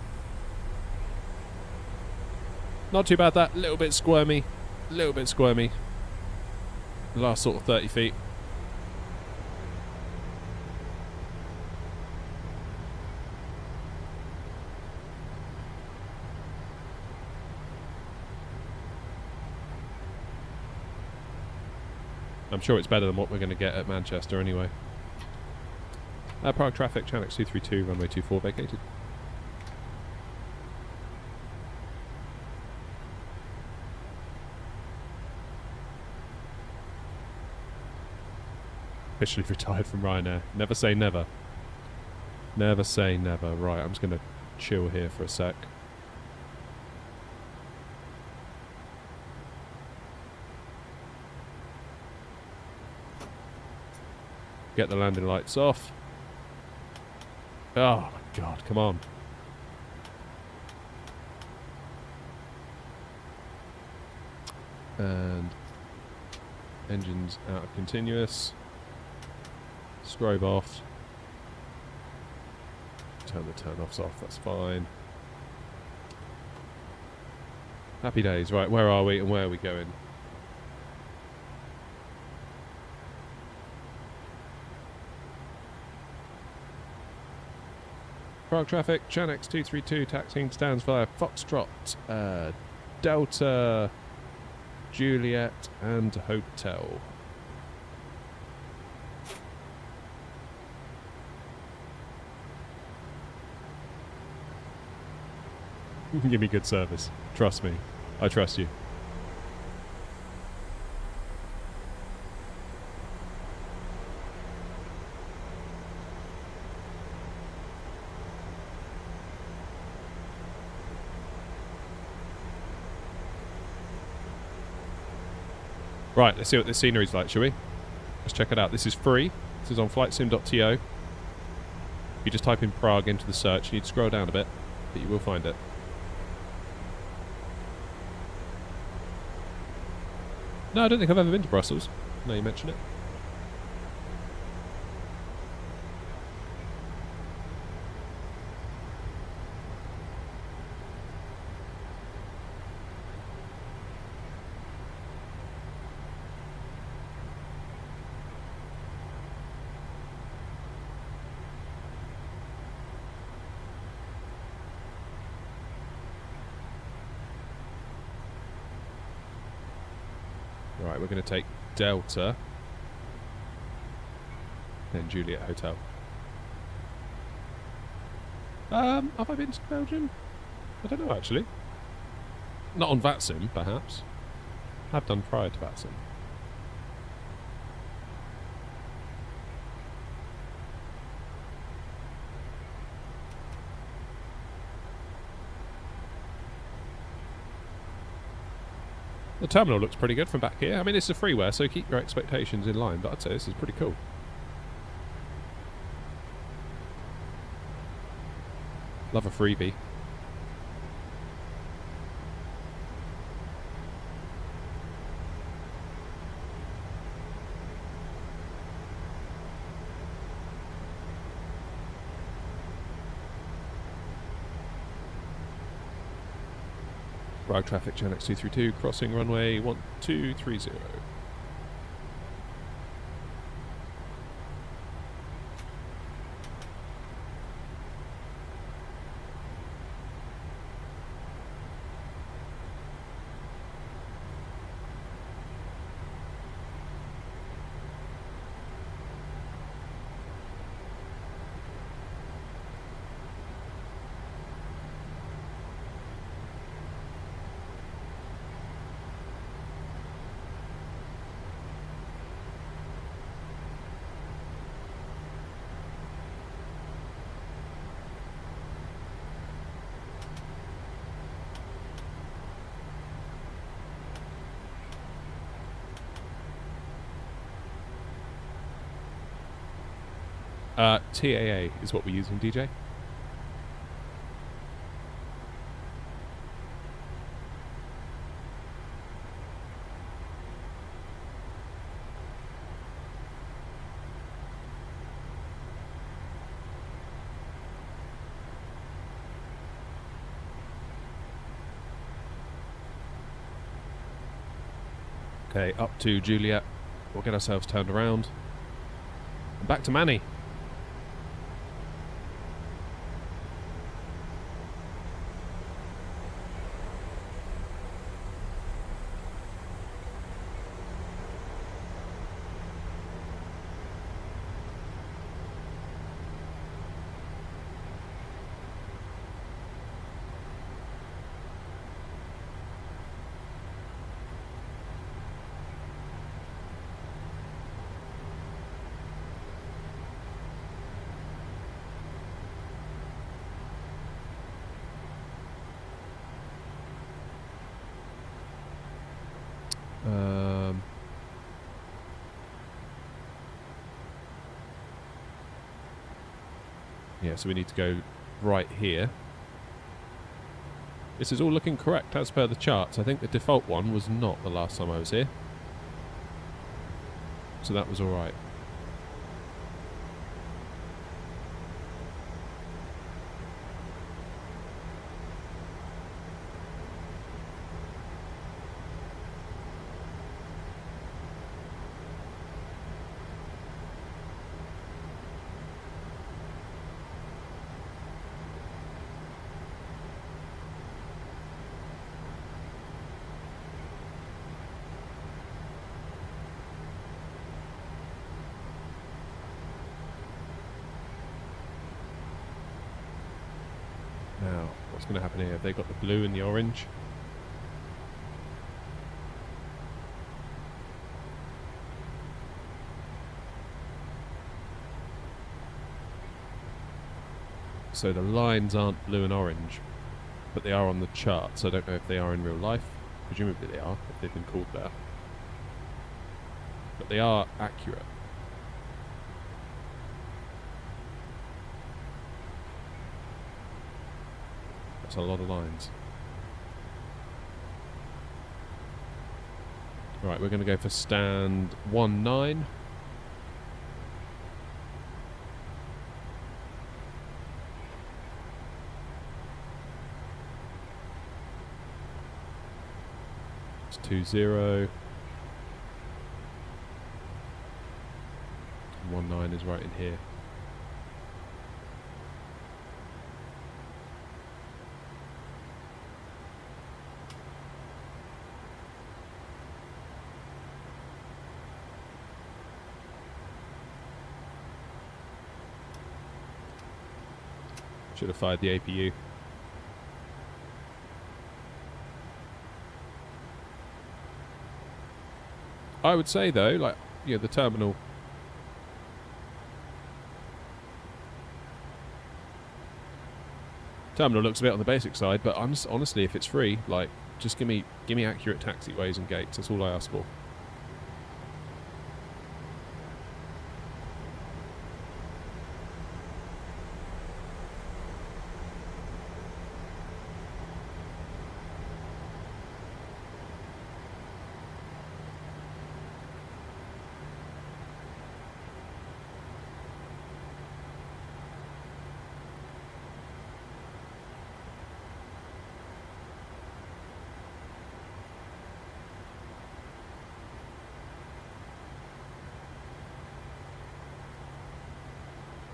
Not too bad that, little bit squirmy. Little bit squirmy. The last sort of 30 feet. I'm sure it's better than what we're going to get at Manchester anyway. Prague traffic, Chanex 232, runway 24 vacated. Officially retired from Ryanair. Never say never. Never say never. Right, I'm just going to chill here for a sec. Get the landing lights off. Oh my god, come on. And engines out of continuous. Strobe off. Turn the turn-offs off, that's fine. Happy days. Right, where are we and where are we going? Prague traffic, Chanex 232, taxiing stands via Foxtrot, Delta, Juliet, and Hotel. Give me good service. Trust me. I trust you. Right, let's see what this scenery's like, shall we? Let's check it out. This is free. This is on flightsim.to. You just type in Prague into the search. You need to scroll down a bit, but you will find it. No, I don't think I've ever been to Brussels. No, you mention it. Right, we're going to take Delta, then Juliet Hotel. Have I been to Belgium? I don't know, actually. Not on VATSIM, perhaps. I've done prior to VATSIM. The terminal looks pretty good from back here. I mean, it's a freeware, so keep your expectations in line, but I'd say this is pretty cool. Love a freebie. Prague traffic, Chanex 232, crossing runway 1230. TAA is what we're using, DJ. Okay, up to Juliet. We'll get ourselves turned around. And back to Manny. Yeah, so we need to go right here. This is all looking correct as per the charts. I think the default one was not the last time I was here. So that was alright. Now, what's going to happen here? Have they got the blue and the orange? So the lines aren't blue and orange, but they are on the chart, so I don't know if they are in real life. Presumably they are, if they've been called that. But they are accurate. That's a lot of lines. Right, we're going to go for stand 1-9. It's 2-0. 1-9 is right in here. Should have fired the APU. I would say though, like, you know, the terminal looks a bit on the basic side, but honestly, if it's free, like, just give me accurate taxiways and gates. That's all I ask for.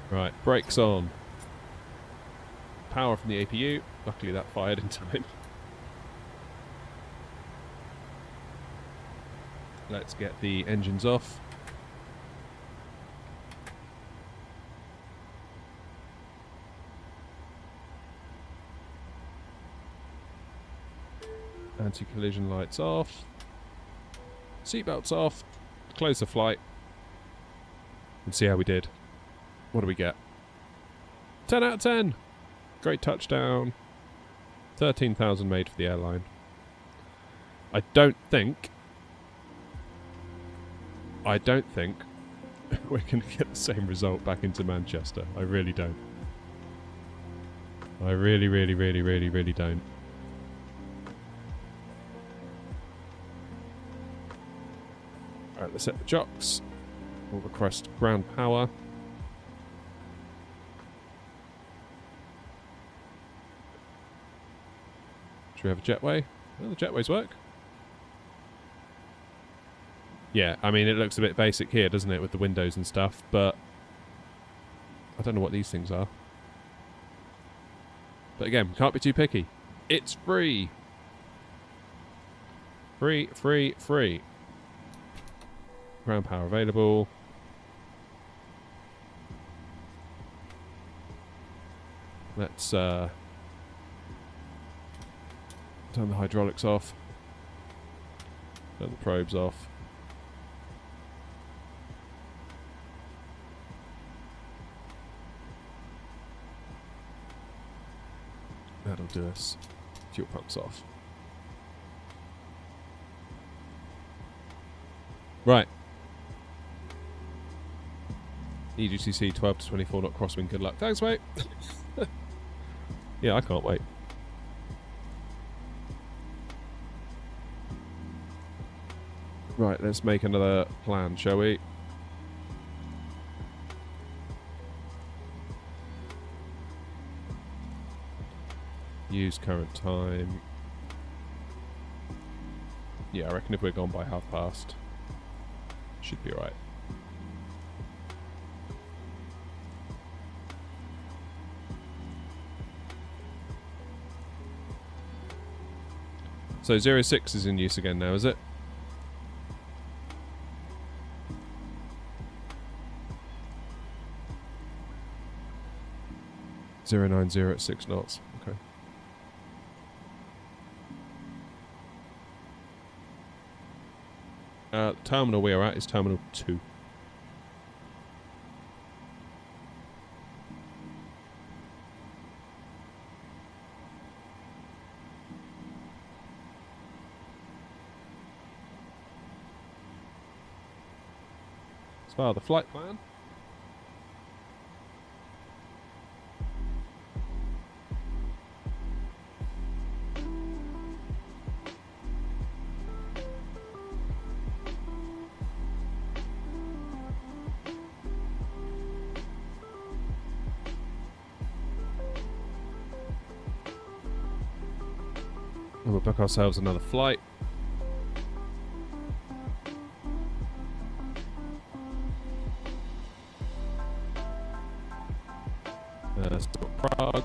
Right, brakes on. Power from the APU. Luckily that fired in time. Let's get the engines off. Anti-collision lights off. Seatbelts off. Close the flight. And see how we did. What do we get? 10 out of 10! Great touchdown. 13,000 made for the airline. I don't think we're going to get the same result back into Manchester. I really don't. I really don't. Alright, let's set the jocks. We'll request ground power. Should we have a jetway? Well, the jetways work. Yeah, I mean, it looks a bit basic here, doesn't it, with the windows and stuff, but I don't know what these things are. But again, can't be too picky. It's free! Free. Ground power available. Let's turn the hydraulics off. Turn the probes off. That'll do us. Fuel pumps off. Right. EGCC 12 to 24 knot crosswind. Good luck. Thanks, mate. Yeah, I can't wait. Right, let's make another plan, shall we? Use current time. Yeah, I reckon if we're gone by past, should be right. So 06 is in use again now, is it? (090) at 6 knots. Okay. The terminal we are at is Terminal 2. As far as the flight plan. And we'll book ourselves another flight. So Prague.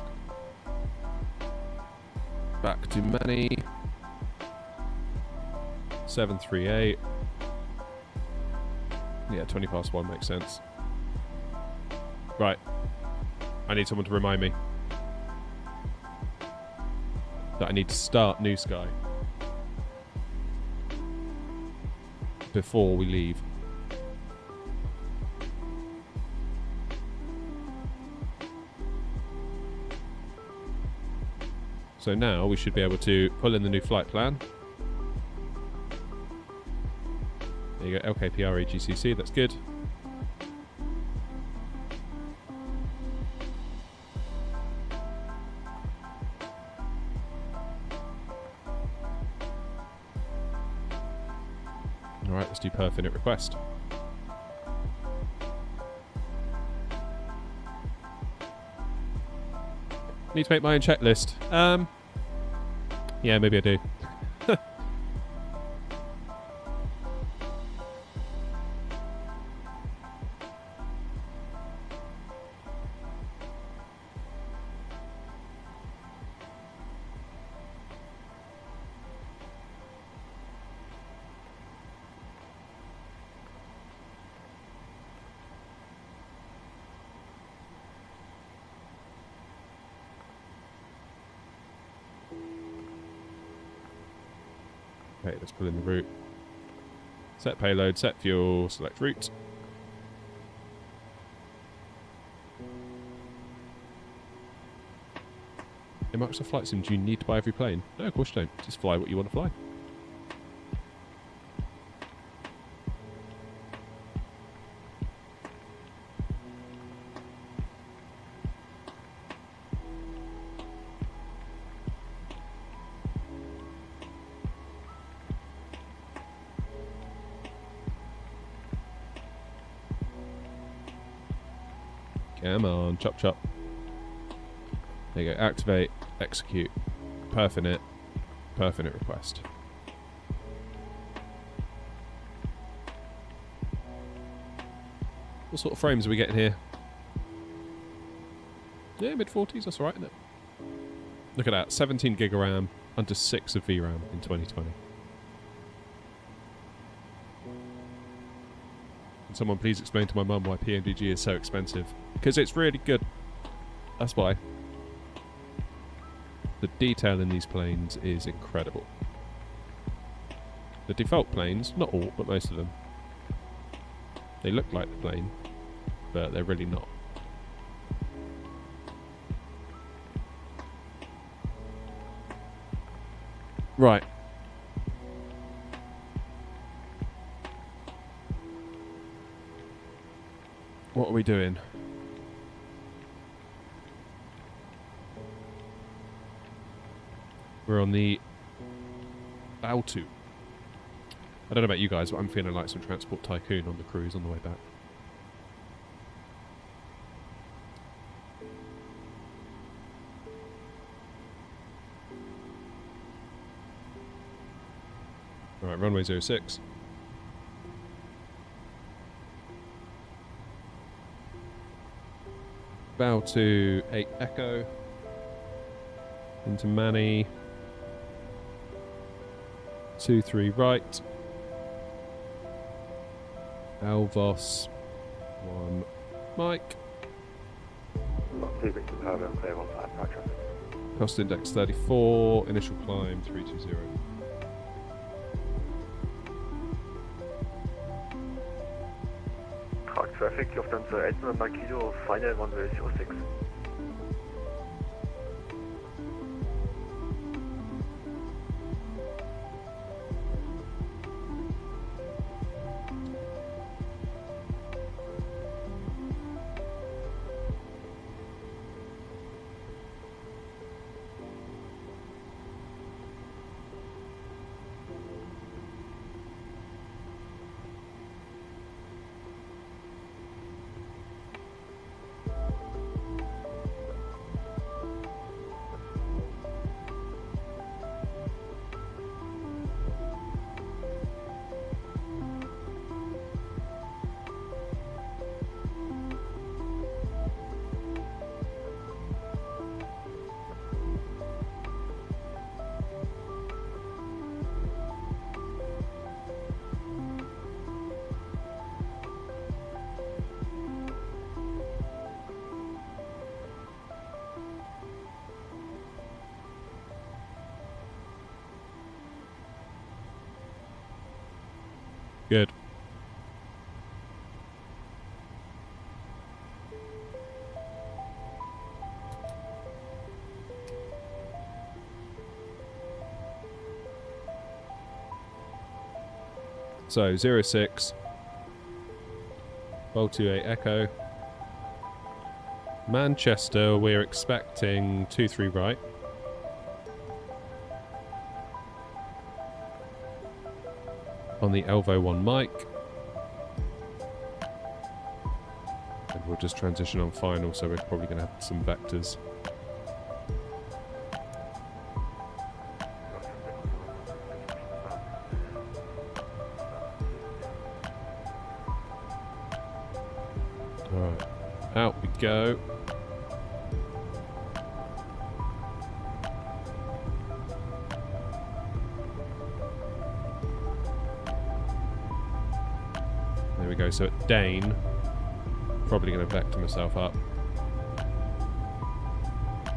Back to Manny. 738. Yeah, 20 past 1 makes sense. Right. I need someone to remind me that I need to start New Sky before we leave. So now we should be able to pull in the new flight plan. There you go, LKPR AGCC, that's good. Alright, let's do perf init request. Need to make my own checklist. Yeah, maybe I do. Okay, let's pull in the route. Set payload, set fuel, select route. In Microsoft Flight Sim, do you need to buy every plane? No, of course you don't. Just fly what you want to fly. Come on, chop chop. There you go, activate, execute, perf init request. What sort of frames are we getting here? Yeah, mid-40s, that's alright, isn't it? Look at that, 17 gig of RAM, under 6 of VRAM in 2020. Can someone please explain to my mum why PMDG is so expensive? Because it's really good. That's why. The detail in these planes is incredible. The default planes, not all, but most of them, they look like the plane, but they're really not. Right. What are we doing? We're on the Bautu. I don't know about you guys, but I'm feeling like some Transport Tycoon on the cruise on the way back. Alright, runway 06. Bow to 8 Echo. Into Manny. 2-3 right. Elvos. 1 Mike. Cost index 34. Initial climb 320. Prague traffic, Lufthansa 800 Kilo, final runway 06. Good. So 06. Bowl 28 Echo. Manchester, we're expecting 2-3 right. On the Elvo 1 mic. And we'll just transition on final, so we're probably going to have some vectors. Alright, out we go. There we go, so at Dane, probably going to vector myself up.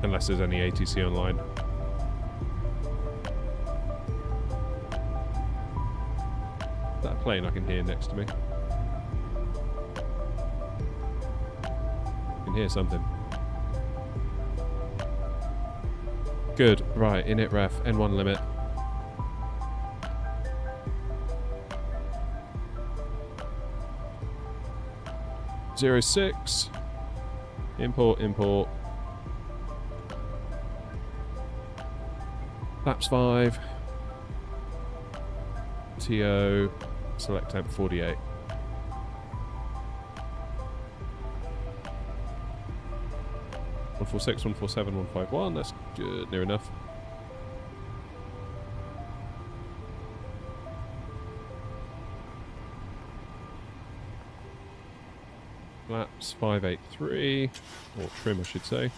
Unless there's any ATC online. Is that a plane I can hear next to me? I can hear something. Good, right, init ref, N1 limit. Zero 06. Import. Flaps 5. TO. Select temp 48. One 146, 147, 151. That's good, near enough. Flaps 583, or trim I should say.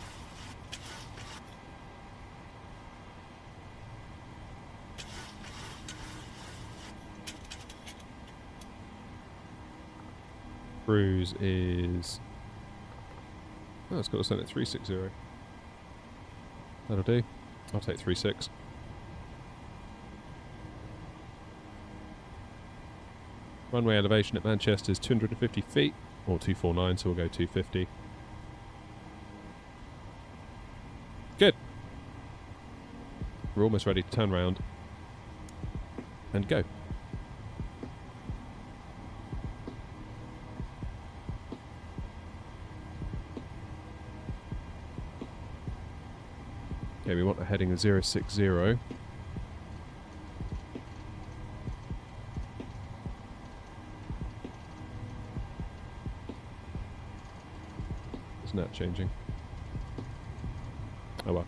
Cruise is... oh, it's got to send at 360. That'll do. I'll take 36. Runway elevation at Manchester is 250 feet. Or 249, so we'll go 250. Good. We're almost ready to turn around and go. Okay, we want a heading of 060. nav changing? Oh well.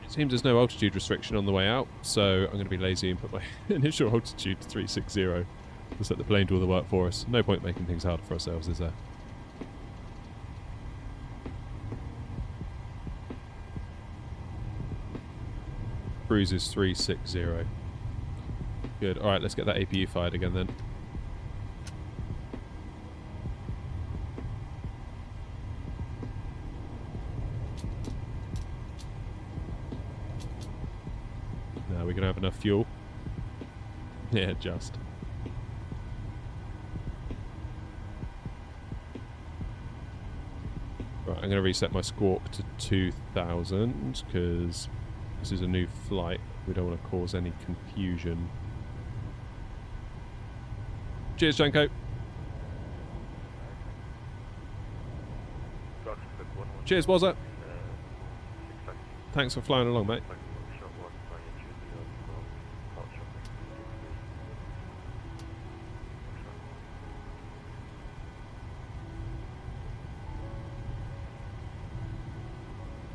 It seems there's no altitude restriction on the way out, so I'm going to be lazy and put my initial altitude to 360 to let the plane do all the work for us. No point making things harder for ourselves, is there? Cruise is 360. Good. Alright, let's get that APU fired again then. Now we're going to have enough fuel. Yeah, just. Right, I'm going to reset my squawk to 2000 because this is a new flight. We don't want to cause any confusion. Cheers, Janko. Cheers, Wazza. Thanks for flying along, mate.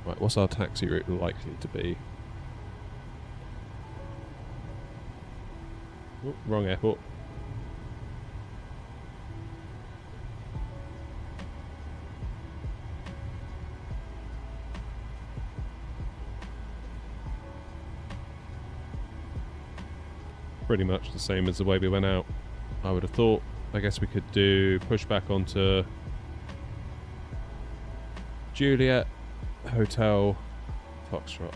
Right, what's our taxi route likely to be? Oh, wrong airport. Pretty much the same as the way we went out, I would have thought. I guess we could do pushback onto Juliet, Hotel, Foxtrot.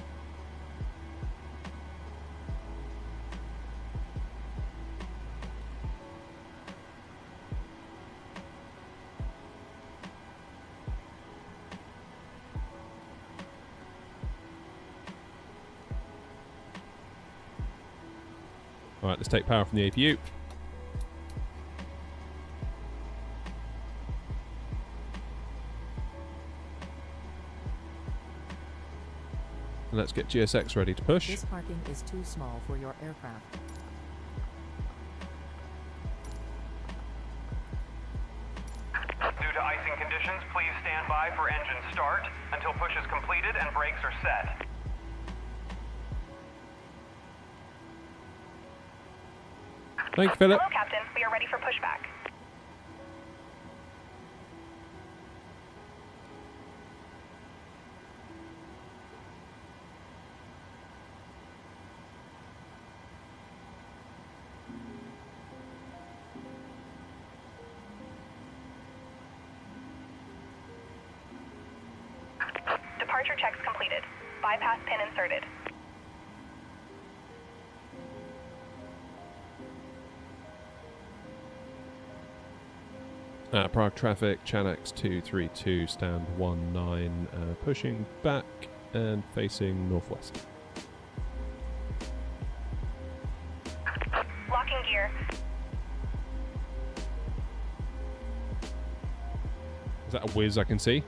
Alright, let's take power from the APU. And let's get GSX ready to push. This parking is too small for your aircraft. Due to icing conditions, please stand by for engine start until push is completed and brakes are set. Thank you, Philip. Hello, Captain. We are ready for pushback. Departure checks completed. Bypass pin inserted. Prague traffic, Chanex 232, stand 19, pushing back and facing northwest. Locking gear. Is that a whiz I can see?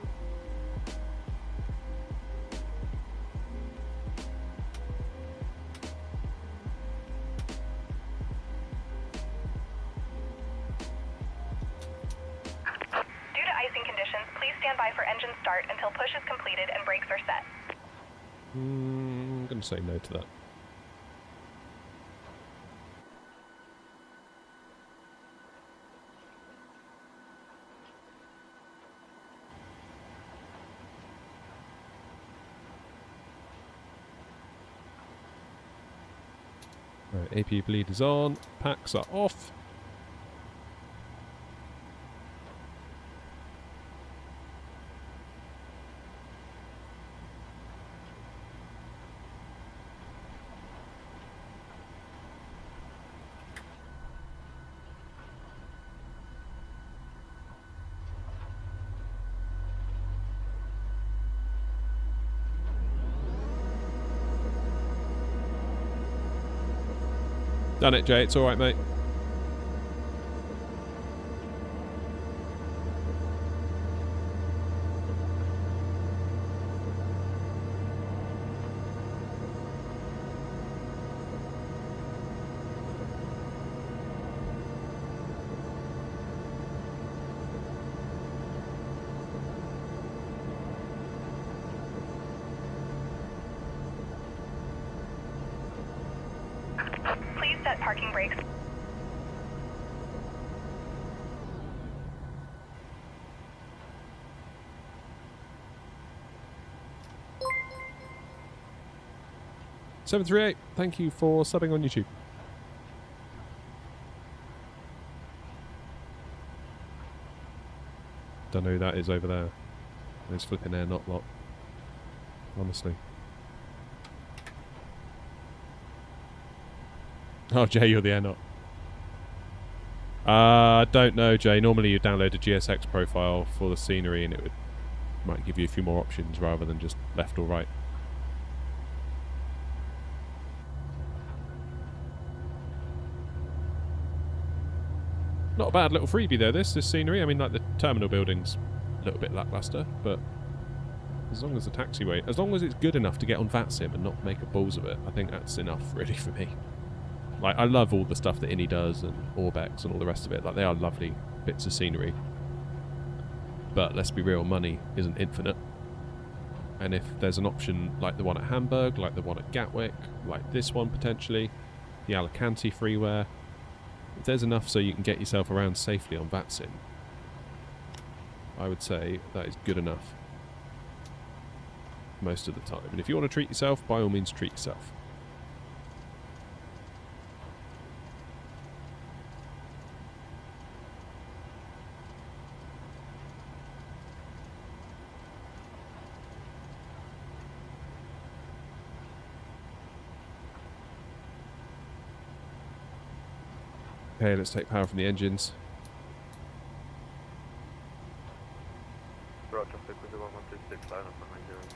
I'm going to say no to that. Right, AP bleed is on, packs are off. Done it, Jay. It's all right, mate. Set parking brakes. $738, thank you for subbing on YouTube. Don't know who that is over there. Those flipping air not lot. Honestly. Oh, Jay, you're the air not. Don't know, Jay. Normally you download a GSX profile for the scenery and it might give you a few more options rather than just left or right. Not a bad little freebie though, this scenery. I mean, like the terminal building's a little bit lackluster, but as long as the taxiway, as long as it's good enough to get on VATSIM and not make a balls of it, I think that's enough really for me. Like, I love all the stuff that Innie does and Orbex and all the rest of it. Like, they are lovely bits of scenery. But let's be real, money isn't infinite. And if there's an option like the one at Hamburg, like the one at Gatwick, like this one potentially, the Alicante freeware, if there's enough so you can get yourself around safely on VATSIM, I would say that is good enough most of the time. And if you want to treat yourself, by all means treat yourself. Okay, let's take power from the engines. Roger, frequency 1126, line up on 906.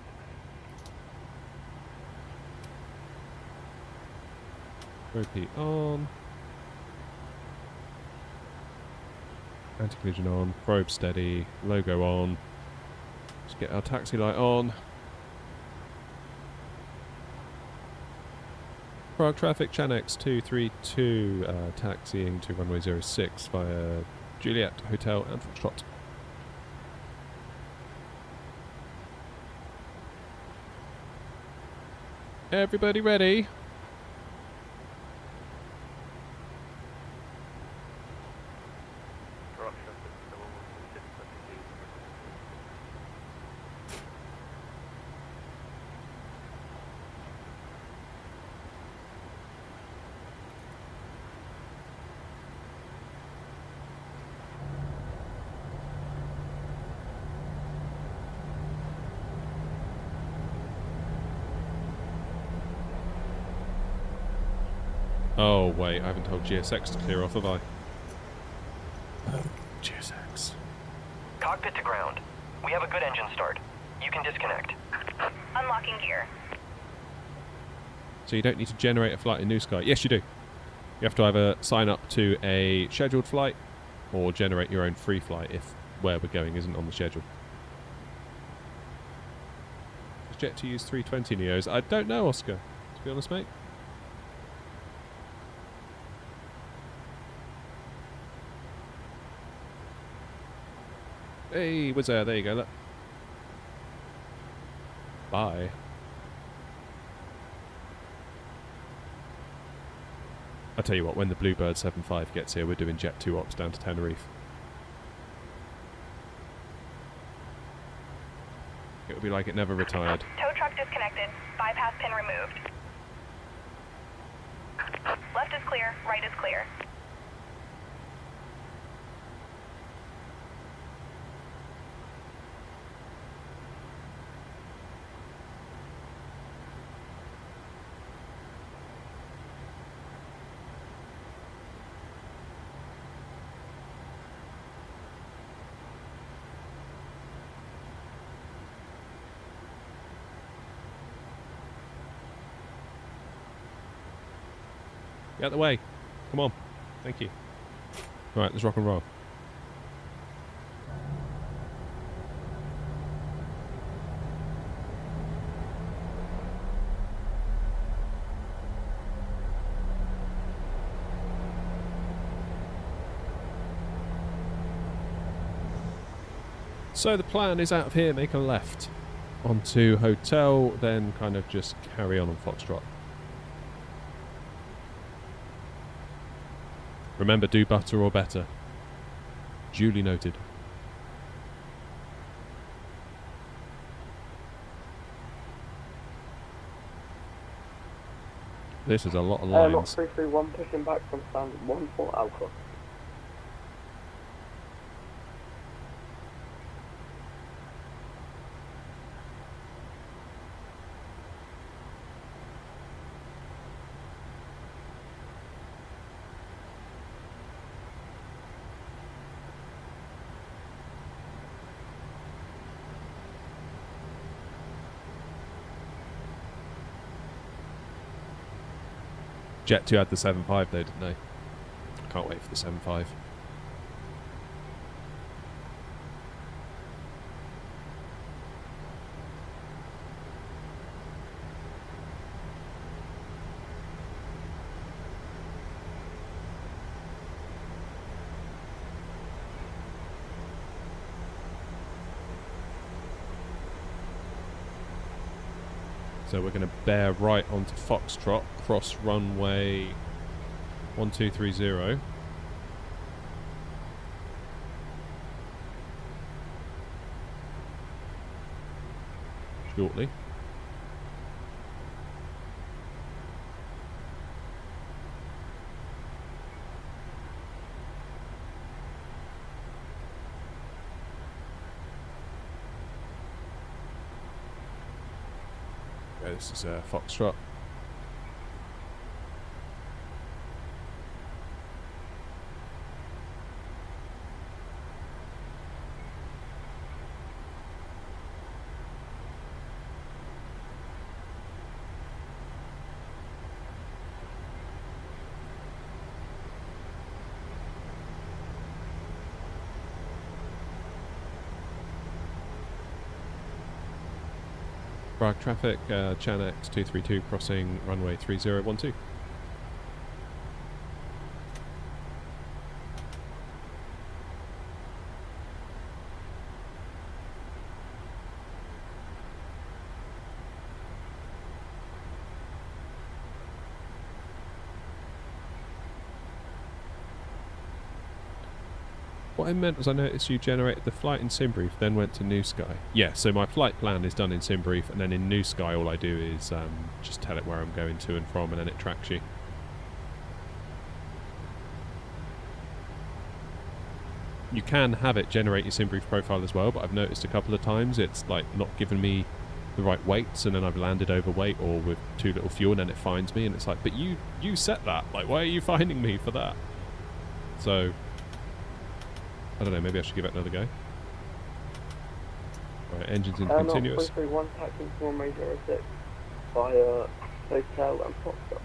Repeat on. Anti-collision on. Probe steady. Logo on. Let's get our taxi light on. Prague traffic, Chanex 232, taxiing to runway 06 via Juliet Hotel and Foxtrot. Everybody ready? Oh wait, I haven't told GSX to clear off, have I? Oh, GSX. Cockpit to ground. We have a good engine start. You can disconnect. Unlocking gear. So you don't need to generate a flight in New Sky. Yes, you do. You have to either sign up to a scheduled flight or generate your own free flight if where we're going isn't on the schedule. Does Jet2 use 320 Neos? I don't know, Oscar, to be honest, mate. Hey, what's there? There you go, look. Bye. I'll tell you what, when the Bluebird 75 gets here, we're doing Jet2 ops down to Tenerife. It'll be like it never retired. Tow truck disconnected. Bypass pin removed. Left is clear, right is clear. Get out the way. Come on. Thank you. Alright, let's rock and roll. So the plan is out of here, make a left onto Hotel, then kind of just carry on Foxtrot. Remember, do butter or better. Duly noted. This is a lot of lines. Not 331 pushing back from stand 1 for Alpha. Jet2 had the 7.5 though, didn't they? Can't wait for the 7.5. So we're going to bear right onto Foxtrot, cross runway 1230. Shortly. This is Foxtrot. Prague traffic, Chanex 232 crossing runway 3012. What I meant was I noticed you generated the flight in SimBrief, then went to New Sky. Yeah, so my flight plan is done in SimBrief, and then in New Sky all I do is just tell it where I'm going to and from, and then it tracks you. You can have it generate your SimBrief profile as well, but I've noticed a couple of times it's like not giving me the right weights, and then I've landed overweight or with too little fuel, and then it finds me, and it's like, but you set that. Like, why are you finding me for that? So I don't know, maybe I should give it another go. Right, engines in continuous. 331 taxing to runway 06 via Hotel and Foxtrot.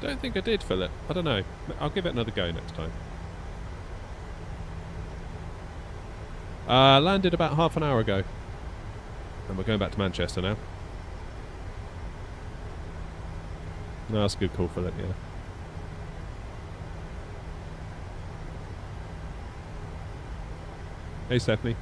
Don't think I did, Philip. I don't know. I'll give it another go next time. Landed about half an hour ago. And we're going back to Manchester now. No, that's a good call, Philip, yeah. Hey, Stephanie.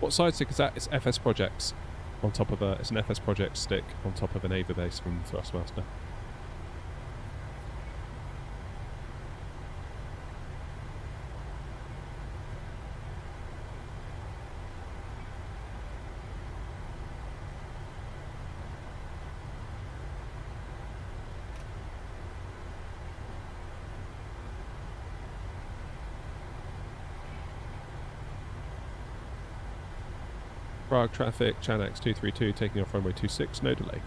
What side stick is that? It's FS Projects on top of it's an FS Project stick on top of an Ava base from Thrustmaster. Prague traffic, Chanax 232 taking off runway 26, no delay.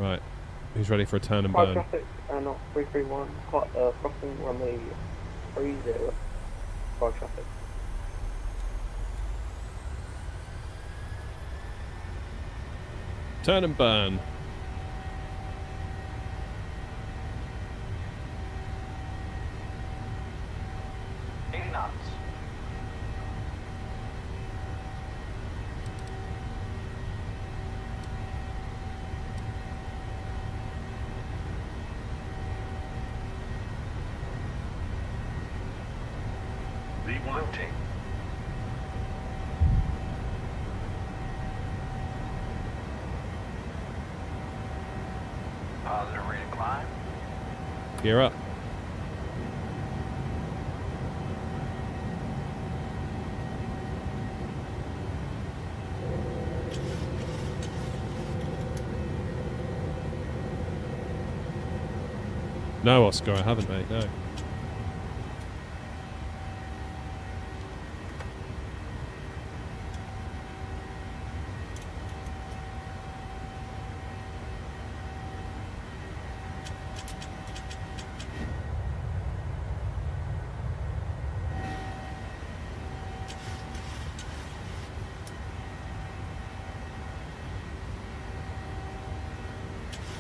Right, who's ready for a turn and burn? Traffic, not 331, crossing runway 30, Prague traffic. Turn and burn. Rotate. Positive rate of climb. Gear up. No, Oscar, I haven't, mate, no.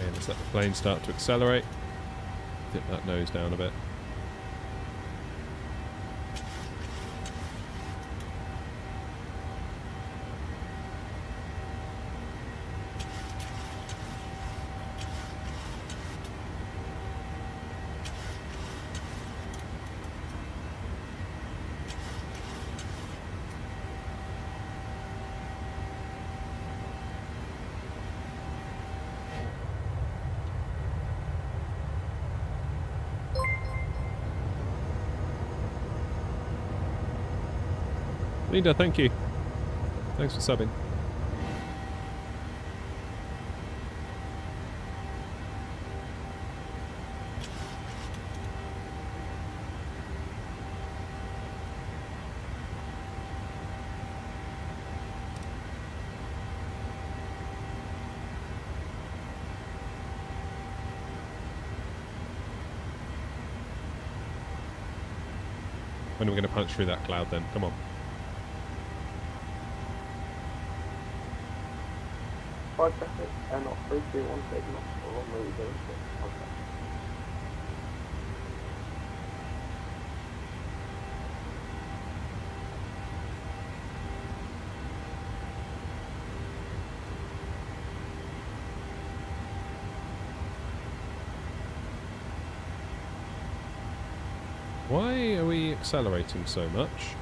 Okay, let's let the plane start to accelerate. Dip that nose down a bit. Linda, thank you. Thanks for subbing. When are we going to punch through that cloud then? Come on. Prague traffic, not 331, taking off for runway 06. Why are we accelerating so much?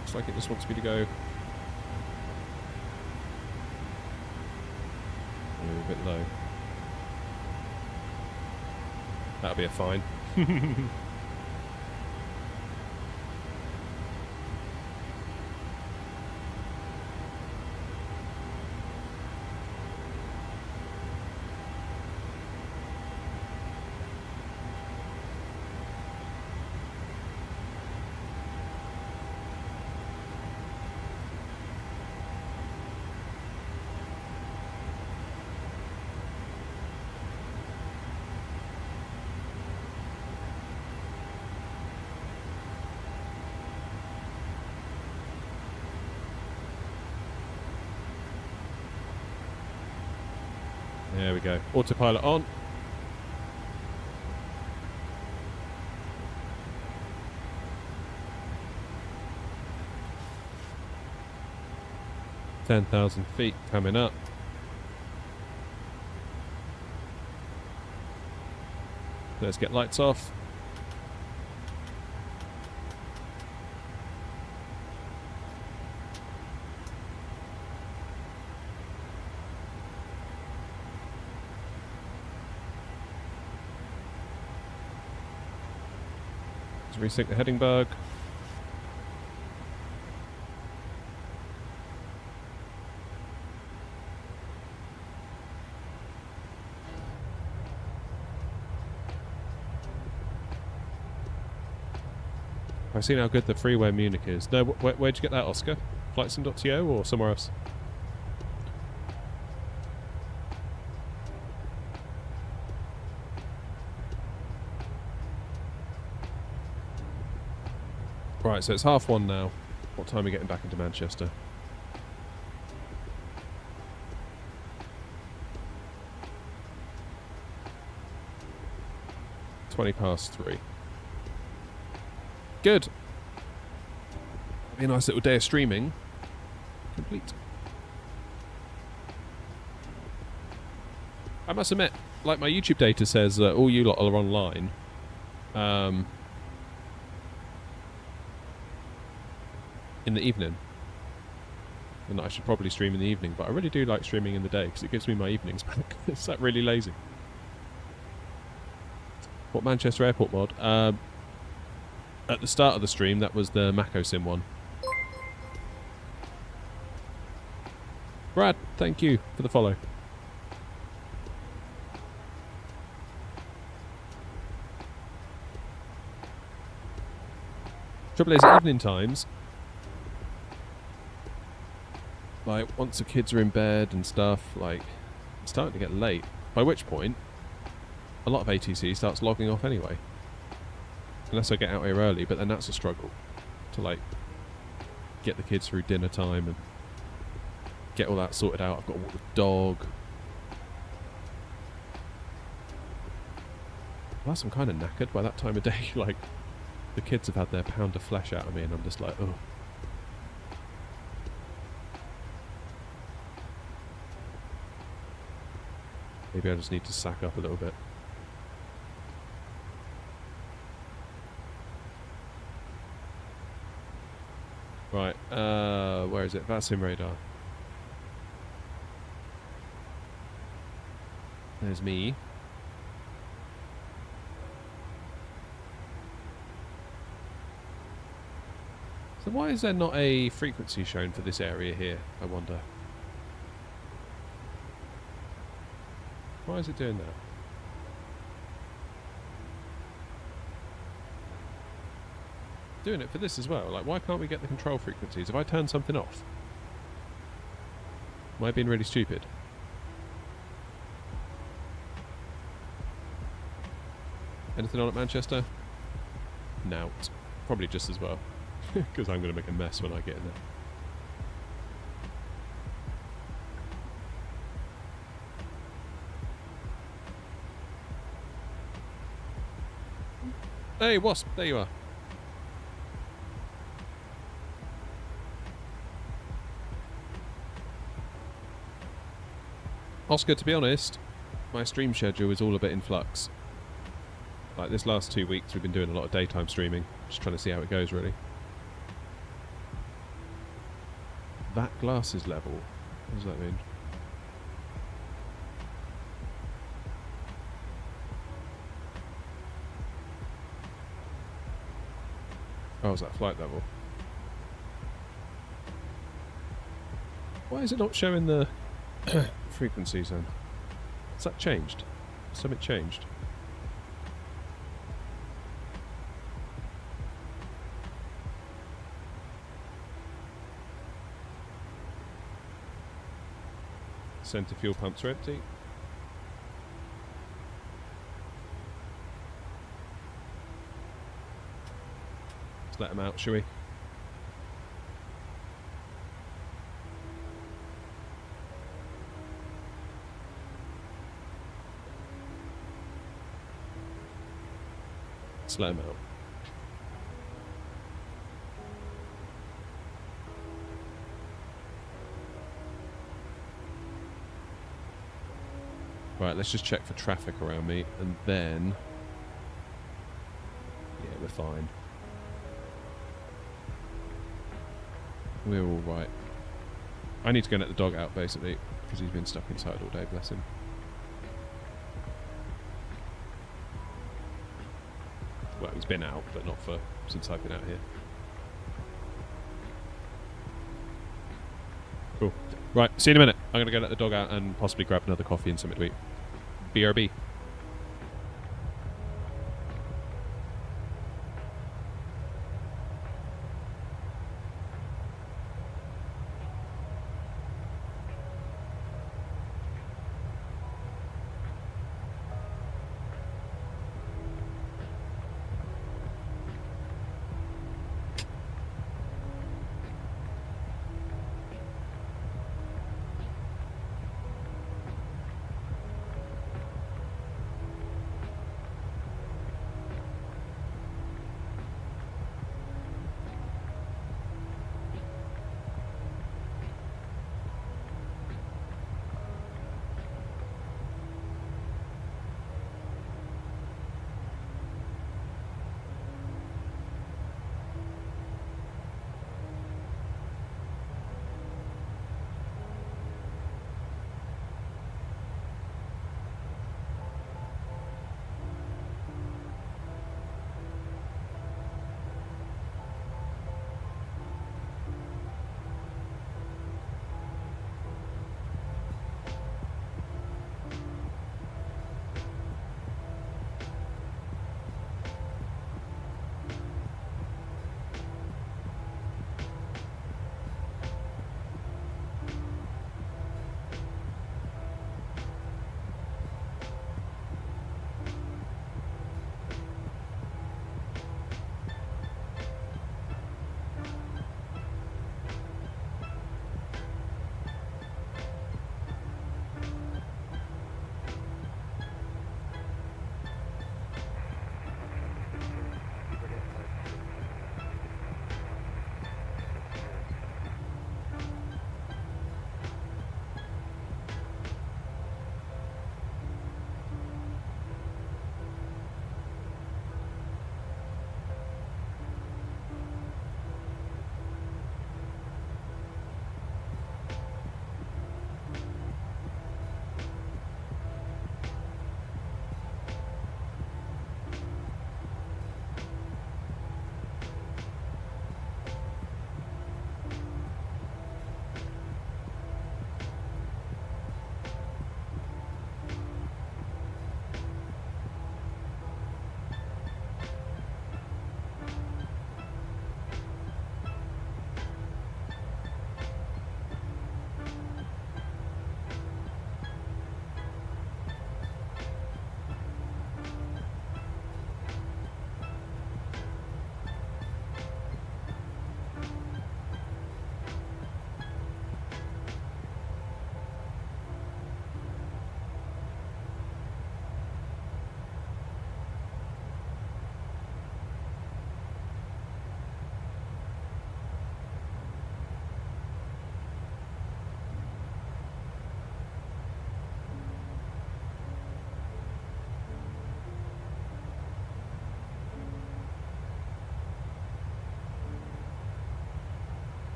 Looks like it just wants me to go a bit low. That'll be a fine. There we go. Autopilot on. $10,000 feet coming up. Let's get lights off. Let's resync the heading bug. I've seen how good the freeware Munich is. No, where'd you get that, Oscar? Flightsim.to or somewhere else? Right, so it's 1:30 now. What time are we getting back into Manchester? (3:20). Good. Be a nice little day of streaming. Complete. I must admit, like my YouTube data says, all you lot are online. In the evening. And I should probably stream in the evening, but I really do like streaming in the day because it gives me my evenings back. It's that really lazy. What Manchester Airport mod? At the start of the stream, that was the MacOSim one. Brad, thank you for the follow. Trouble is, at evening times, like, once the kids are in bed and stuff, like, it's starting to get late. By which point, a lot of ATC starts logging off anyway. Unless I get out here early, but then that's a struggle. To, like, get the kids through dinner time and get all that sorted out. I've got to walk the dog. Plus, I'm kind of knackered by that time of day. Like, the kids have had their pound of flesh out of me and I'm just like, oh. Maybe I just need to sack up a little bit. Right, where is it? VATSIM radar. There's me. So why is there not a frequency shown for this area here, I wonder? Why is it doing that? Doing it for this as well. Like, why can't we get the control frequencies? Have I turned something off? Am I being really stupid? Anything on at Manchester? No. Probably just as well. Because I'm going to make a mess when I get in there. Hey, Wasp, there you are. Oscar, to be honest, my stream schedule is all a bit in flux. Like, this last 2 weeks we've been doing a lot of daytime streaming, just trying to see how it goes, really. That glasses level, what does that mean? Oh, is that flight level? Why is it not showing the frequencies then? Has that changed? Something changed? Centre fuel pumps are empty. Let's let them out, shall we? Let's let them out. Right, let's just check for traffic around me, and then... yeah, we're fine. We're all right. I need to go and let the dog out, basically, because he's been stuck inside all day, bless him. Well, he's been out, but not for since I've been out here. Cool. Right, see you in a minute. I'm going to go let the dog out and possibly grab another coffee and something to eat. BRB.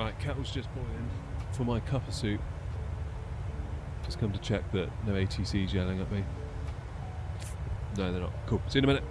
Right, kettle's just boiling for my cuppa soup. Just come to check that no ATC's yelling at me. No, they're not. Cool. See you in a minute.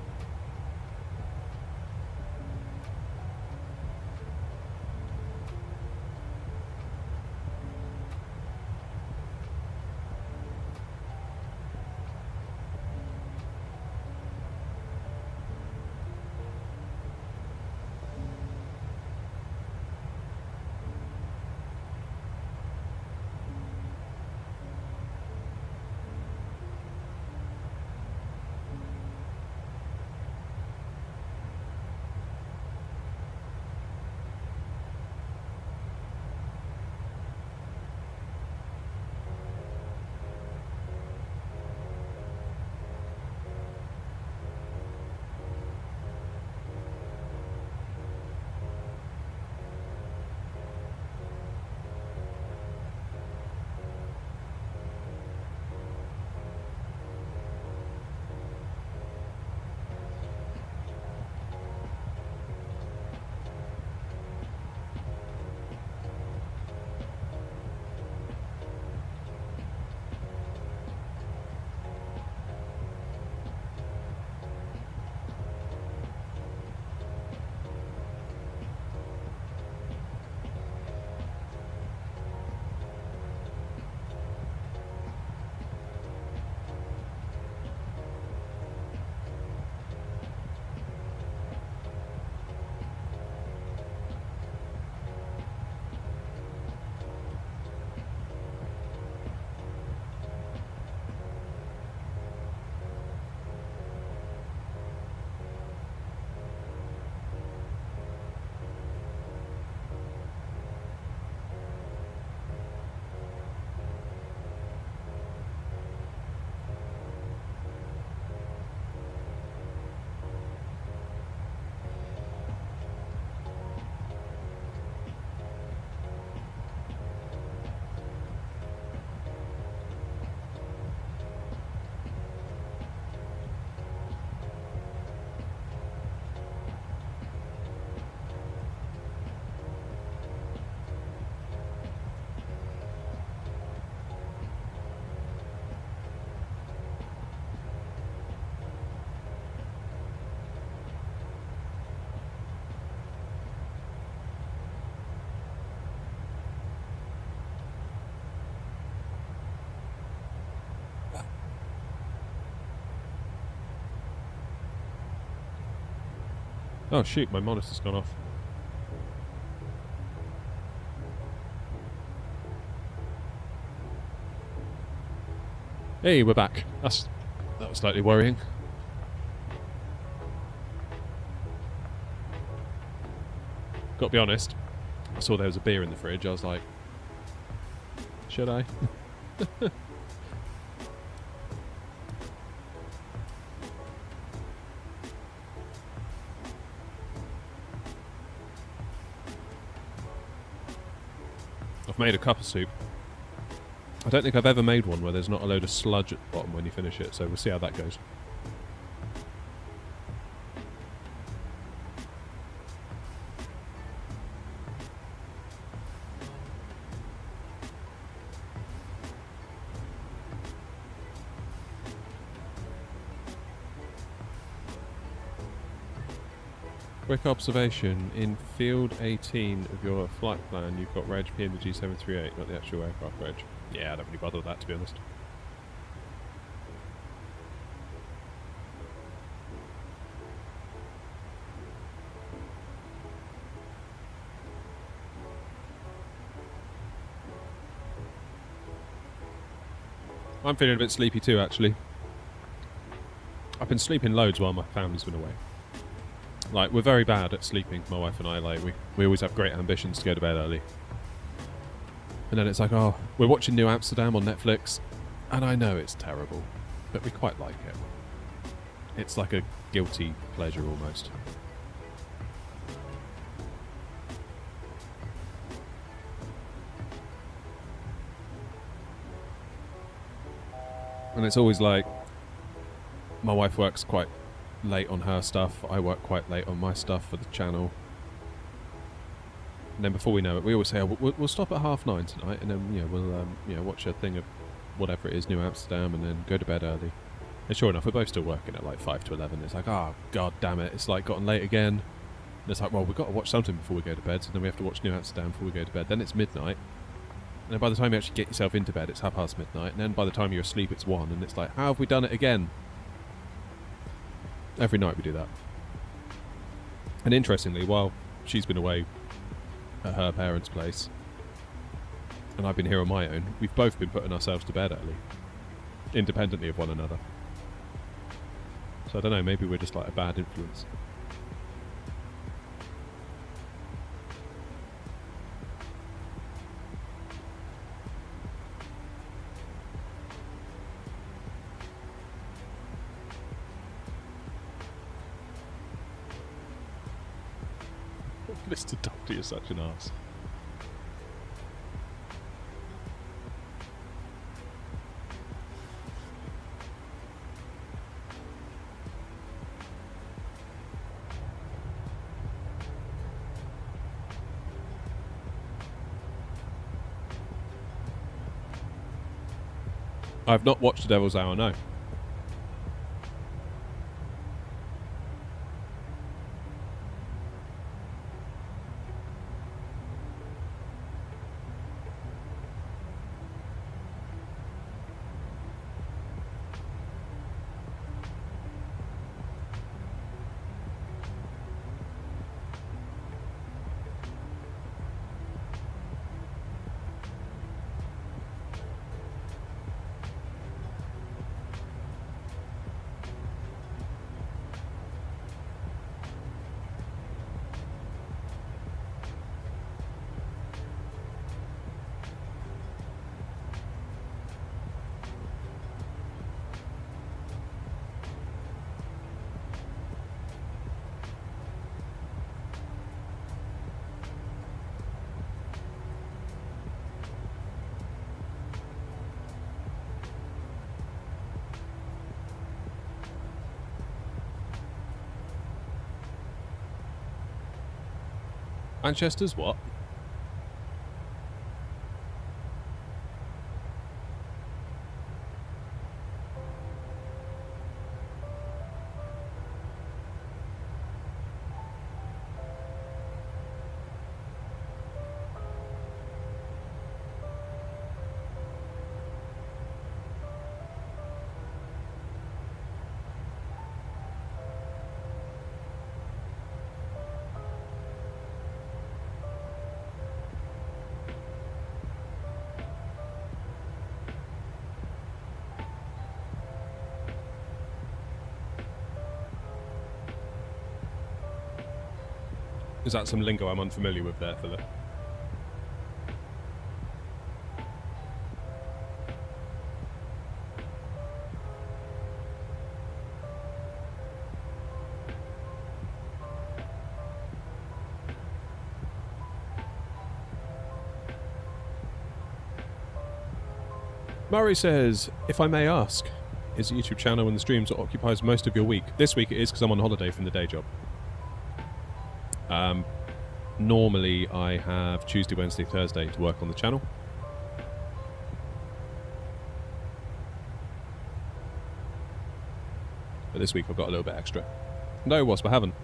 Oh shoot, my monitor's gone off. Hey, we're back. That was slightly worrying. Got to be honest, I saw there was a beer in the fridge. I was like, should I? I've made a cup of soup. I don't think I've ever made one where there's not a load of sludge at the bottom when you finish it, so we'll see how that goes. Quick observation, in field 18 of your flight plan you've got reg PNG 738, not the actual aircraft reg. Yeah, I don't really bother with that, to be honest. I'm feeling a bit sleepy too, actually. I've been sleeping loads while my family's been away. Like, we're very bad at sleeping, my wife and I. Like, we always have great ambitions to go to bed early. And then it's like, oh, we're watching New Amsterdam on Netflix, and I know it's terrible, but we quite like it. It's like a guilty pleasure, almost. And it's always like, my wife works quite late on her stuff, I work quite late on my stuff for the channel. And then before we know it, we always say, oh, we'll stop at 9:30 tonight, and then we'll watch a thing of whatever it is, New Amsterdam, and then go to bed early. And sure enough, we're both still working at like 5 to 11. It's like, oh god damn it, it's like gotten late again. And it's like, well, we've got to watch something before we go to bed, so then we have to watch New Amsterdam before we go to bed. Then it's midnight. And then by the time you actually get yourself into bed, it's midnight. And then by the time you're asleep, it's 1. And it's like, how have we done it again? Every night we do that. And interestingly, while she's been away at her parents' place, and I've been here on my own, we've both been putting ourselves to bed early, independently of one another. So I don't know, maybe we're just like a bad influence. Mr. Doctor, you're such an arse. I've not watched The Devil's Hour, no. Manchester's what? Is that some lingo I'm unfamiliar with there, Philip? Murray says, if I may ask, is a YouTube channel and the streams what occupies most of your week? This week it is because I'm on holiday from the day job. Normally I have Tuesday, Wednesday, Thursday to work on the channel. But this week I've got a little bit extra. No, Wasp, I haven't.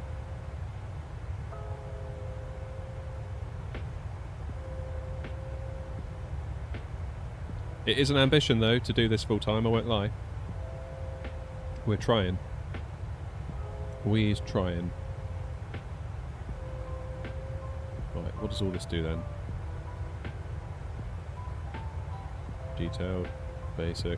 It is an ambition though to do this full time, I won't lie. We're trying. We're trying. Right, what does all this do then? Detailed, basic.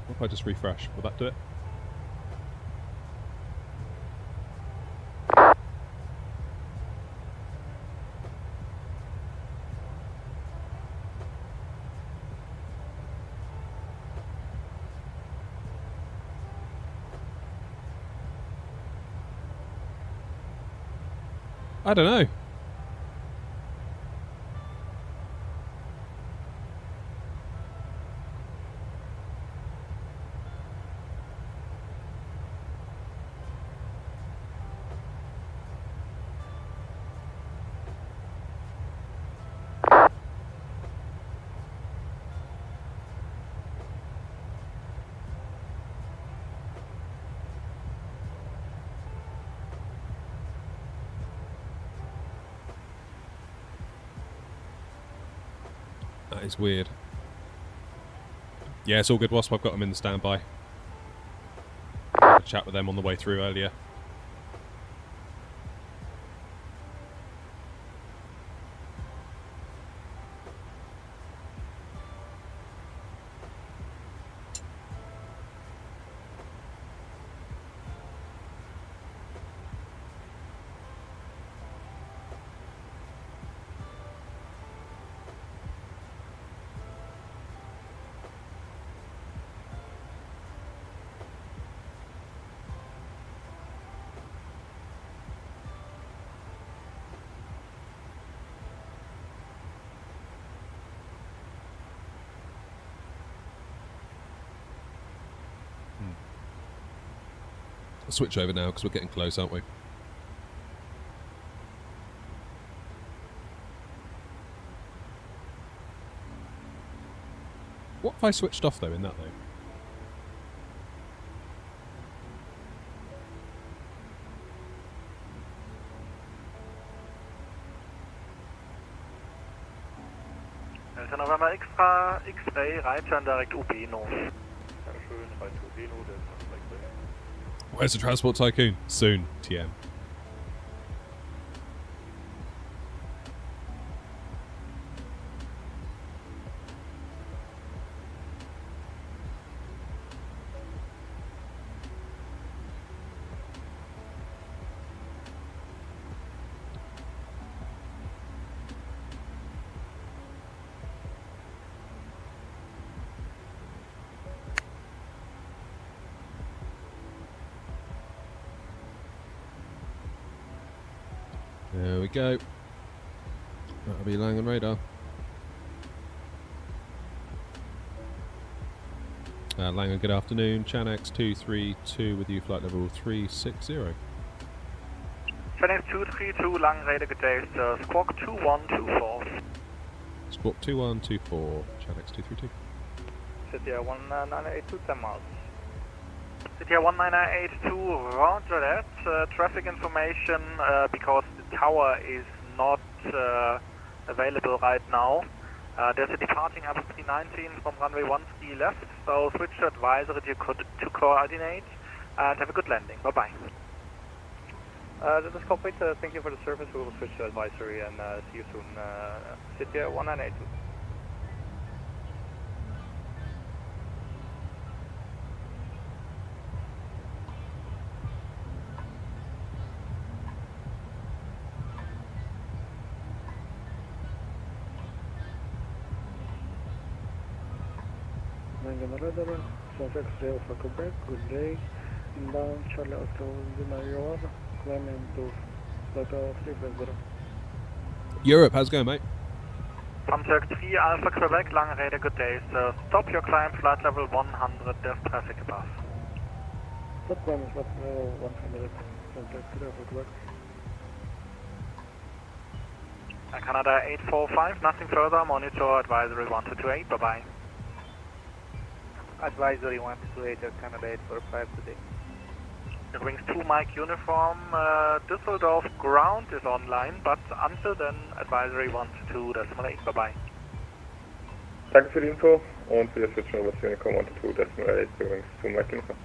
What if I just refresh? Will that do it? I don't know. That is weird. Yeah, it's all good, Wasp. I've got them in the standby. I had a chat with them on the way through earlier. I'll switch over now because we're getting close, aren't we? What have I switched off though in that though? Delta November Extra, X-Ray, right turn direct Ubeno. Dankeschön, right to Ubeno, Delta like that. Where's the Transport Tycoon? Soon, TM. There we go. That'll be Langan radar. Langan, good afternoon. Chanex 232 with you, flight level 360. Chanex 232, Langan radar, good day, Squawk 2124. Squawk 2124, Chanex 232. City 1982, 10 miles. City 1982, roger that. Traffic information, because the tower is not available right now. There's a departing Airbus 319 from runway 13 left, so switch to advisory to coordinate, and have a good landing. Bye-bye. That is complete. Thank you for the service. We will switch to advisory and see you soon. City 1982. Langan radar, Sunset X-ray for Quebec, good day. Inbound Charlie Oscar Lima Europe, climbing to flight 350. Europe, how's it going, mate? Sunset 3 Alpha Quebec, Langan radar, good day. Stop your climb, flight level 100, there's traffic above. Stop climb, flight level 100, Sunset 3 Alpha Quebec. Canada 845, nothing further, monitor advisory 1228, bye-bye. Advisory 1228, Canada 845 today. Wings 2 Mike uniform, Düsseldorf ground is online, but until then, advisory 122.8, bye-bye. Danke für die Info und wir switchen over to Unicom 122.8 für Wings 2 Mike uniform.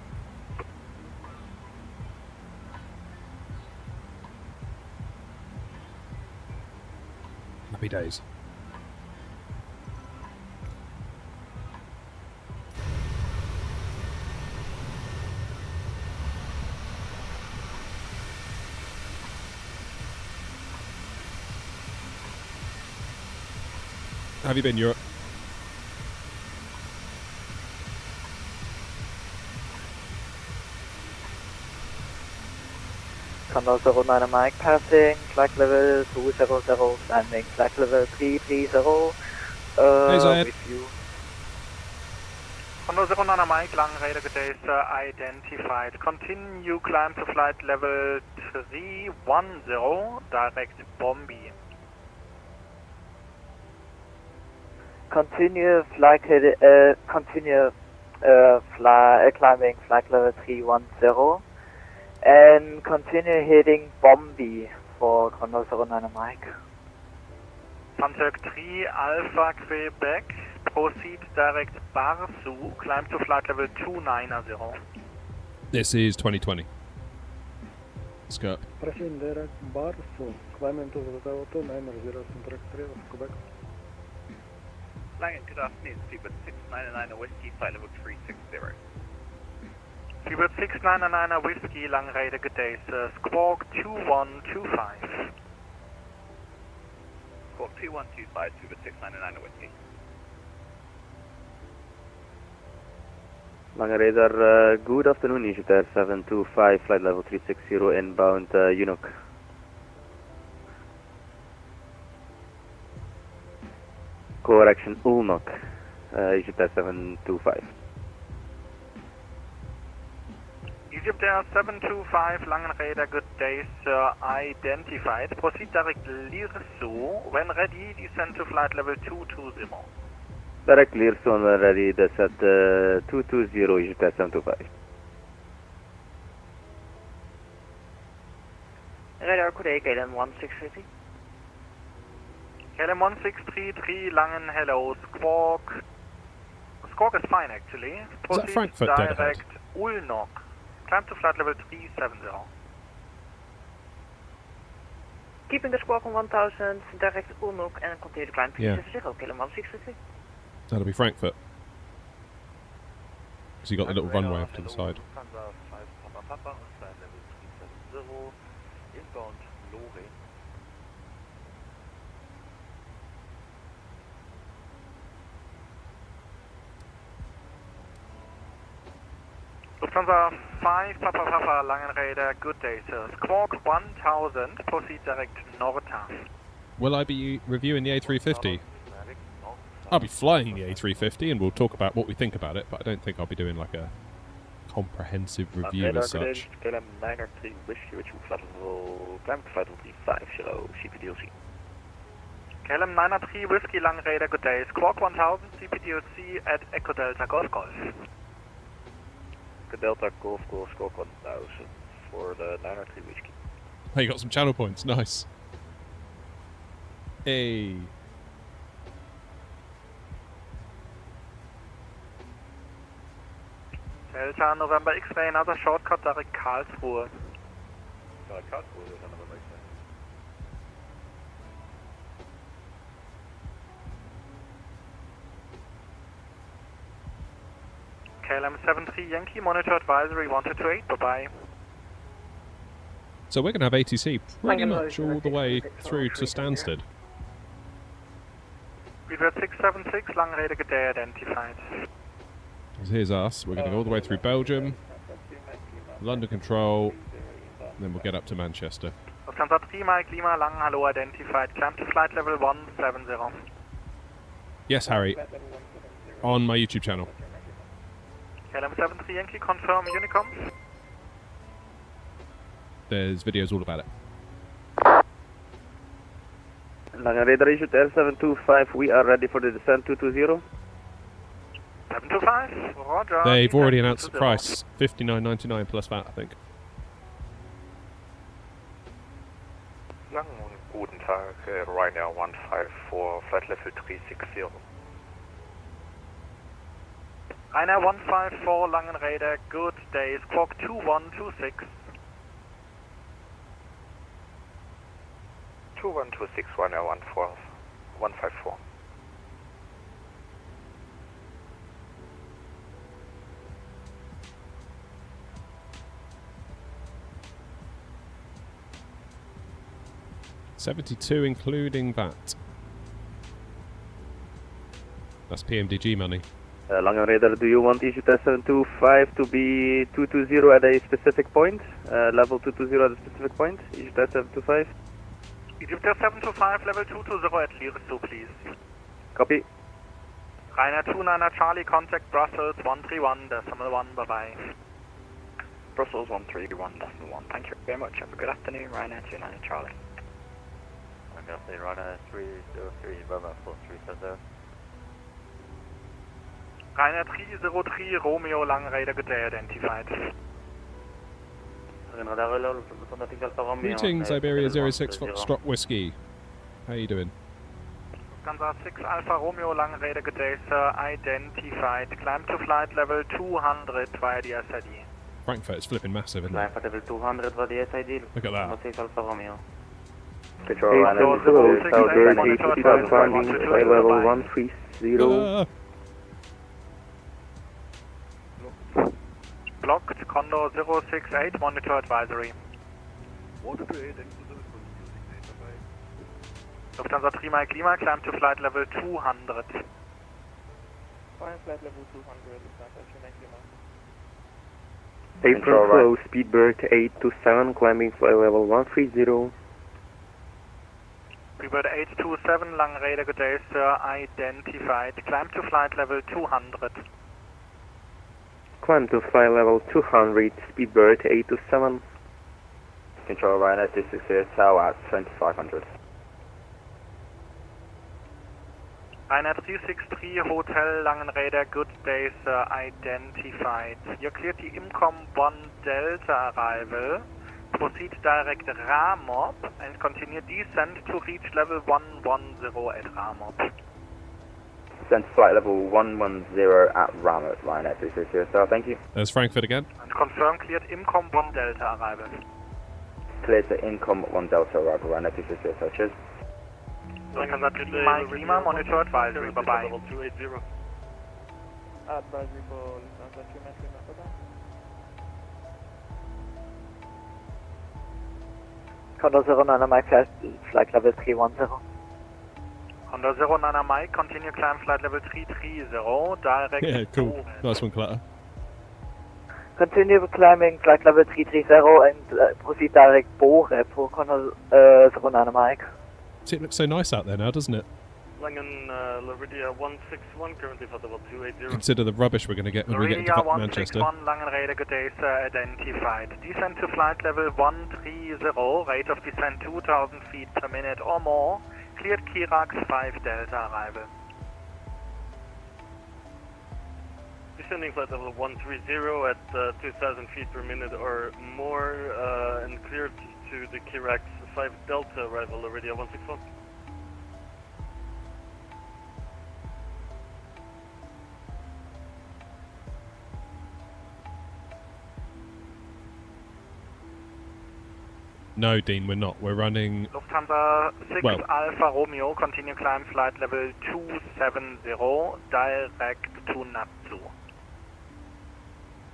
Happy days. have you been, Europe? Condor 09 Mike passing, flight level 200, landing flight level 330. Hey, Zayed. With you. Condor 09 Mike, long radar good days identified. Continue climb to flight level 310, direct Bombi. Continue climbing flight level 310 and continue heading Bombi for Condor 09 Mike. Sunturk 3 Alpha Quebec, proceed direct Barsu, climb to flight level 290. This is 2020. Let's go. Proceed direct Barsu, climbing to level 290, Sunturk 3 Alpha Quebec. Langan, good afternoon, Seabird 699 Whiskey, flight level 360. Seabird 699 Whiskey, long radar good days, Squawk 2125. Squawk 2125, Seabird 699 Whiskey. Lange radar, good afternoon, Egypt Air 725, flight level 360, inbound Unok. Correction, Ulnok, Egypt Air 725. Egypt Air 725, Langen Radar, good days, identified. Proceed direct Lirsu. When ready, descend to flight level 220. Direct Lirsu when ready, descent 220, Egypt Air 725. Radar good day, KLM 1630. KLM 1633, Langen, hello, Squawk. Squawk is fine actually. Proceed that Frankfurt dead ahead? direct Ulnok. Climb to flight level 370. Keeping the squawk on 1000, direct Ulnok and continue to climb 370, KLM 1630. That'll be Frankfurt. Because you got the little runway off to the side. Lufthansa 5 Papa Papa, flight level 370, inbound Lore. Lufthansa 5 Papa Papa, Langen Radar, good day sir. Squawk 1000, proceed direct Norta. Will I be reviewing the A350? I'll be flying the A350 and we'll talk about what we think about it, but I don't think I'll be doing like a comprehensive review as such. KLM 903 Whiskey, which will flight level, climb to flight level 350, CPDLC. KLM 903 Whiskey, Langen Radar, good day. Squawk 1000, CPDOC at Echo Delta Golf Golf. Echo Delta Golf Golf, Squawk 1000 for the 903 Whiskey. Oh, you got some channel points, nice. Hey. Delta November X-Ray, another shortcut direct Karlsruhe. Karlsruhe is another KLM 73 Yankee, monitor advisory 1228, bye-bye. So we're going to have ATC pretty much all the way through to Stansted. Reverse 676, Langen Radar, good day, identified. So here's us. We're going to go all the way through Belgium, London Control, and then we'll get up to Manchester. Lufthansa 3 Mike Lima, Langen, hello, identified. Climb to flight level 170. Yes, Harry. On my YouTube channel. KLM 73 Yankee, confirm Unicom. There's videos all about it. Lange radar, Egypt Air 725, we are ready for the descent 220. 725, roger. They've already announced the price, $59.99 plus VAT, I think. Langen, guten Tag, Ryanair 154, flight level 360. Ryanair 154, Langen Radar, good day, Squawk 2126. 2126, Ryanair 154. $72 including VAT. That's PMDG money. Langen Radar, do you want EasyTest725 to be 220 at a specific point? Level 220 at a specific point? EasyTest725? Egypter 725, level 220 at Lyris 2, please. Copy. Ryanair 29 Charlie, contact Brussels 131.1, bye-bye. Brussels 131.1, thank you very much. Have a good afternoon, Ryanair 29 Charlie. I'm going to say Ryanair 303, Bravo 4370. Ryanair 303, Romeo, Lang Radar, good day, identified. Greetings, Iberia 06 Foxtrot Whiskey. How you doing? Lufthansa 6 Alpha Romeo, Lang Radar, good day, sir, identified. Climb to flight level 200 via the SID. Frankfurt's flipping massive, isn't it? Climb level 200 via the SID. Look at that. 6 Alpha Romeo. Control Ryanair 0, Southern 8, start climbing, flight level 130. Blocked, Condor 068, monitor advisory. Lufthansa 3 Mike Lima, climb to flight level 200. Fine, flight level 200, Lufthansa 3 Mike Lima. Apron close, Speedbird 827, climbing flight level 130. Speedbird 827, Lang Radar, good day, sir, identified. Climb to flight level 200. Climb to flight level 200, Speedbird 827. Control Ryanair 260, tower at 2500. Ryanair 363, Hotel Langenräder, good day, sir, identified. You cleared the IMCOM 1 Delta arrival. Proceed direct Ramop and continue descent to reach level 110 at Ramop. Descent flight level 110 at Ramop, Ryanair 360, so thank you. There's Frankfurt again. And confirm cleared IMCOM 1 Delta arrival. Cleared the IMCOM 1 Delta arrival, Ryanair 360, so cheers. Lufthansa 3 Mike Lima, monitor advisory, bye-bye. Level 280. Advisory for Lufthansa 3 Mike Lima, bye-bye. Condor 09 Mike, flight level 310. Condor 09 Mike, continue climb flight level 330, direct Yeah, cool. Nice one, Clatter. Continue climbing flight level 330 and proceed direct Bore for Condor 09 Mike. See, it looks so nice out there now, doesn't it? Langen Lauridia 161, currently for level 280. Consider the rubbish we're going to get when we get into Manchester. 161, Langenräder, good day, sir, identified. Descent to flight level 130, rate of descent 2000 feet per minute or more. Cleared Kirax 5 Delta arrival. Descending flight level 130 at 2000 feet per minute or more, and cleared to the Kirax 5 Delta arrival, Lauridia 161. No, Dean, we're not. We're running... Lufthansa 6 Alpha Romeo, continue climb flight level 270, direct to Natsu.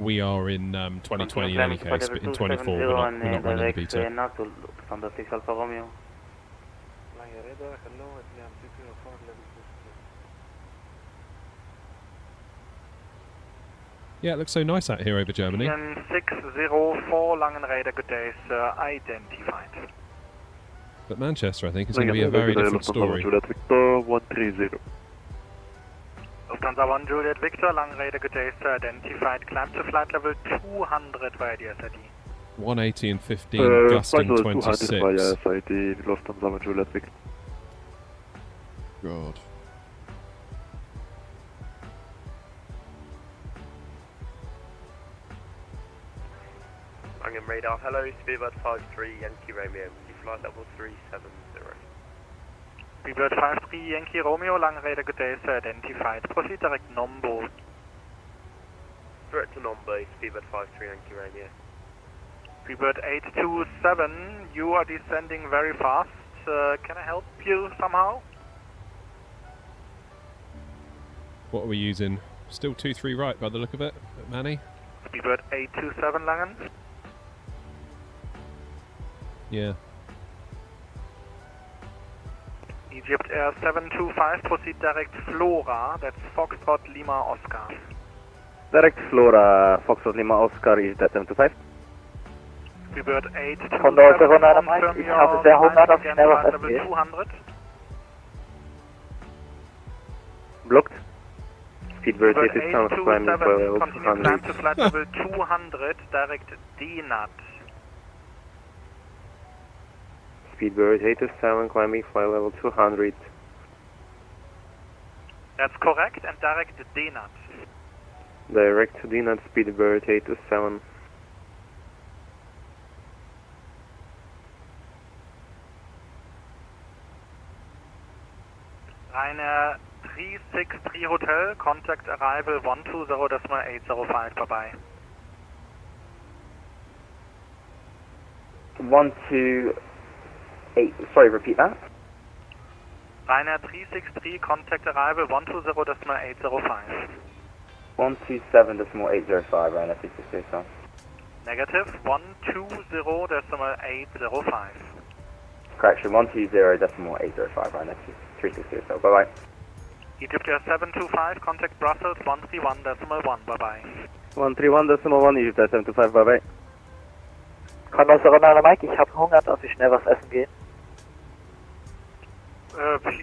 We are in 2020 in any case, but in 24 we're not running the beta. Lufthansa 6 Alpha Romeo. Yeah, it looks so nice out here over Germany. 604 Langenräder, good day, sir, identified. But Manchester, I think, is going to be a very different story. Victor 130. Lufthansa 1 Juliet Victor, Langenräder, good day, sir, identified. Climb to flight level 200 via the SID. 180 and 15, gusting 26. 200 via SID, Lufthansa 1 Juliet Victor. God. Langen radar, hello, Speedbird 53, Yankee Romeo, flight level 370. Speedbird 53, Yankee Romeo, Langenräder, good day, sir, identified. Proceed direct Nombo. Direct to Nombo, Speedbird 53, Yankee Romeo. Speedbird 827, you are descending very fast. Can I help you somehow? What are we using? Still 2-3 right by the look of it, Manny? Speedbird 827, Langen. Yeah. Egypt Air 725, proceed direct Flora, that's Foxtrot Lima Oscar. Direct Flora, Foxtrot Lima Oscar, EasyJet 725. Freebird 827, Condor 09 Mike, confirm ich your habe sehr Hunger, dass ich again, schnell was flight essen level gehe. 200. Blocked. Speedbird Freebird 827, climbing for level 827, continue climb 200. to flight level 200, direct DNAT. Speedbird 827, climbing flight level 200. That's correct, and direct DNAT. Direct to DNAT, Speedbird 827. Ryanair 363 Hotel, contact arrival 120.805, bye-bye. 128, sorry, repeat that. Ryanair 363, contact arrival 120.805. 127.805, right, that's 66, so. Negative 120.805. Correction, 120.805, right, that's 360, so, bye-bye. Egypt Air 725, contact Brussels 131.1, bye-bye. 131.1, Egypt Air 725, bye-bye. Condor 09 Mike, ich habe Hunger, darf ich schnell was essen gehen?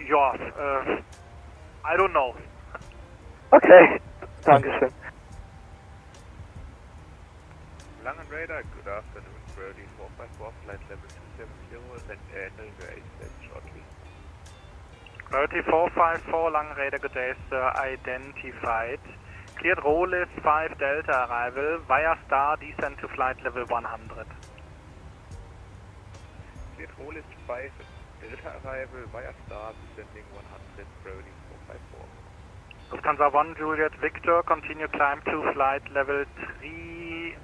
Ja, I don't know. Okay, Dankeschön. Langen Radar, good afternoon, Brody 454, flight level 270, and entering the ASAP shortly. Brody 454, Langen Radar, good day, sir, identified. Cleared roll list 5 Delta arrival, via star, descend to flight level 100. Cleared roll list 5 Delta arrival, via star, descending 100, Brody 454. Lufthansa 1 Juliet Victor, continue climb to flight level 3,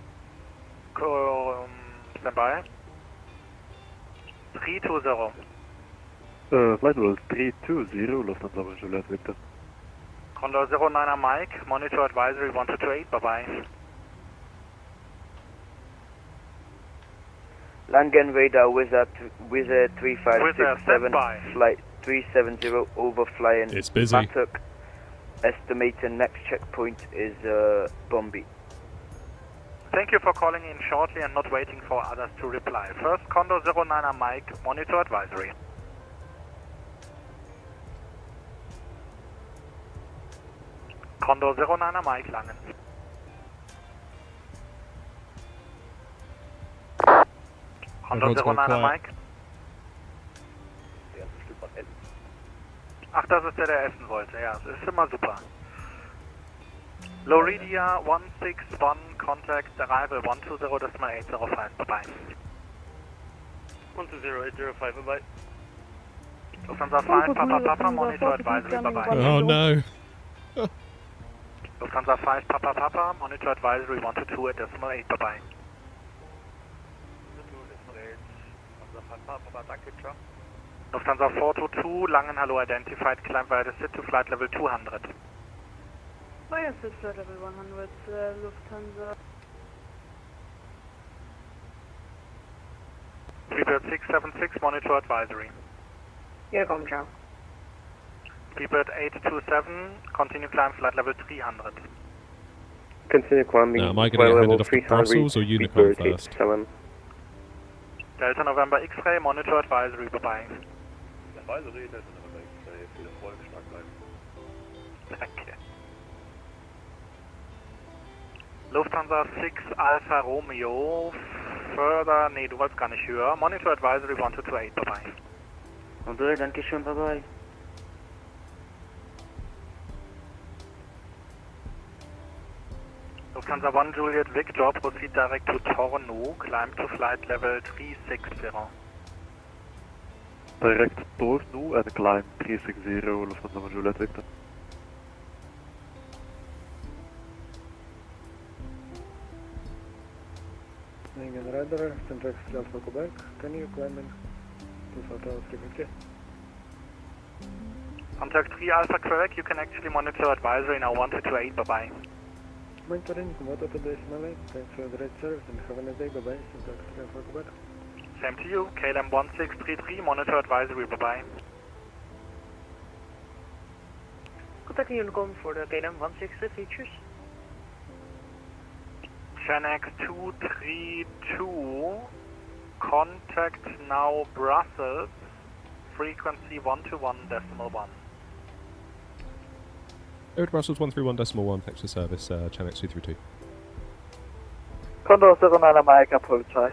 stand by. 320. Flight level 320, Lufthansa 1 Juliet Victor. Condor 09 Mike, monitor advisory 1228, bye-bye. Langen Radar Wizard 3567, standby. flight 370 overflying It's busy. Matuk. Estimating next checkpoint is Bombay. Thank you for calling in shortly and not waiting for others to reply. First Condor 09 Mike, monitor advisory. Condor 09 Mike, Langen. Condor 09 Mike. Ach, das ist der essen wollte. Ja, das ist immer super. Loridia 161, contact arrival 120.805, bye-bye. 120.805, bye-bye. Lufthansa 5, Papa, monitor advisory, bye-bye. Oh no. Lufthansa 5, Papa, monitor advisory 122.8, bye-bye. Lufthansa 422, Langen Hallo identified, climb via the sit to flight level 200. Via sit flight level 100, Lufthansa. Freebird 676, monitor advisory. Ja, komm, ciao. Freebird 827, continue climb flight level 300. Continue climbing. Now, am I going to get handed off to Brussels or Unicom first? Delta November X-Ray, monitor advisory, bye-bye. Advisory, Delta November X-Ray, viel Erfolg, stark bleiben. Danke. Lufthansa 6 Alpha Romeo, further, nee, du wolltest gar nicht höher. Monitor advisory 1228, bye-bye. Okay, danke schön, bye-bye. Lufthansa 1 Juliet Victor, proceed direct to Torno, climb to flight level 360. Direct Torno and climb 360, Lufthansa 1 Juliet Victor. Langen Radar, Centrex Alpha Quebec, can you climb in to Hotel 350? Contact 3 Alpha Quebec, you can actually monitor advisory now 1228, bye-bye. Monitoring, Komodo to the Ismail, thanks for the great service and have a nice day, bye-bye, Centrex Alpha Quebec. Same to you, KLM 1633, monitor advisory, bye-bye. Contact Unicom for the KLM 160 features. Genex 232, contact now Brussels, frequency 121.1. Over to Brussels 131.1, thanks for service, Chanex 232. Condor 09 Mike, apologize.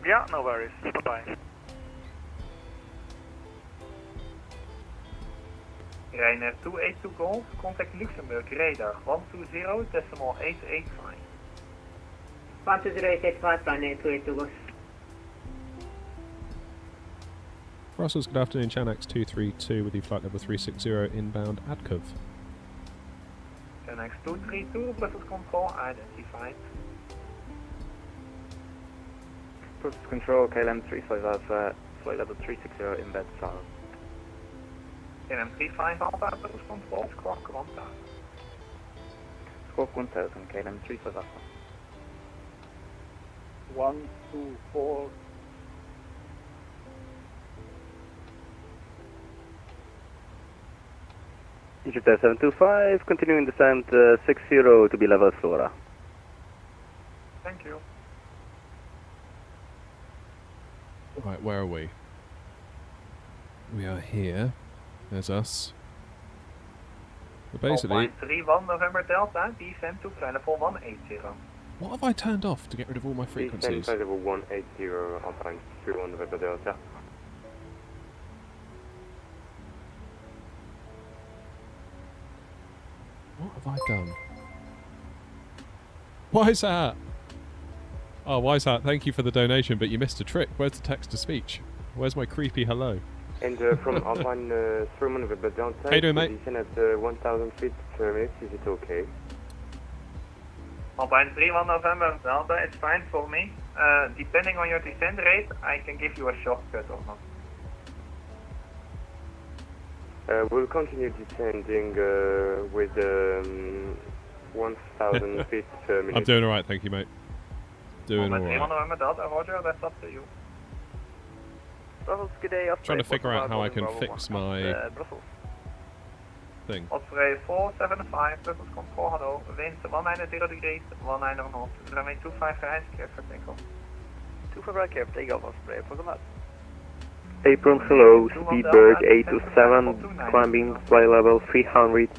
Yeah, no worries. Bye-bye. Ryanair 282 Golf, contact Luxembourg, radar 120.885. 120.885, Ryanair 282 Golf. Brussels, good afternoon, Chanex 232 with you flight level 360 inbound ADCOV. Genex 232, Brussels control identified. Brussels control, KLM 35 Alpha, flight level 360 inbound south. KLM 35 Alpha, Brussels control, squawk 1000. Squawk 1000, KLM 35 Alpha. 124. Egypt 725, continuing descent 60 to be level Flora. Thank you. Right, where are we? We are here. There's us. But basically, 31 November Delta, descent to flight level 180. what have I turned off to get rid of all my frequencies? Flight level 180, Alpine 31 November Delta. What have I done? Why is that? Oh, why is that? Thank you for the donation, but you missed a trick. Where's the text-to-speech? Where's my creepy hello? And from Alpine 31 November Delta, how you doing, mate? descend at 1,000 feet per minute, is it okay? Alpine 31 November Delta, it's fine for me. Depending on your descent rate, I can give you a shortcut or not. We'll continue descending with 1,000 feet per minute. I'm doing alright, thank you, mate. Doing Alpine 31 alright. November Delta, Roger, that's up to you. Brussels, good day. Trying to figure out how I can fix my thing. Osprey 475, Brussels control, hello. Wind 190 degrees, 19 knots. Runway 25 right, clear for takeoff. 25 right, clear for takeoff, Osprey, for the map. Apron, hello, Speedbird 827, climbing flight level 300.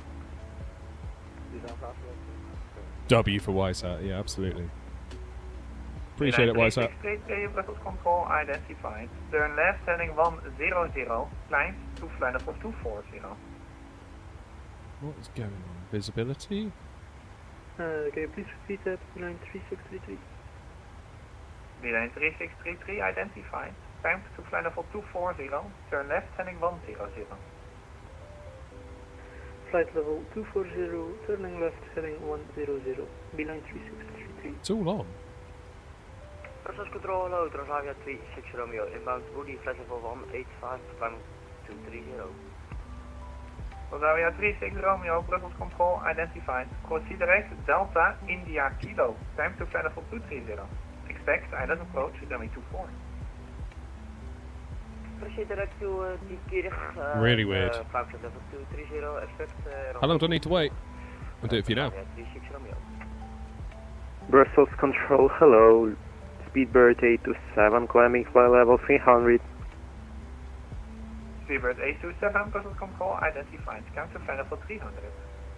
W for YSAT, yeah, absolutely. Appreciate it, YSAT. Brussels control identified. Turn left, heading 100, climb to flight level 240. What is going on? Visibility? Can you please repeat that? Line 3633. Line 3633 identified. Climb to flight level 240, turn left, heading 100. Flight level 240, turning left, heading 100. Beeline 3633. It's all on. Brussels control, hello, Transavia 36 Romeo, inbound Woody, flight level 185, climb 230. Transavia 36 Romeo, Brussels control identified. Proceed direct, Delta, India, Kilo. Climb to flight level 230. Expect island approach, runway 24. Proceed direct to Tikirch. Really weird. Climb flight level 230, expect... How long do I need to wait? I'll do it for you now. 36 Romeo. Brussels control, hello, Speedbird 827, climbing flight level 300. Speedbird 827, Brussels control identified. Climb to flight level 300.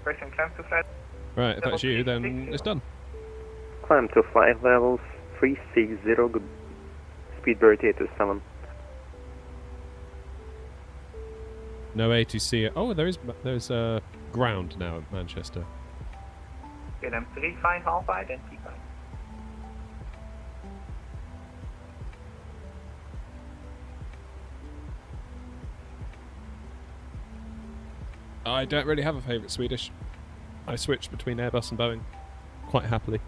Person climb to flight... Right, if that's you, then it's done. Climb to flight level 360, good. Speedbird 827. No A2C. Oh, there's ground now at Manchester. KLM 35 Alpha identified. I don't really have a favourite Swedish. I switch between Airbus and Boeing quite happily.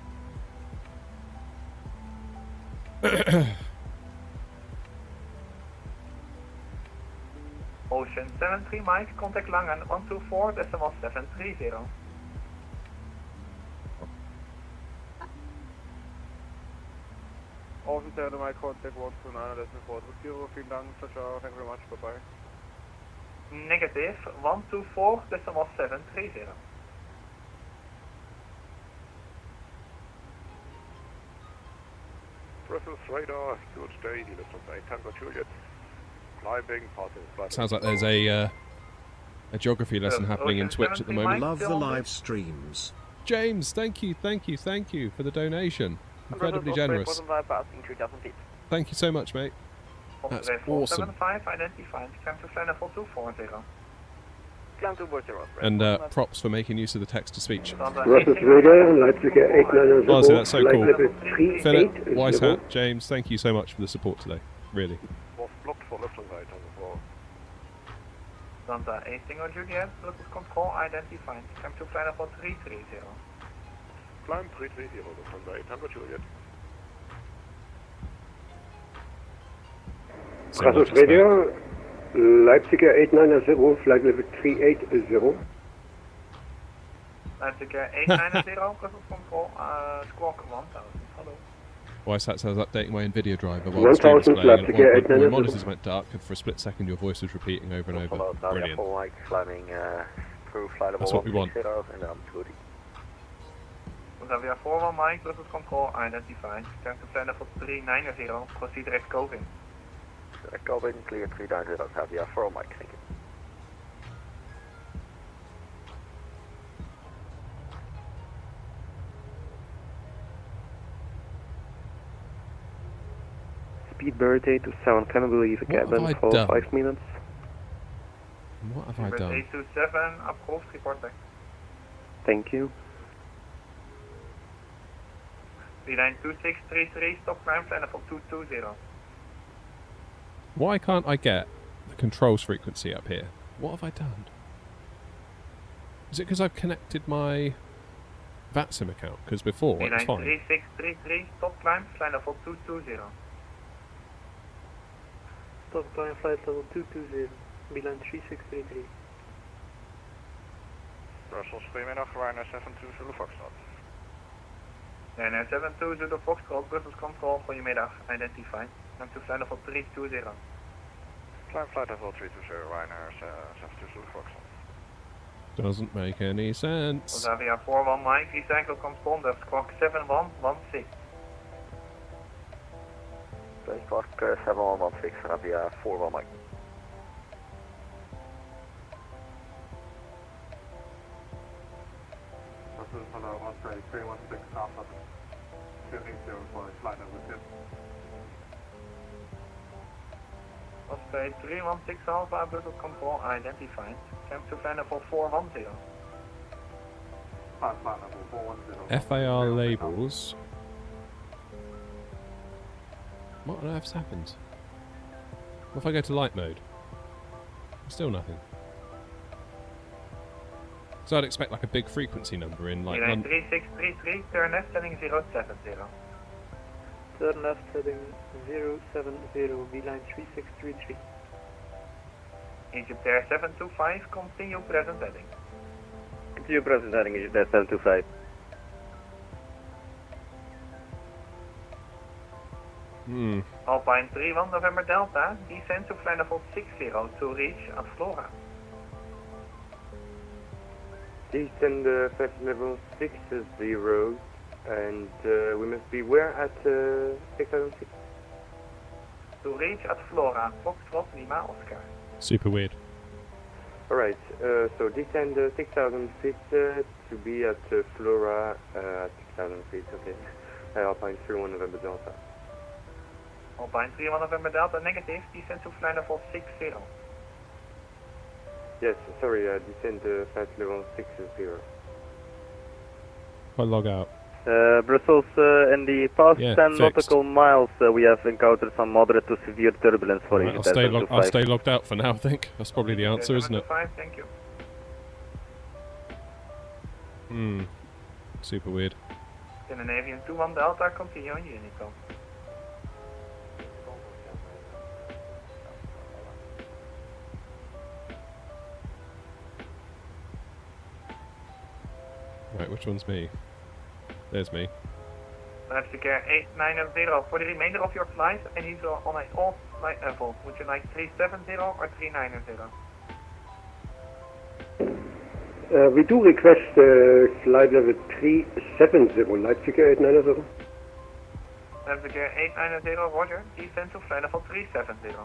Ocean 73 Mike, contact Langen 124.730. Ocean 7 Mike, contact 129.430. Vielen Dank, ciao, ciao, thank you very much, bye bye. Negative, 124, decimal 730. Brussels radar, good day, you listen to Tango Juliet. Climbing, passing flight. Sounds like there's a geography lesson happening in Twitch at the moment. Love the live streams. James, thank you for the donation. Incredibly generous. Thank you so much, mate. That's awesome. 75, identified, climb to flight level 240. Climb to Board 0. And props for making use of the text-to-speech. Brussels radar, Leipzig 890. Honestly, that's so flight cool. level Philip, 380. Weishat, James, thank you so much for the support today. Really. Was blocked for left and right on the floor. Santa 8 Tango Juliet, Brussels control, identified, climb to flight level 330. Climb 330, listen to Tango Juliet. Brussels radar, Leipzig 890, flight level 380. Leipzig 890, Brussels control, squawk 1000. Hello. Weishat says updating my NVIDIA driver while the stream was playing, and when my monitors went dark, and for a split second your voice was repeating over and over. Brilliant. Climbing through flight level That's what we want. And I'm 2D. Xavier 41 Mike, Brussels control, identified, climb to flight level 390, proceed direct coving. Direct coving, clear 390, Xavier 4 Mike, thank you. Speed birthday to sound, can I believe a cabin for 5 minutes? What have I done? 827, approved, report back. Thank you. Line 2633, stop climb, flight level 220. Why can't I get the controls frequency up here? What have I done? Is it because I've connected my VATSIM account? Because before it was Line fine. 3633, stop climb, flight level 220. Stop climb flight level 220, Beeline 3633. Brussels, goedemiddag, Ryanair 72 Zulu Foxtrot. Ryanair 72 Zulu Foxtrot, Brussels control, goedemiddag, identified. Climb to flight level 320. Climb flight level 320, Ryanair 72 Zulu Foxtrot. Doesn't make any sense. Xavier 41 Mike, recycle transponder, squawk 7116. Squawk 7116, Xavier 41 Mike. Brussels, hello, Osprey 316 Alpha 280 for flight level 2. Osprey 316 Alpha, Brussels control, identified. Climb to flight level 410. Flight level 410. FAR labels. What on earth's happened? What if I go to light mode? Still nothing. So I'd expect like a big frequency number in like Line 3633, turn left heading 070. Turn left heading 070, Beeline 3633. Egypt Air 725, continue present heading. Continue present heading, Egypt Air 725. Alpine 31 November Delta, descend to flight level 60 to reach at Flora. Descend flight level 60 and we must be where at 6006? To reach at Flora, Foxtrot Lima Oscar. super weird. Alright, so descend 6000 feet to be at Flora at 6000 feet, okay. Alpine 31 November Delta. Alpine 31 November Delta, negative, descend to flight level 60. Yes, sorry, descend flight level 60. If I log out. Brussels, in the past 10 fixed. nautical miles, we have encountered some moderate to severe turbulence for Right, I'll stay logged out for now, I think. That's probably the answer, isn't it? Thank you. Super weird. Scandinavian 21 Delta, continue on Unicom. Right, which one's me? There's me. Leipzig Air 890, for the remainder of your flight, I need on an off flight level. Would you like 370 or 390? We do request flight level 370, Leipzig 890. Leipzig 890, roger. Descend to flight level 370.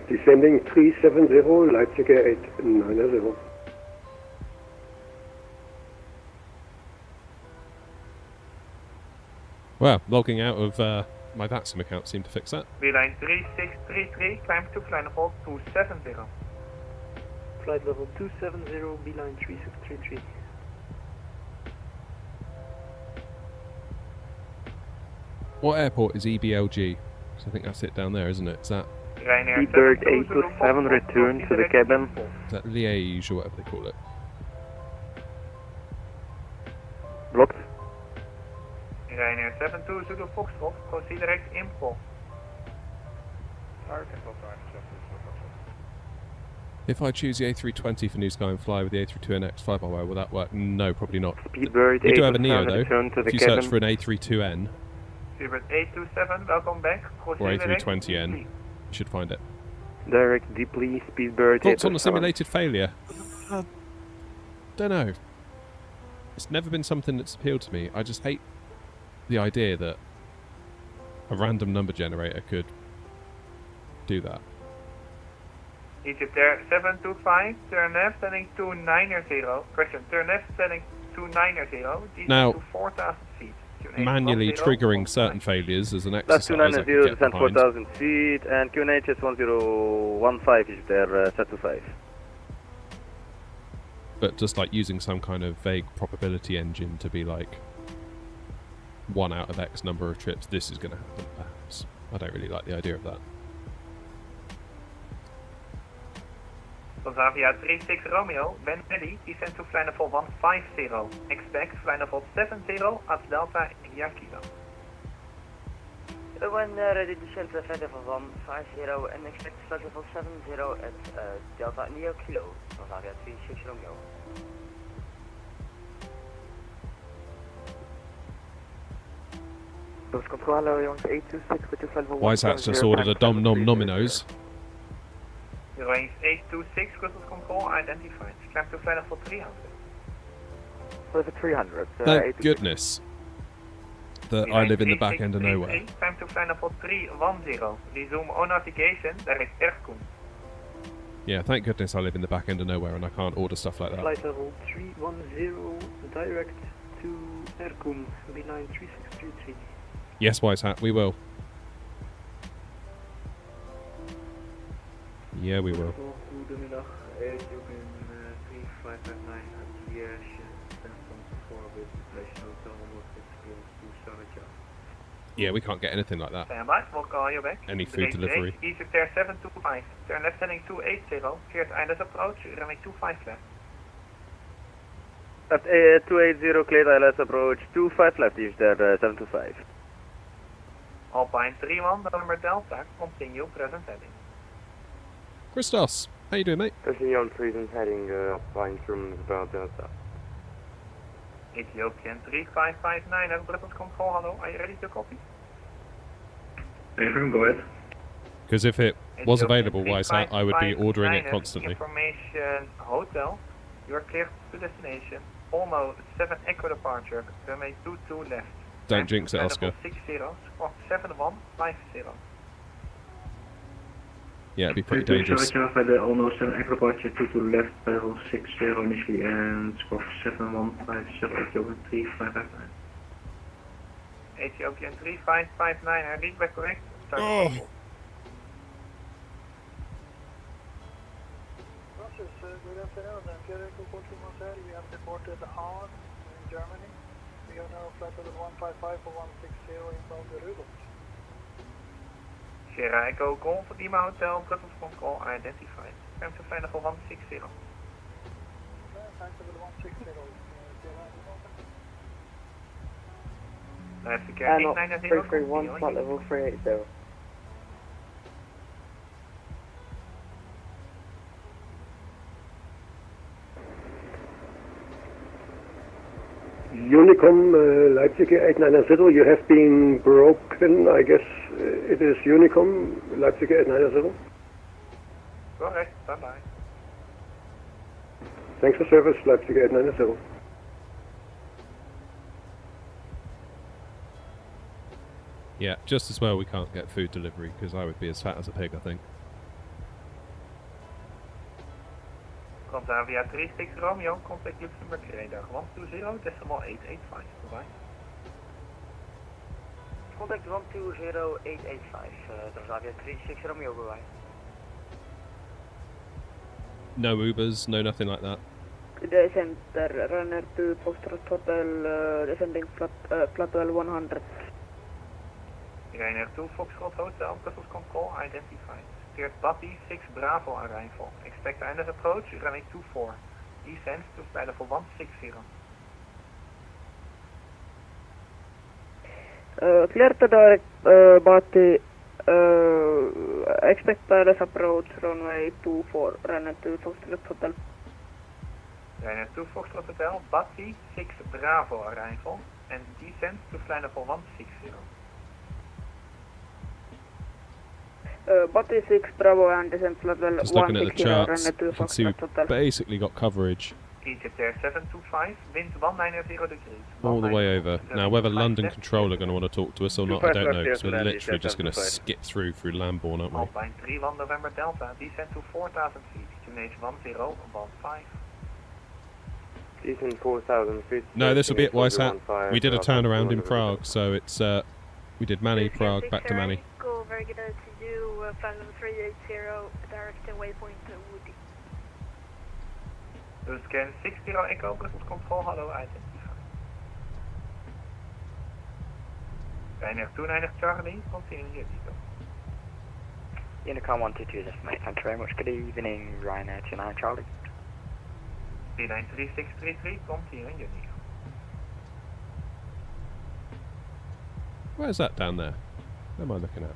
Descending 370, Leipzig 890. Well, logging out of my VATSIM account seemed to fix that. Beeline 3633, climb to flight level 270. Flight level 270, beeline 3633. What airport is EBLG? 'Cause I think that's it down there, isn't it? Is that Speedbird 827, return to the cabin. is that Liège or whatever they call it? Blocked. Ryanair 72 Zulu Foxtrot, proceed direct import. If I choose the A320 for New Sky and fly with the A32NX fly-by-wire, will that work? No, probably not. Speedbird You do have a 827, Neo though. return to the If you cabin. search for an A32N Speedbird 827, welcome back. or Proceed direct. A320N, you should find it. Direct deeply, Speedbird Thoughts on the 827. simulated failure? Don't know. It's never been something that's appealed to me. I just hate the idea that a random number generator could do that. Egypt Air 725, turn left heading 290. Question, turn left heading 290. Descend Now, to 4,000 feet. QNH manually 10, triggering certain failures as an Last exercise I 290, could get descend behind. 4,000 feet, and QNH is 1015, Egypt Air Z25. But just like using some kind of vague probability engine to be like 1 out of X number of trips, this is going to happen perhaps. I don't really like the idea of that. Bavaria 36 Romeo, when ready, descend to flight level 150. Expect flight level 70 at Delta India Kilo. When ready, descend to flight level 150 and expect flight level 70 at Delta Neo Kilo, Bavaria 36 Romeo. Wisehat's just ordered a Dom Nom Nominos. Range 826, cruise control identified. Climb to flight level 300. Level 300. Thank goodness that I live in the back end of nowhere. Climb to flight level 310. Resume on navigation, there is Erkoen. Yeah, thank goodness I live in the back end of nowhere and I can't order stuff like that. Flight level 310, direct to Erkoen, beeline 3633. Yes, Wisehat, we will. Yeah, we will. Goedemiddag, Ethiopian 3559 at Liège, Samsung 4 with Relation Hotel with to Yeah, we can't get anything like that. Stand by, we'll call you back. Any food delivery. Egypt Air 725, turn left heading 280, cleared ILS approach, runway 25 left. Left 280, cleared ILS approach, 25 left, Egypt Air 725. Alpine 31, November Delta, continue present heading. Christos, how you doing, mate? Continue on present heading, flying through about Delta. Ethiopian 3559, have British control, hello, are you ready to copy? Go ahead. Because if it was available, Wisehat, I would be ordering it constantly. Information hotel, you are clear to destination. Almost 7 Echo departure, runway 22 left. Don't jinx it, Oscar. 60, squawk 7150. Yeah, it'd be pretty dangerous. By the almost 7 Echo departure, 22 left, level 60 initially, and squawk 7150, Ethiopian 3559. Ethiopian 3559, I read back correct. Start Oh. Good afternoon, I'm Jericho Portugal. We have reported on in Germany. We are now flight level 155 for 160 inbound to Rudolph. Sierra Echo Golf, Lima Hotel, British control identified. Time to flight level 160. Flight level 160. Navigraph And 890. 331, flight level 380. Unicom, Leipzig 890, you have been broken, I guess it is Unicom, Leipzig 890. Correct, bye bye. Thanks for service, Leipzig 890. Yeah, just as well we can't get food delivery, because I would be as fat as a pig, I think. Transavia 36 Romeo, contact Luxembourg radar 120.885. Bye. Contact 120.885. Transavia 36 Romeo, bye. No Ubers, no nothing like that. Center, runner to Foxtrot Hotel, descending flat 100. Ryanair 2 Foxtrot Hotel, Brussels control identified. Steered Batty 6 Bravo arrival. Expect endless approach, runway 24. Descent to flight level 160. Clear to direct Batty, expect endless approach, runway 24, runner to Foxtrot Hotel. Ryanair 2 Foxtrot Hotel, Batty 6 Bravo arrival and descent to flight level 160. Batty 6 Bravo and descent flight level 160. Just looking at the charts, you can see we've basically got coverage Egypt Air 725, wind 190 degrees. all the way over. Now, whether London Control are going to want to talk to us or not, I don't know, because we're literally just going to skip through Lambourne, aren't we? Alpine 31 November Delta, descent to 4,000 feet, QNH 1015. Descent 4,000 feet. No, this will be at Weisshat. We did a turnaround in Prague, so it's we did Manny, Prague, back to Manny. Go, very good to you, flight level 380, directing waypoint Woody. Scan 60 Echo, Brussels control, hello, identified. Ryanair 290 Charlie, continue your detail. Unicom 122, just mate, thank you very much. Good evening, Ryanair 29 Charlie. 393633, continue your detail. Where's that down there? What am I looking at?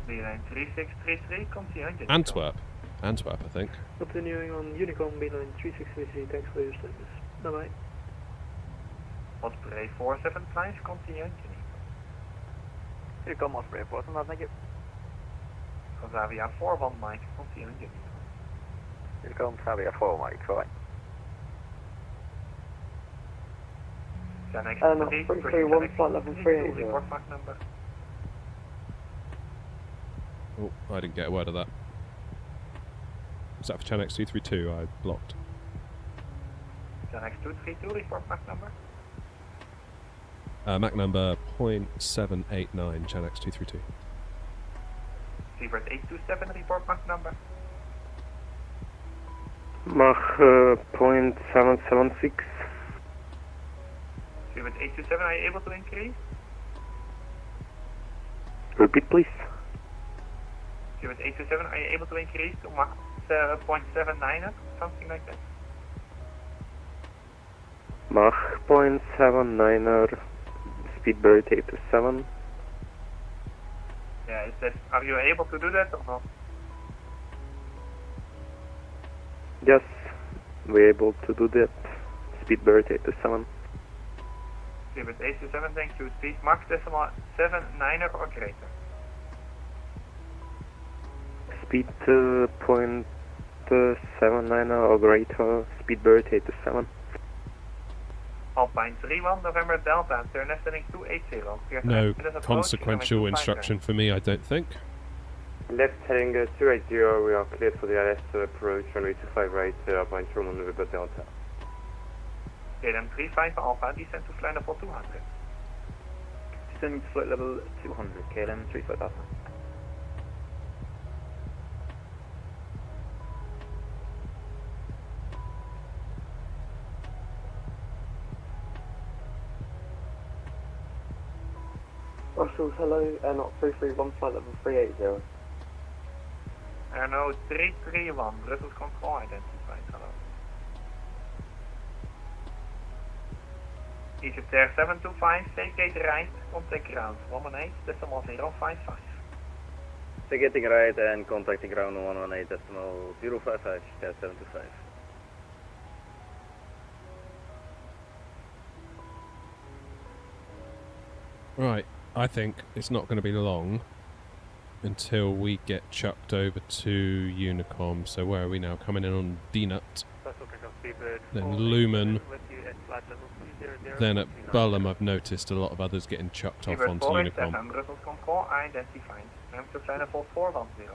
393633, continue your detail. Antwerp. Antwerp, I think. Continuing on Unicom, B9 3633, thanks for your service. Bye bye. Osprey 475, continue your detail. Unicom Osprey 475, thank you. Transavia 41 Mike, continue your detail. Unicom Transavia 4 Mike, right. Next 331 flight level 380. Report mark number. Oh, I didn't get a word of that. Was that for Chanex 232? I blocked. Chanex 232, report mark number. Mac number 0.789, Chanex 232. Seabird 827, report mark number. Mach 0.776. Seabird 827, are you able to increase? Repeat, please. Seabird 827, are you able to increase to Mach 0.79 or something like that? Mach 0.79, speedbird 827. Yeah, are you able to do that or not? Yes, we're able to do that. Speedbird 827. Seabird 827, thank you. Speed Mach 0.79 or greater. Speed 0.79 or greater, speedbird 827. Alpine 31 November Delta, turn left heading 280. No consequential instruction for me, I don't think. Left heading 280, we are cleared for the ILS approach, runway 25 right, Alpine 31 November Delta. KLM 35 Alpha, descend to flight level 200. Descending to flight level 200, KLM 35 Alpha. Russell, hello, not 331, flight level 380. No, 331, Brussels control identified, hello. Egypt Air 725, take gate right, contact ground, 118.055. Getting right and contacting ground 118.055, Air 725. Right, I think it's not going to be long until we get chucked over to Unicom. So where are we now? Coming in on D-Nut. That's okay, go. then Lumen, then at Bullum I've noticed a lot of others getting chucked off onto Unicom. Brussels control identified. Remember to fly level 410.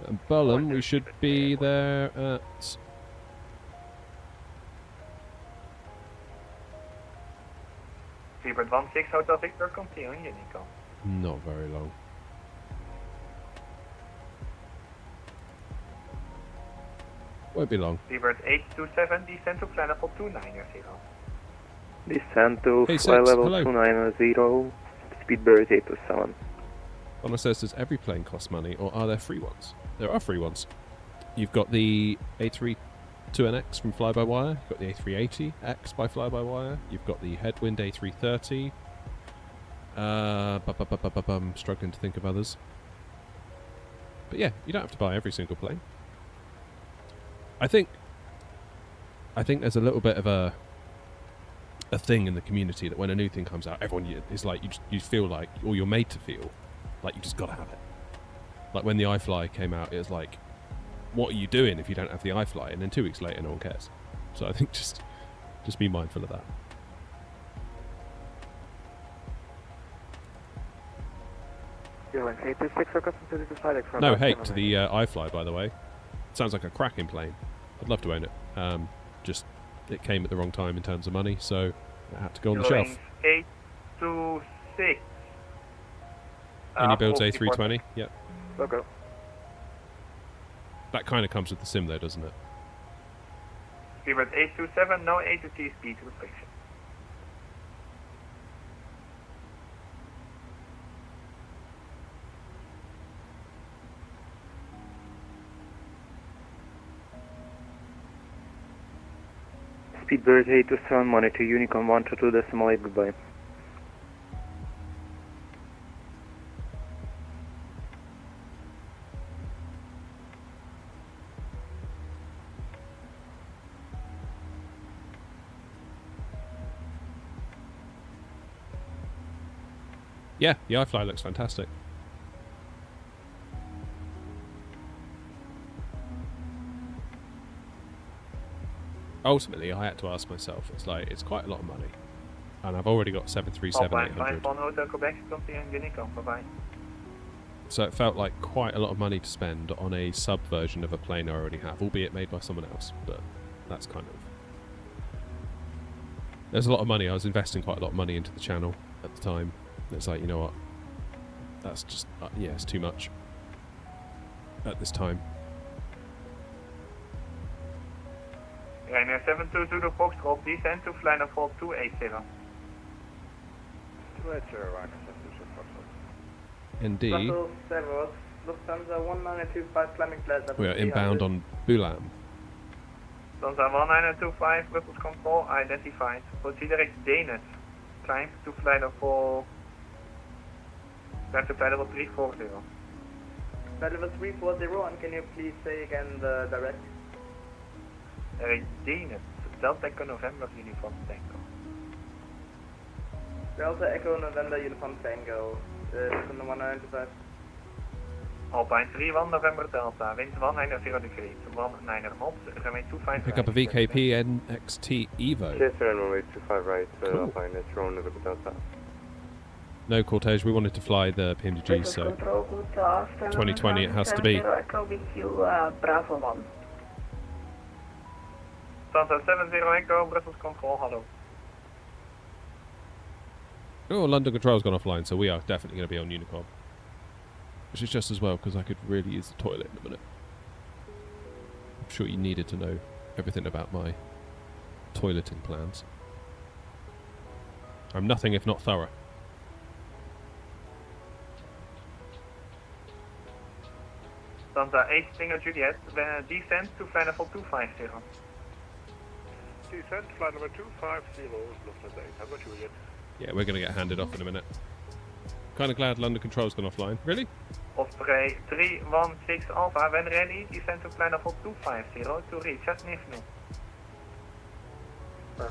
At Bullum we should be there at... Seabird 16 Hotel Victor, continue Unicom. Not very long. Won't be long. Seabird 827, descend to fly level 290. Descend to Hey, fly Six, level hello. 290, Speedbird 827. Donna says, does every plane cost money, or are there free ones? There are free ones. You've got the A32NX from Fly-by-Wire, you've got the A380X by Fly-by-Wire, you've got the Headwind A330. I'm struggling to think of others. But yeah, you don't have to buy every single plane. I think there's a little bit of a thing in the community that when a new thing comes out, everyone is like, you feel like, or you're made to feel like you just got to have it. Like when the iFly came out, it was like, what are you doing if you don't have the iFly? And then 2 weeks later, no one cares. So I think just be mindful of that. No hate to the iFly, by the way. Sounds like a cracking plane. I'd love to own it. Just it came at the wrong time in terms of money, so it had to go on the shelf. 826. Any builds A320? Yep. Okay. That kind of comes with the sim, though, doesn't it? Seabird 827, no A to T speed restriction. Speedbird 827, monitor Unicom 122.8, goodbye. Yeah, the iFly looks fantastic. Ultimately, I had to ask myself, it's quite a lot of money. And I've already got 737-800. Hotel Quebec, continue Unicom, bye-bye. So it felt like quite a lot of money to spend on a sub-version of a plane I already have, albeit made by someone else, but that's kind of... There's a lot of money. I was investing quite a lot of money into the channel at the time. It's like, you know what, that's just, yeah, it's too much at this time. Ryanair 720 Foxtrot, descend to fly level 280. 280, Ryanair 720 Foxtrot. Indeed. Lufthansa 1925 climbing flight level We are inbound on Bulam. Lufthansa 1925, Brussels control identified. Proceed direct Danish. Climb to fly level... Climb to fly level 340. Flight level 340, and can you please say again the direct? Danish. Delta Echo November Uniform Tango. Delta Echo November Uniform Tango. From the 195. Alpine 31 November Delta. Wind 190 degrees. 19 knots. Runway 25 Pick up a VKP NXT Evo. Yes, runway 25 right. Cool. Alpine, it's wrong November Delta. No, Cortege, we wanted to fly the PMDG, so 2020 it has to be. Bravo 1. Lufthansa 70 Echo, Brussels control, hello. Oh, London Control's gone offline, so we are definitely going to be on Unicom. Which is just as well, because I could really use the toilet in a minute. I'm sure you needed to know everything about my toileting plans. I'm nothing if not thorough. Lufthansa 8 Tango Juliet, descend to flight level 250. Descent, flight number 250, Lufthansa 800 Juliet. Yeah, we're going to get handed off in a minute. Kind of glad London Control's gone offline. Really? Osprey 316 Alpha, when ready, descend to flight level 250 to reach at Nifnu.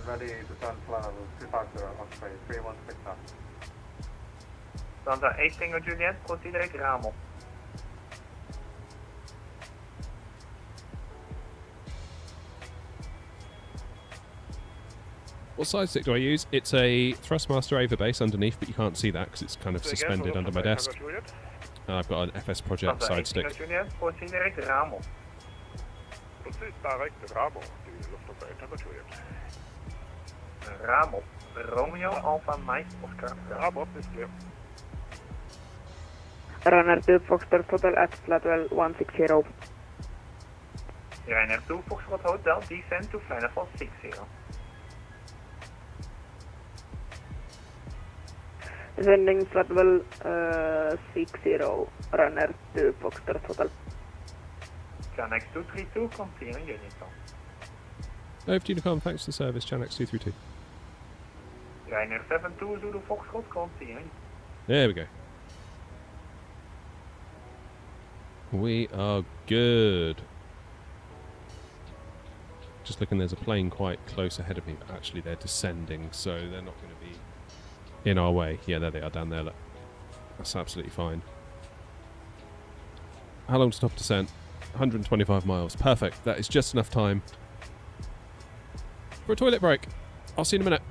Ready to turn flight level 250, Osprey 316 Alpha. Lufthansa 8 Tango Juliet, proceed direct Ramel. What side stick do I use? It's a Thrustmaster Ava base underneath, but you can't see that because it's kind of suspended under my desk. And I've got an FS Project side stick. Precies direct Ramel. Precies direct Ramel, die luchtopleiding hebben Juliet. Ramel. Romeo Alpha Mike Oscar. Ramel is clear. Runner 2 Foxtrot Hotel at flight level 160. Ryanair 2 Foxtrot Hotel, descend to flight level 60. Descending flight level 60, runner 2 Foxtrot Hotel. Chanex 232, continuing Unicom. Over to Unicom, thanks for the service, Chanex 232. Ryanair 72 Zulu Foxtrot, continuing. There we go. We are good. Just looking, there's a plane quite close ahead of me, but actually they're descending, so they're not going to be in our way. Yeah, there they are down there, look. That's absolutely fine. How long to stop descent? 125 miles. Perfect. That is just enough time for a toilet break. I'll see you in a minute.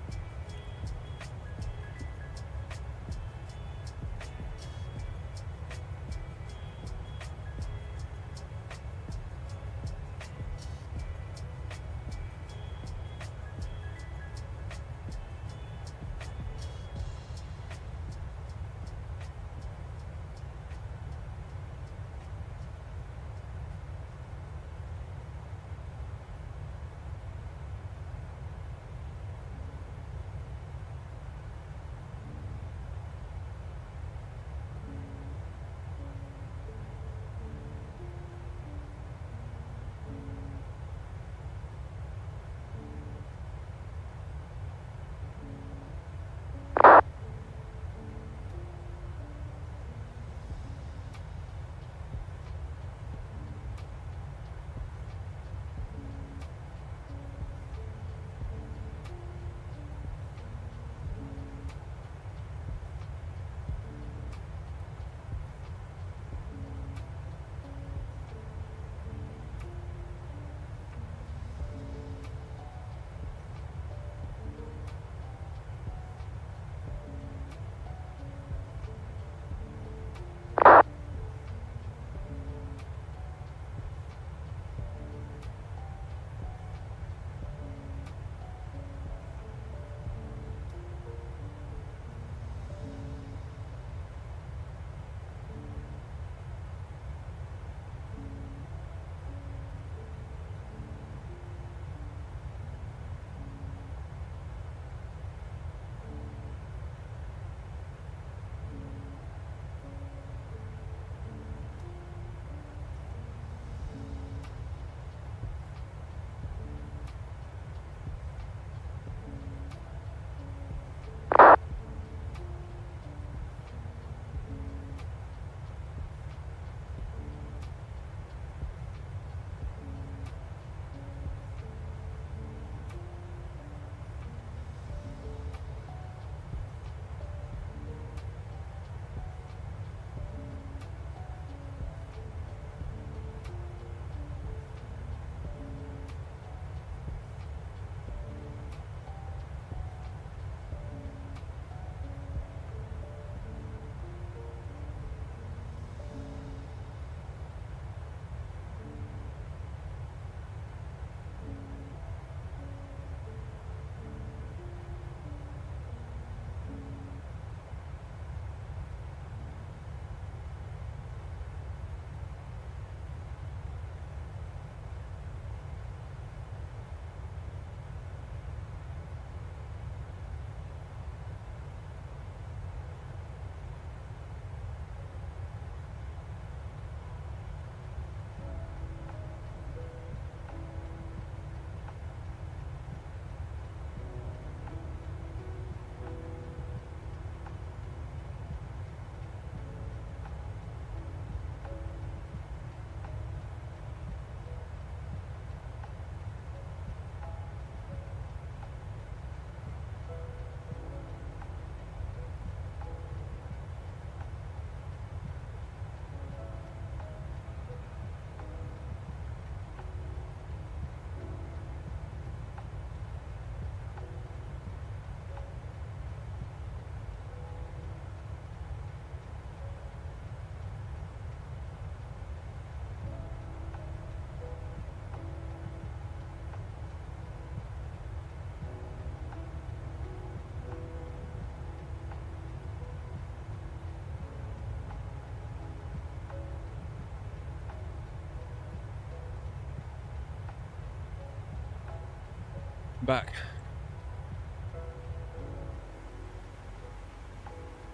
Back.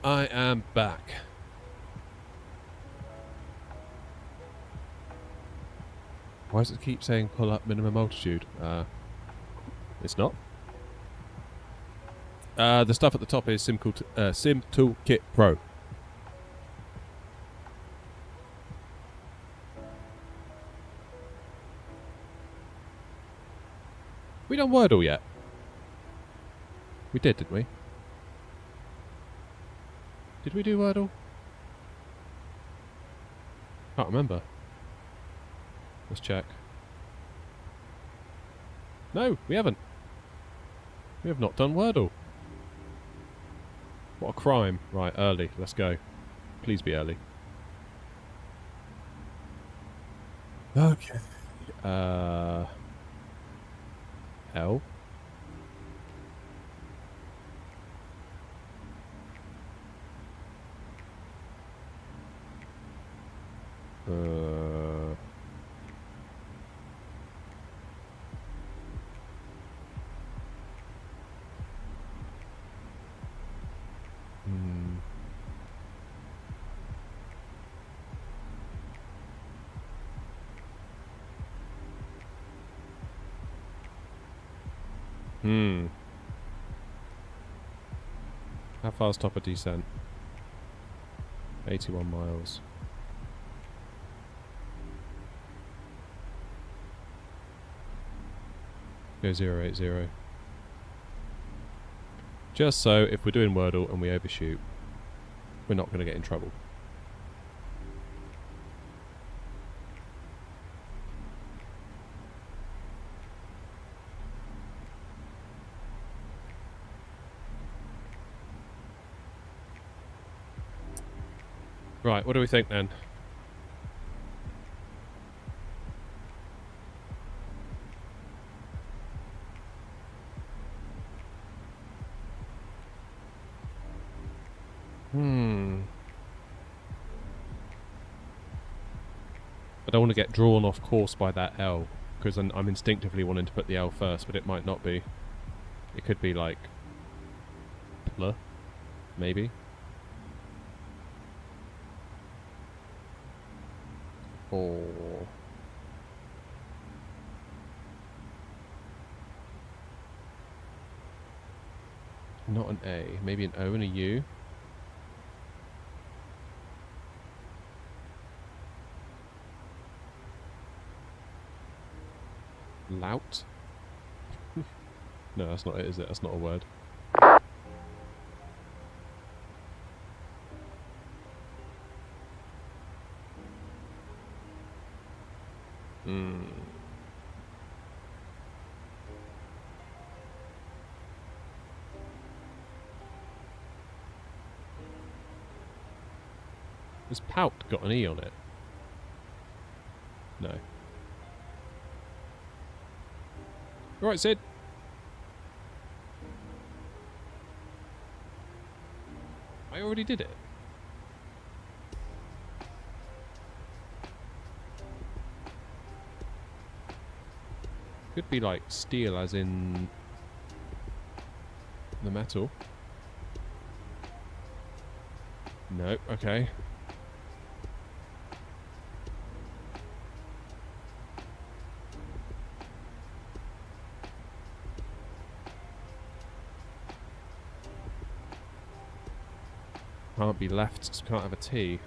I am back. Why does it keep saying pull up minimum altitude? It's not. The stuff at the top is Sim Toolkit Pro. We done Wordle yet? We did, didn't we? Did we do Wordle? Can't remember. Let's check. No, we haven't. We have not done Wordle. What a crime. Right, early. Let's go. Please be early. Okay. L. How far's top of descent? 81 miles. Go 080. Just so if we're doing Wordle and we overshoot, we're not going to get in trouble. Right, what do we think then? I don't want to get drawn off course by that L, because I'm instinctively wanting to put the L first, but it might not be. It could be like... Pl, maybe. Or... Not an A, maybe an O and a U. Lout? No, that's not it, is it? That's not a word. Has Pout got an E on it? No. Right, Sid. I already did it. Could be like steel as in the metal. No, okay. Can't be left, so can't have a T.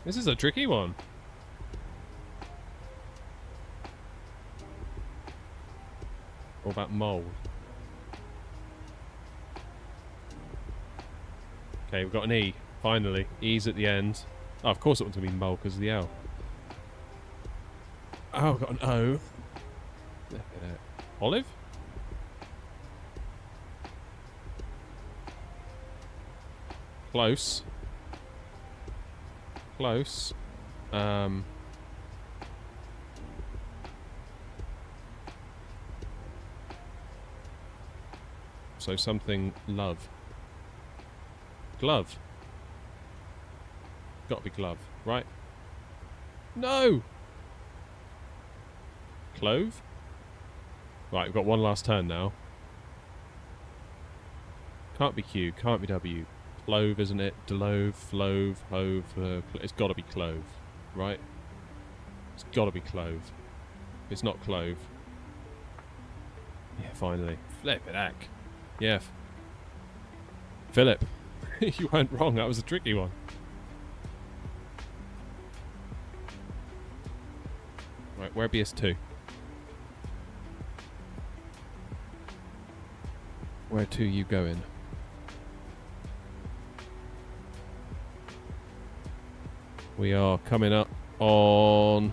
This is a tricky one. Or about mole? Okay, we've got an E. Finally. E's at the end. Oh, of course it wants to be mole because of the L. Oh, I've got an O. Olive? Close. Close. So something love. Glove. Gotta be glove, right? No! Clove? Right, we've got one last turn now. Can't be Q, can't be W. Clove, isn't it? Delove, flove, hove, it's gotta be clove, right? It's gotta be clove. It's not clove. Yeah, finally. Flip it, heck. Yeah. Philip, you weren't wrong, that was a tricky one. Right, where BS2? Where to you going? We are coming up on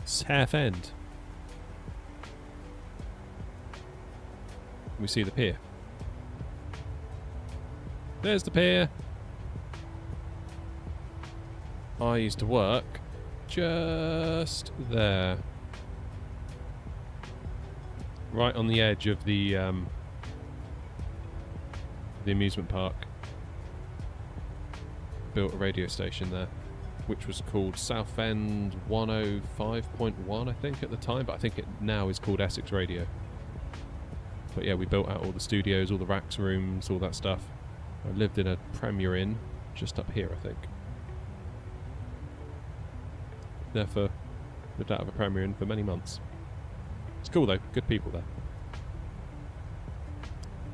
Southend. We see the pier. There's the pier. I used to work just there. Right on the edge of the amusement park. Built a radio station there, which was called Southend 105.1, I think, at the time, but I think it now is called Essex Radio. But yeah, we built out all the studios, all the racks rooms, all that stuff. I lived in a Premier Inn just up here, I think. Therefore, lived out of a Premier Inn for many months. It's cool though, good people there.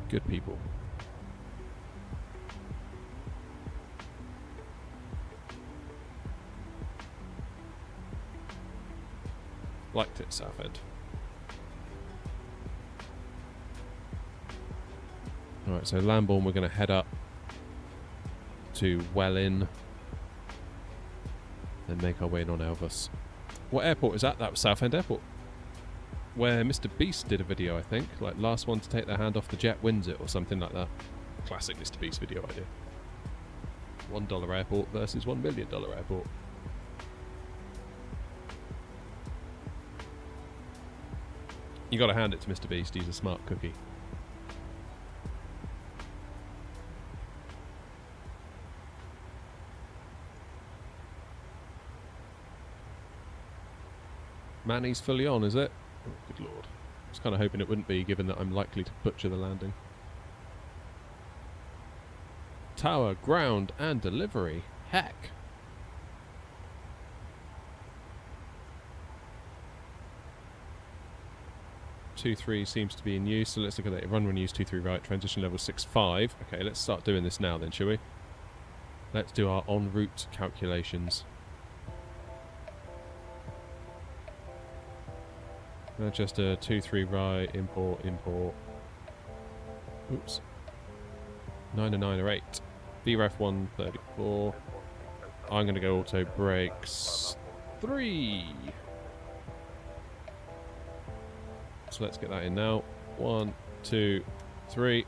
Good people. Liked it, Southend. Alright, so Lambourne, we're going to head up to Welling, then make our way in on Airbus. What airport is that? That was Southend Airport, where Mr. Beast did a video, I think. Like, last one to take their hand off the jet wins it, or something like that. Classic Mr. Beast video idea. $1 airport versus $1 million airport. You gotta hand it to Mr. Beast, he's a smart cookie. Manny's fully on, is it? Oh, good lord. I was kind of hoping it wouldn't be, given that I'm likely to butcher the landing. Tower, ground, and delivery. Heck. (2-3) seems to be in use, so let's look at it. Run use 2-3 right, transition level 6-5. Okay, let's start doing this now then, shall we? Let's do our en route calculations. Manchester 2-3 right, import. Oops. 909 or 8. VREF 134. I'm going to go auto brakes 3. So let's get that in now. 1, 2, 3.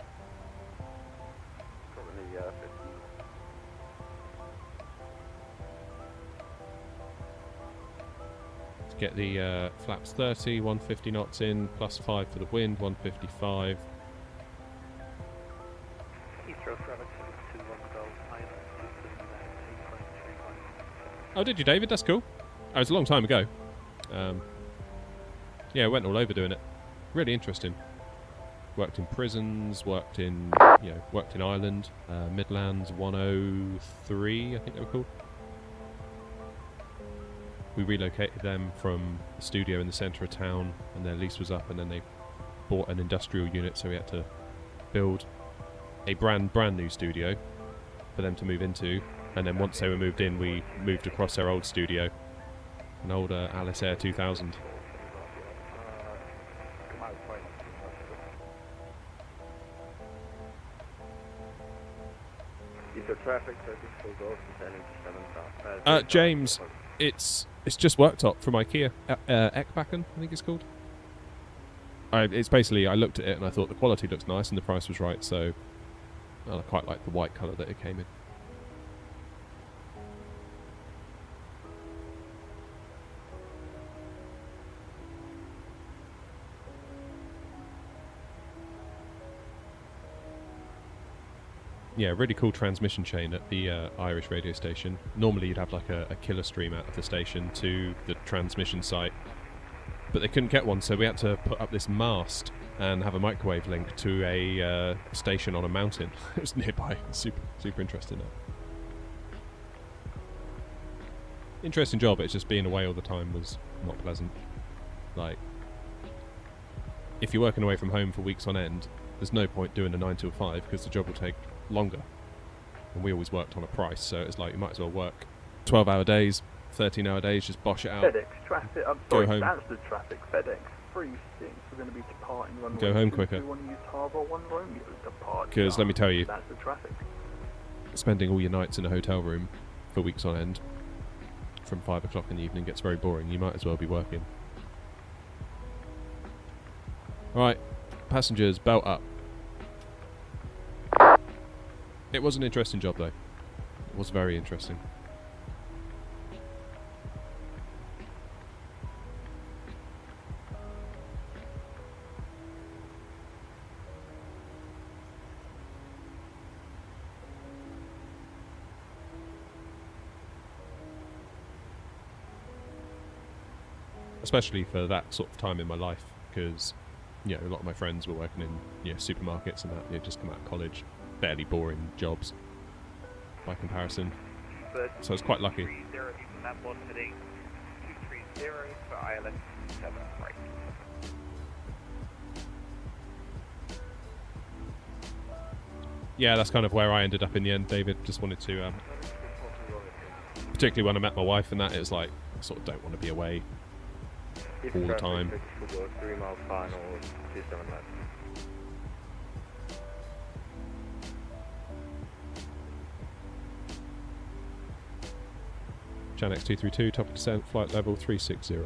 Let's get the flaps 30, 150 knots in, plus 5 for the wind, 155. Oh, did you, David? That's cool. Oh, it was a long time ago. Yeah, I went all over doing it. Really interesting. Worked in prisons, worked in Ireland, Midlands 103, I think they were called. We relocated them from a studio in the centre of town, and their lease was up, and then they bought an industrial unit, so we had to build a brand new studio for them to move into. And then once they were moved in, we moved across their old studio, an old Alice Air 2000. Eco traffic, 34 Golf, descending to 7 south. James, it's just worktop from IKEA. Ekbakken, I think it's called. It's basically, I looked at it and I thought the quality looks nice and the price was right, so I quite like the white colour that it came in. Yeah, really cool transmission chain at the Irish radio station. Normally you'd have like a killer stream out of the station to the transmission site, but they couldn't get one, so we had to put up this mast and have a microwave link to a station on a mountain. It was nearby. Super interesting. Interesting job, it's just being away all the time was not pleasant. Like, if you're working away from home for weeks on end, there's no point doing a 9 till 5 because the job will take longer. And we always worked on a price, so it's like you might as well work 12-hour days, 13-hour days, just bosh it out. FedEx traffic, I'm sorry, Go home. Stansted traffic, FedEx 36, we're going to be departing runway Go home 2, quicker. We want to use Harbour 1 Romeo, departure. Because let me tell you, That's the traffic. spending all your nights in a hotel room for weeks on end from 5 o'clock in the evening gets very boring. You might as well be working. Alright, passengers, belt up. It was an interesting job though. It was very interesting. Especially for that sort of time in my life, because you know, a lot of my friends were working in supermarkets and that. They had just come out of college, fairly boring jobs by comparison. So I was quite lucky. Yeah, that's kind of where I ended up in the end, David. Just wanted to, particularly when I met my wife and that, it was like, I sort of don't want to be away all the time. 3 mile final, 27 left. Janex 232, top of descent, flight level 360.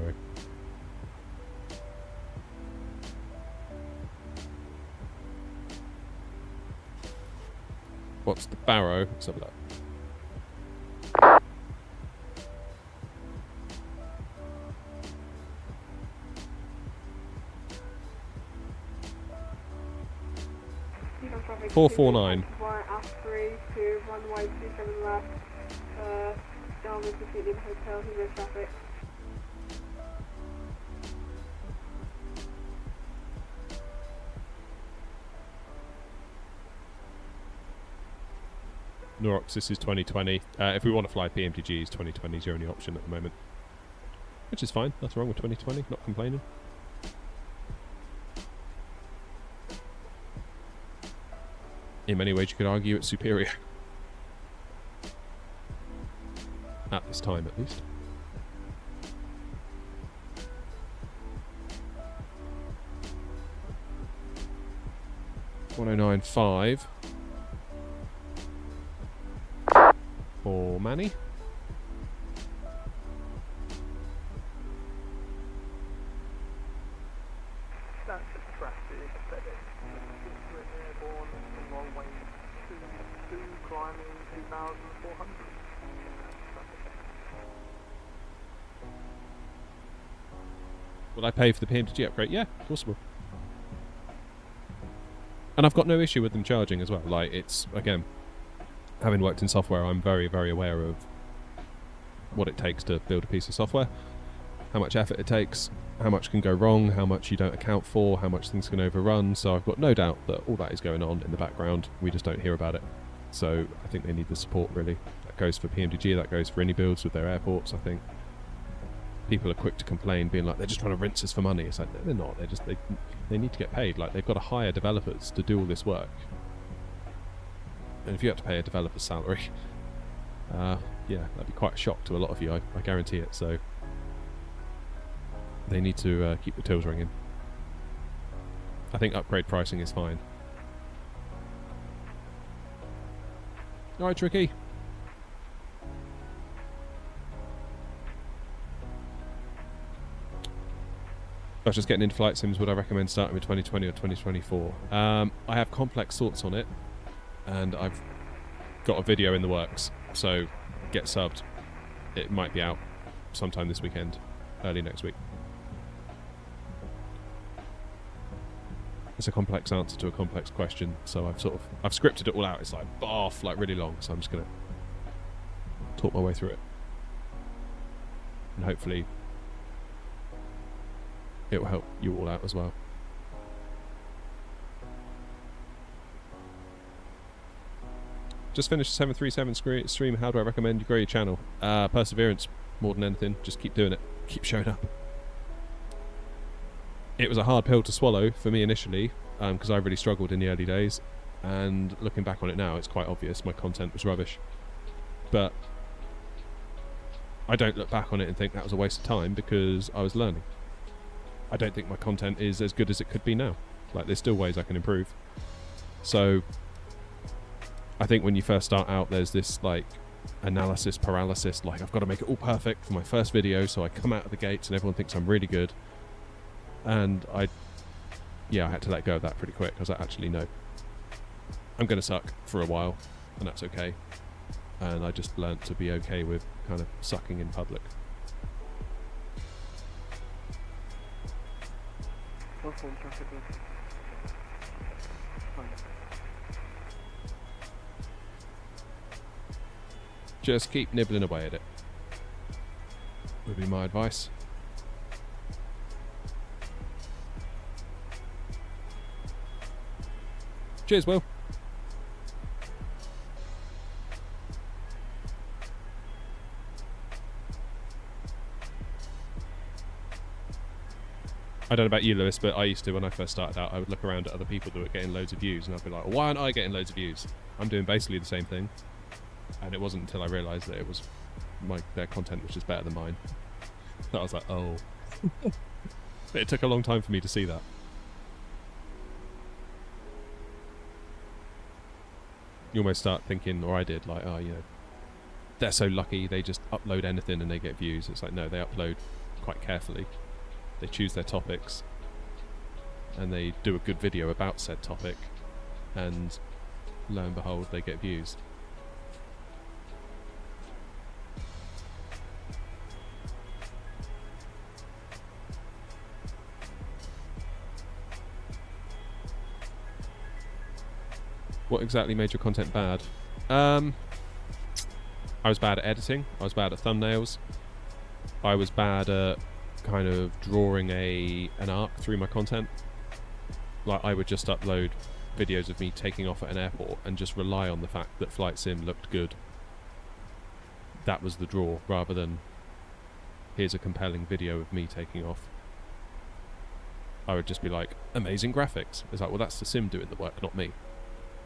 What's the Barrow? Let's have a look. Traffic 449. F3 to runway 27 left. Down with the City Hotel, Hero traffic. Norox, this is 2020. If we want to fly PMTGs, 2020 is your only option at the moment. Which is fine, nothing wrong with 2020, not complaining. In many ways you could argue it's superior. At this time, at least. $1095 for Manny. That's the traffic, FedEx. Airborne, runway 22, climbing 2,400. Will I pay for the PMTG upgrade? Yeah, of course I will. And I've got no issue with them charging as well. Like, it's, again, having worked in software, I'm very, very aware of what it takes to build a piece of software, how much effort it takes, how much can go wrong, how much you don't account for, how much things can overrun. So I've got no doubt that all that is going on in the background. We just don't hear about it. So I think they need the support, really. That goes for PMDG, that goes for any builds with their airports, I think. People are quick to complain, being like, they're just trying to rinse us for money. It's like, they're not. They need to get paid. Like, they've got to hire developers to do all this work. And if you have to pay a developer's salary, yeah, that'd be quite a shock to a lot of you, I guarantee it. So they need to keep the tills ringing. I think upgrade pricing is fine. Alright, Tricky. I was just getting into flight sims. Would I recommend starting with 2020 or 2024? I have complex thoughts on it, and I've got a video in the works, so get subbed. It might be out sometime this weekend, early next week. It's a complex answer to a complex question, so I've scripted it all out. It's like barf, like really long, so I'm just gonna talk my way through it, and hopefully it will help you all out as well. Just finished the 737 stream. How do I recommend you grow your channel? Perseverance, more than anything. Just keep doing it. Keep showing up. It was a hard pill to swallow for me initially, because I really struggled in the early days. And looking back on it now, it's quite obvious my content was rubbish. But I don't look back on it and think that was a waste of time, because I was learning. I don't think my content is as good as it could be now. Like, there's still ways I can improve. So I think when you first start out, there's this like analysis paralysis, like I've got to make it all perfect for my first video, so I come out of the gates and everyone thinks I'm really good. And I had to let go of that pretty quick. I was like, actually no, I'm going to suck for a while, and that's okay. And I just learnt to be okay with kind of sucking in public. Just keep nibbling away at it, would be my advice. Cheers, Will. I don't know about you, Lewis, but I used to, when I first started out, I would look around at other people that were getting loads of views, and I'd be like, well, why aren't I getting loads of views? I'm doing basically the same thing. And it wasn't until I realised that it was their content was just better than mine that I was like, oh. But it took a long time for me to see that. You almost start thinking, or I did, like, oh, you know, they're so lucky, they just upload anything and they get views. It's like, no, they upload quite carefully. They choose their topics and they do a good video about said topic, and lo and behold, they get views. What exactly made your content bad? I was bad at editing. I was bad at thumbnails. I was bad at kind of drawing an arc through my content. Like, I would just upload videos of me taking off at an airport and just rely on the fact that Flight Sim looked good. That was the draw, rather than here's a compelling video of me taking off. I would just be like, amazing graphics. It's like, well, that's the sim doing the work, not me.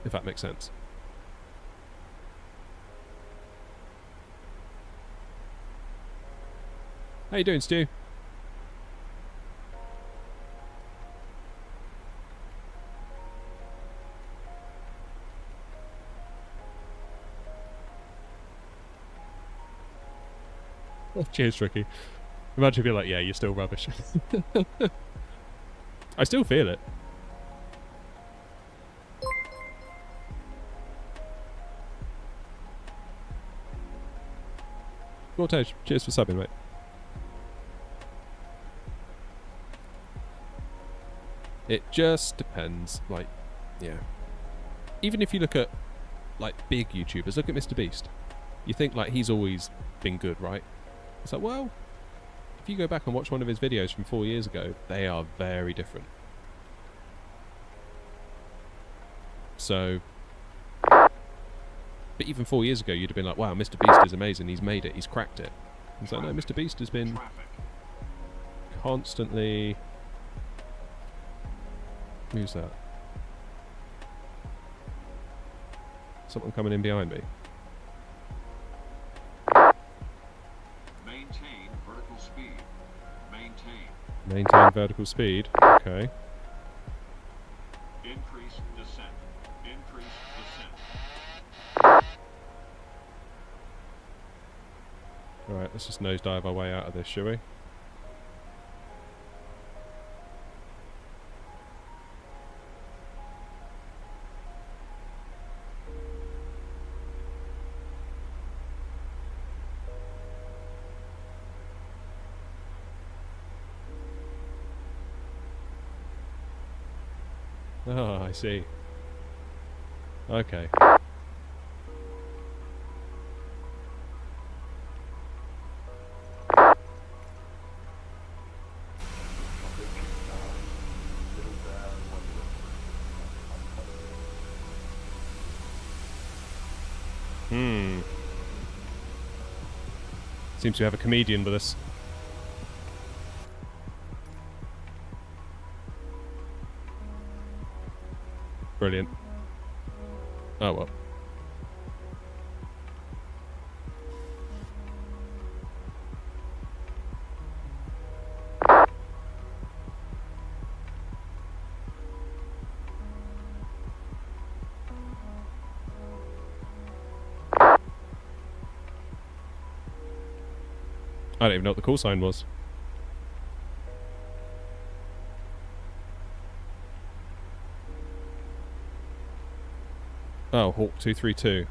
If that makes sense. How you doing, Stu? Oh, cheers, Tricky. Imagine if you're like, yeah, you're still rubbish. I still feel it. Cortege, cheers for subbing, mate. It just depends, like, yeah. Even if you look at, like, big YouTubers, look at Mr. Beast. You think, like, he's always been good, right? It's like, well, if you go back and watch one of his videos from 4 years ago, they are very different. So, but even 4 years ago, you'd have been like, wow, Mr. Beast is amazing, he's made it, he's cracked it. It's like, no, Mr. Beast has been constantly... Who's that? Someone coming in behind me. Maintain vertical speed. Maintain vertical speed. Okay. Increase descent. Increase descent. Alright, let's just nosedive our way out of this, shall we? Oh, I see. Okay. Seems to have a comedian with us. Brilliant. Oh well. I don't even know what the call sign was. Oh, Hawk 232.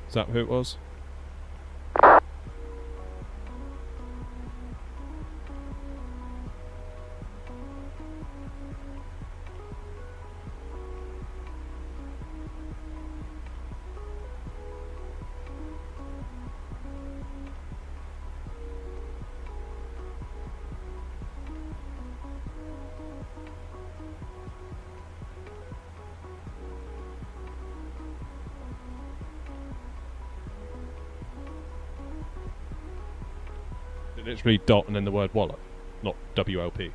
Is that who it was? Literally dot and then the word wallet, not WLP.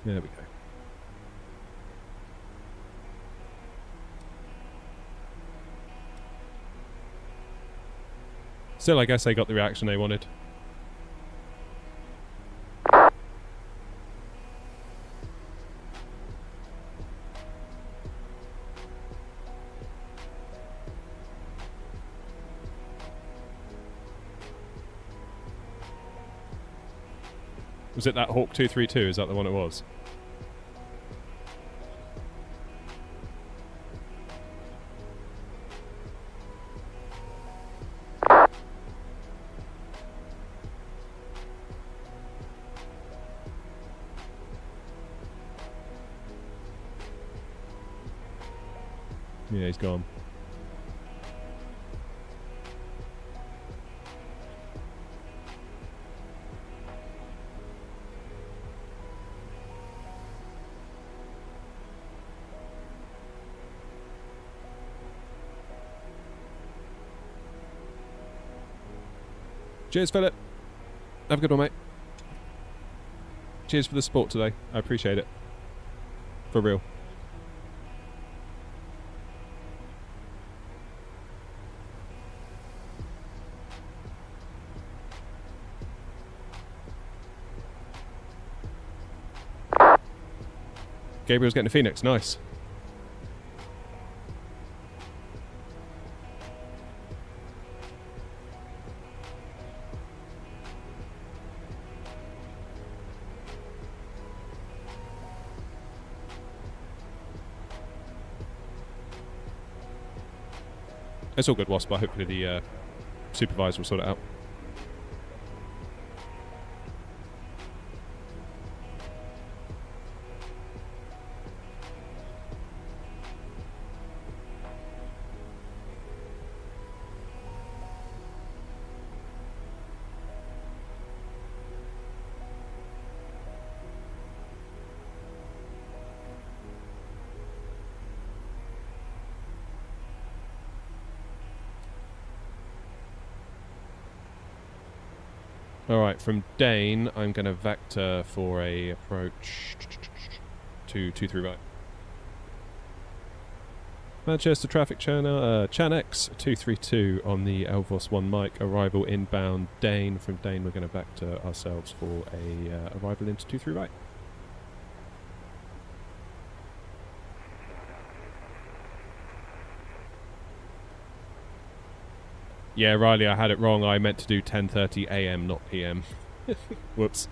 There we go. Still, I guess they got the reaction they wanted. Was it that Hawk 232? Is that the one it was? Yeah, he's gone. Cheers, Philip. Have a good one, mate. Cheers for the support today. I appreciate it. For real. Gabriel's getting a Phoenix. Nice. It's all good, Wasp, but hopefully the supervisor will sort it out. Alright, from Dane, I'm going to vector for a approach to 23 right. Manchester traffic channel, Chanex 232 on the Elvos 1 mic, arrival inbound Dane. From Dane we're going to vector ourselves for a arrival into 23 right. Yeah, Riley, I had it wrong. I meant to do 10:30 AM, not PM. Whoops.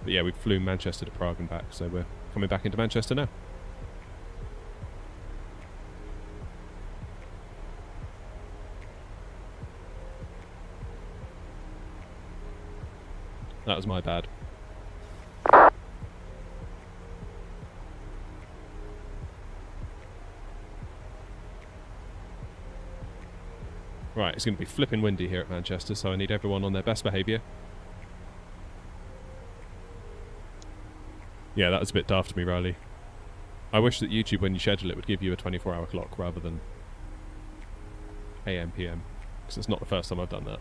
But yeah, we flew Manchester to Prague and back, so we're coming back into Manchester now. That was my bad. Right, it's going to be flipping windy here at Manchester, so I need everyone on their best behaviour. Yeah, that was a bit daft of me, Riley. I wish that YouTube, when you schedule it, would give you a 24-hour clock rather than AM, PM, because it's not the first time I've done that.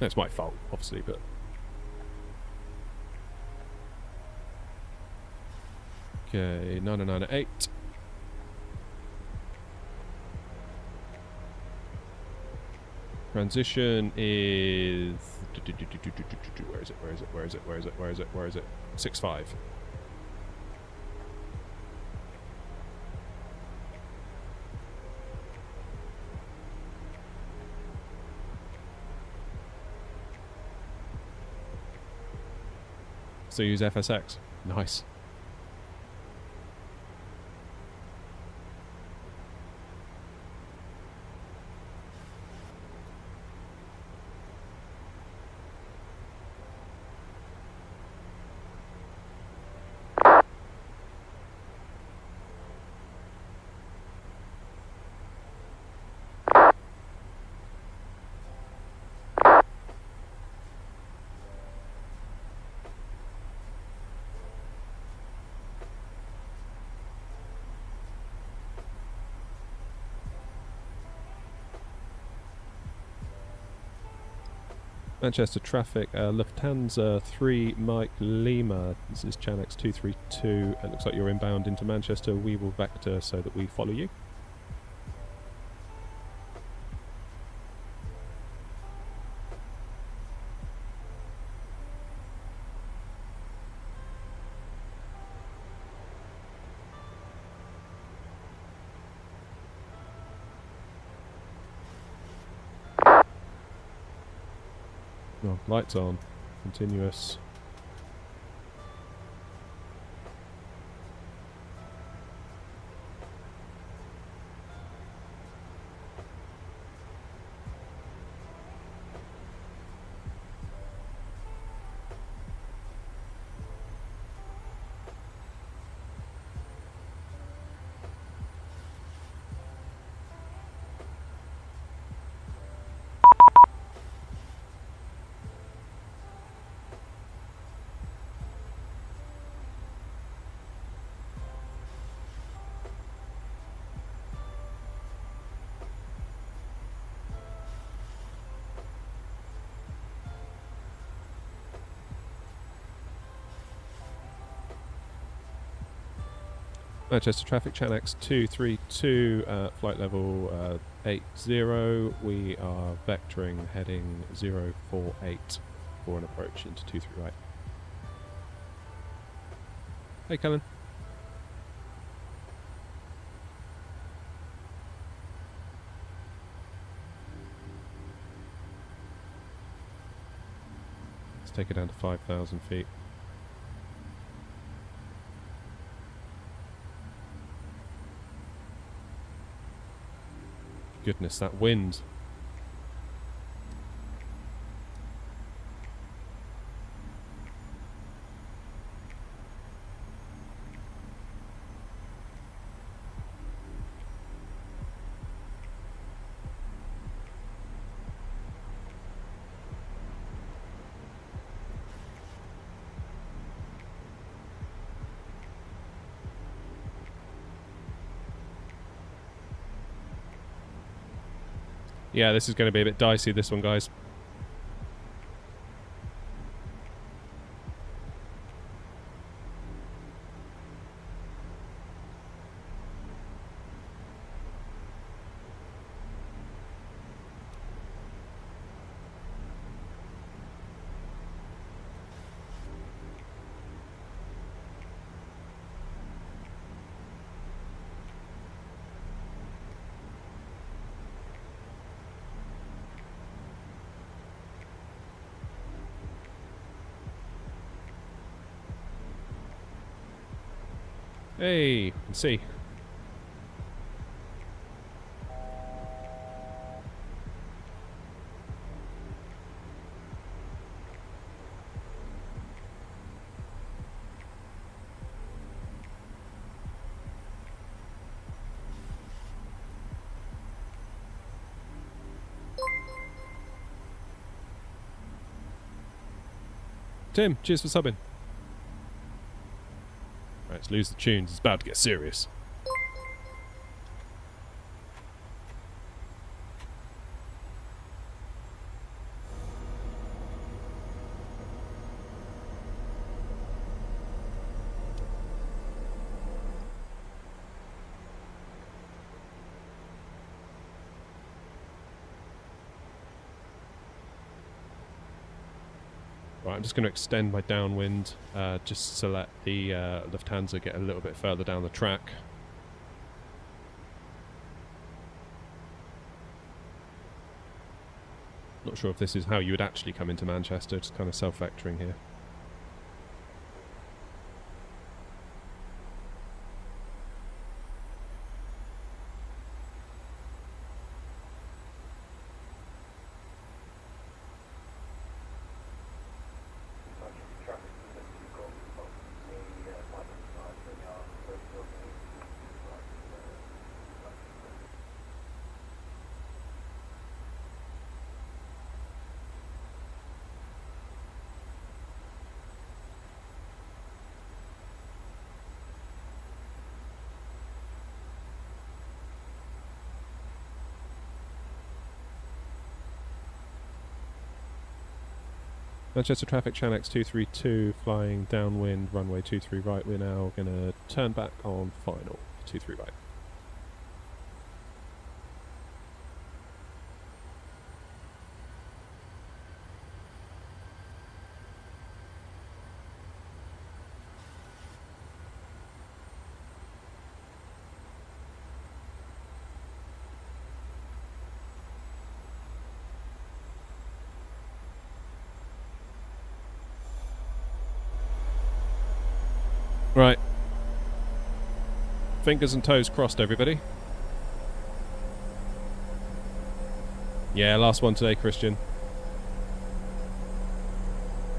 It's my fault, obviously, but... Okay, 909 at 8. Transition is... Where is it? Where is it? Where is it? Where is it? Where is it? Where is it? 6-5. So use FSX. Nice. Manchester traffic, Lufthansa 3 Mike Lima. This is Chanex 232. It looks like you're inbound into Manchester. We will vector so that we follow you. Oh, lights on. Continuous. Manchester traffic, Chanex 232, flight level 80. We are vectoring heading 048 for an approach into 23 right. Hey, Kellen. Let's take it down to 5,000 feet. Goodness, that wind. Yeah, this is going to be a bit dicey, this one, guys. Hey, you can see. Tim, cheers for subbing. Right, let's lose the tunes. It's about to get serious. Right, I'm just going to extend my downwind just to let the Lufthansa get a little bit further down the track. Not sure if this is how you would actually come into Manchester, just kind of self-vectoring here. Manchester traffic, Channel X232, flying downwind, runway 23 right. We're now going to turn back on final, 23 right. Right. Fingers and toes crossed, everybody. Yeah, last one today, Christian.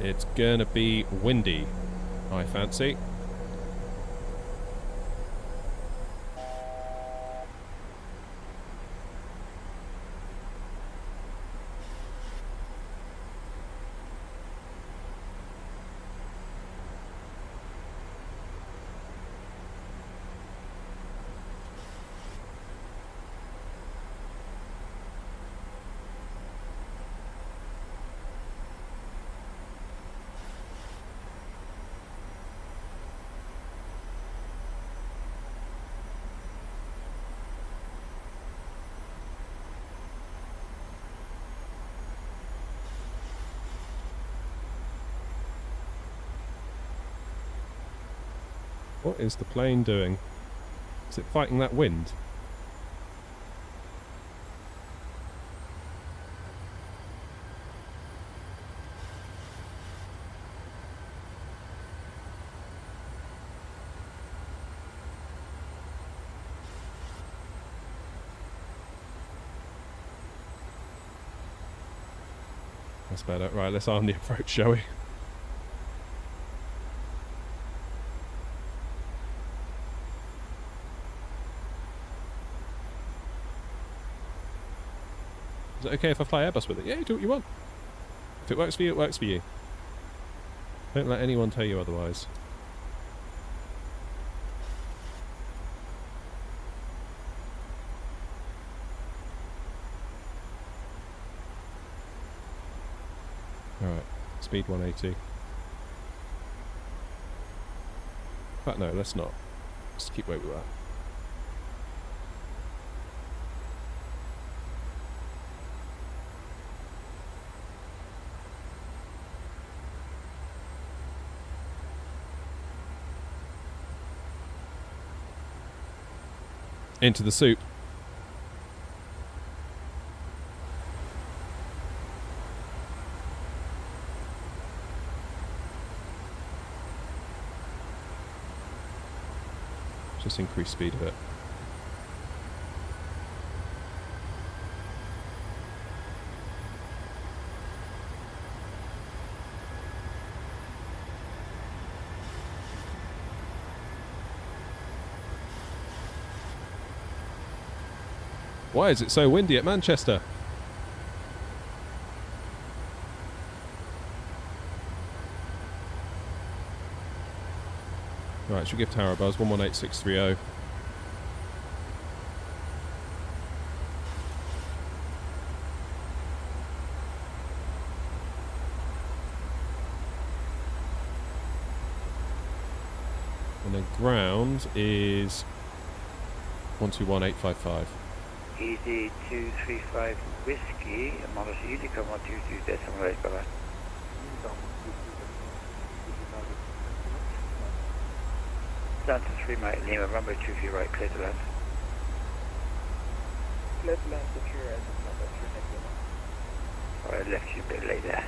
It's gonna be windy, I fancy. What is the plane doing? Is it fighting that wind? That's better. Right, let's arm the approach, shall we? Is it okay if I fly Airbus with it? Yeah, you do what you want. If it works for you, it works for you. Don't let anyone tell you otherwise. Alright, speed 180. But no, let's not. Let's keep where we were. Into the soup. Just increase speed a bit. Why is it so windy at Manchester? Right, should give tower a buzz, 118630. And then ground is 121855. Easy 235 whiskey, Model Unicorn 122.8, bye bye. Down to 3 Mike Lima, runway 23 right, clear to land. Clear to land, secure as number 3 next. Alright, I left you a bit late there.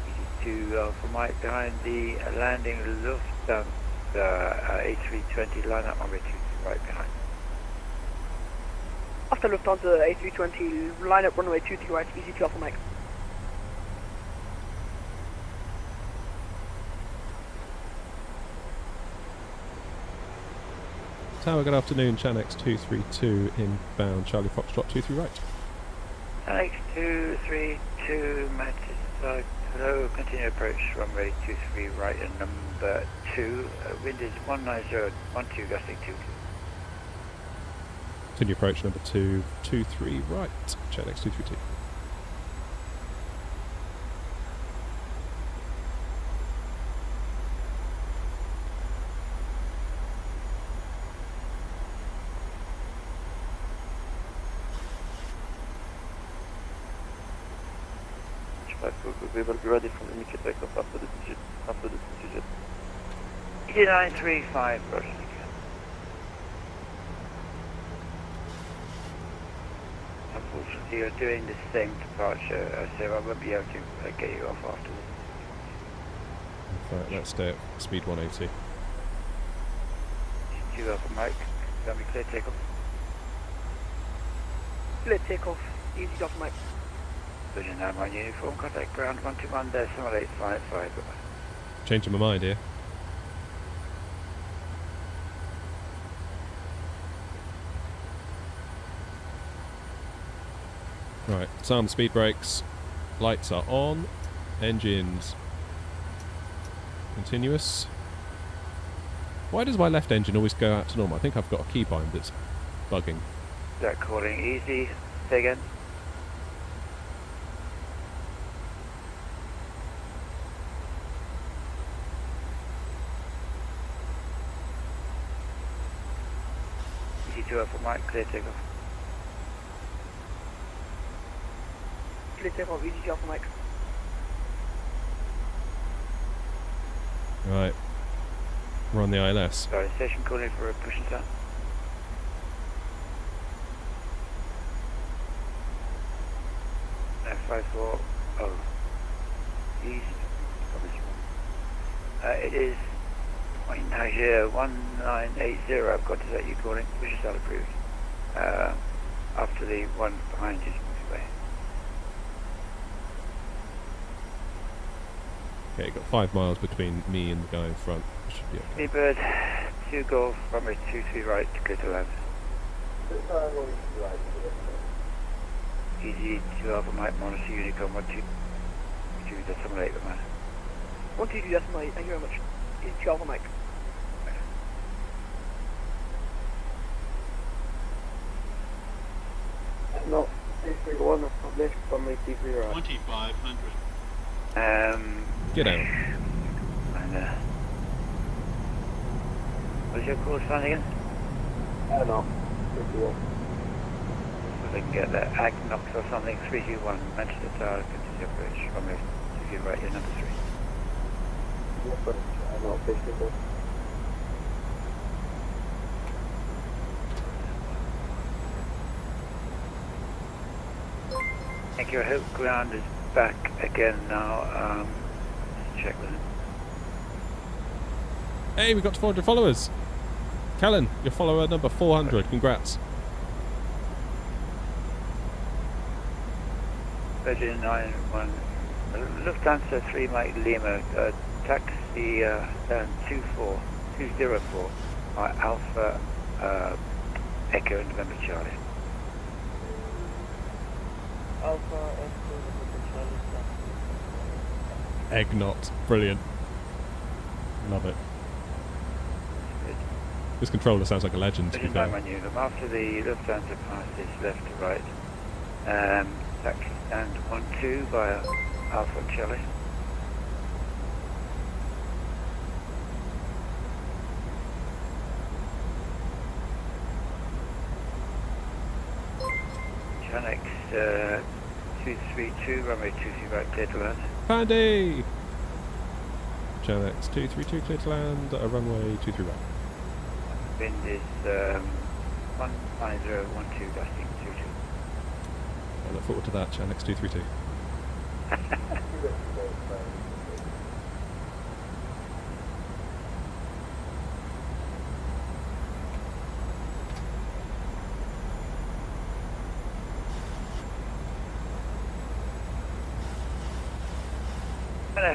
Easy 2 Alpha Mike behind the landing Lufthansa A320 line up runway 23 right behind. After Lufthansa A320, line up runway 23 right, easy 2 Alpha Mike. Tower, good afternoon. Chanex 232 inbound. Charlie Foxtrot 23 right. Chanex 232, Manchester. Hello, continue approach runway 23 right and number 2. Wind is 19012, gusting 22. Continue approach number 2, 23 right. Chanex 232. We will be ready for the immediate takeoff after the decision. 935, Roger. Unfortunately, you're doing the same departure, so I won't be able to get you off after this. Right, let's stay at speed 180. 2 Alpha Mike, can we clear takeoff? Clear takeoff, easy Alpha Mike. Vision 9 uniform, contact ground 121.855. Changing my mind here. Right, disarm the speed brakes. Lights are on. Engines continuous. Why does my left engine always go out to normal? I think I've got a keybind that's bugging. That calling easy. Say again. Easy 2 Alpha Mike, clear takeoff. Clear takeoff, easy 2 Alpha Mike. Right. We're on the ILS. Sorry, station calling for a push and start. F54, oh. Easy. It is point Niger 1980, I've got to let you calling, push and start approved. After the one behind you moves away. Okay, got 5 miles between me and the guy in front. Should be okay. Seabird, 2 Golf, runway 23 right, clear to land. Easy 2 Alpha Mike, Monitor Unicorn 122.8, man. 122.8, thank you very much. Easy 2 Alpha Mike. No, 331, published from my TV right. 2500. Get out. And, what's your call sign again? No, 331. So they can get that Agnox or something, 321, Manchester Tower, continue approach, runway 23 right, your number 3. Yeah, but no, basically. Thank you, I hope ground is back again now. Let's check with him. Hey, we got to 400 followers. Callan, your follower number 400. Congrats. Virgin 91, Lufthansa 3 Mike Lima, taxi down 20204, Alpha Echo November Charlie. Alpha Echo November Charlie. Egg knot. Brilliant. Love it. This controller sounds like a legend, to be fair. After the Lufthansa passes left to right, taxi stand 12 via Alpha Charlie. Chanex 232, runway 23 right, clear to land. Pandy! Chanex 232, clear to land, runway 23 right. Wind is 15012, dusting 22. I look forward to that, Chanex 232.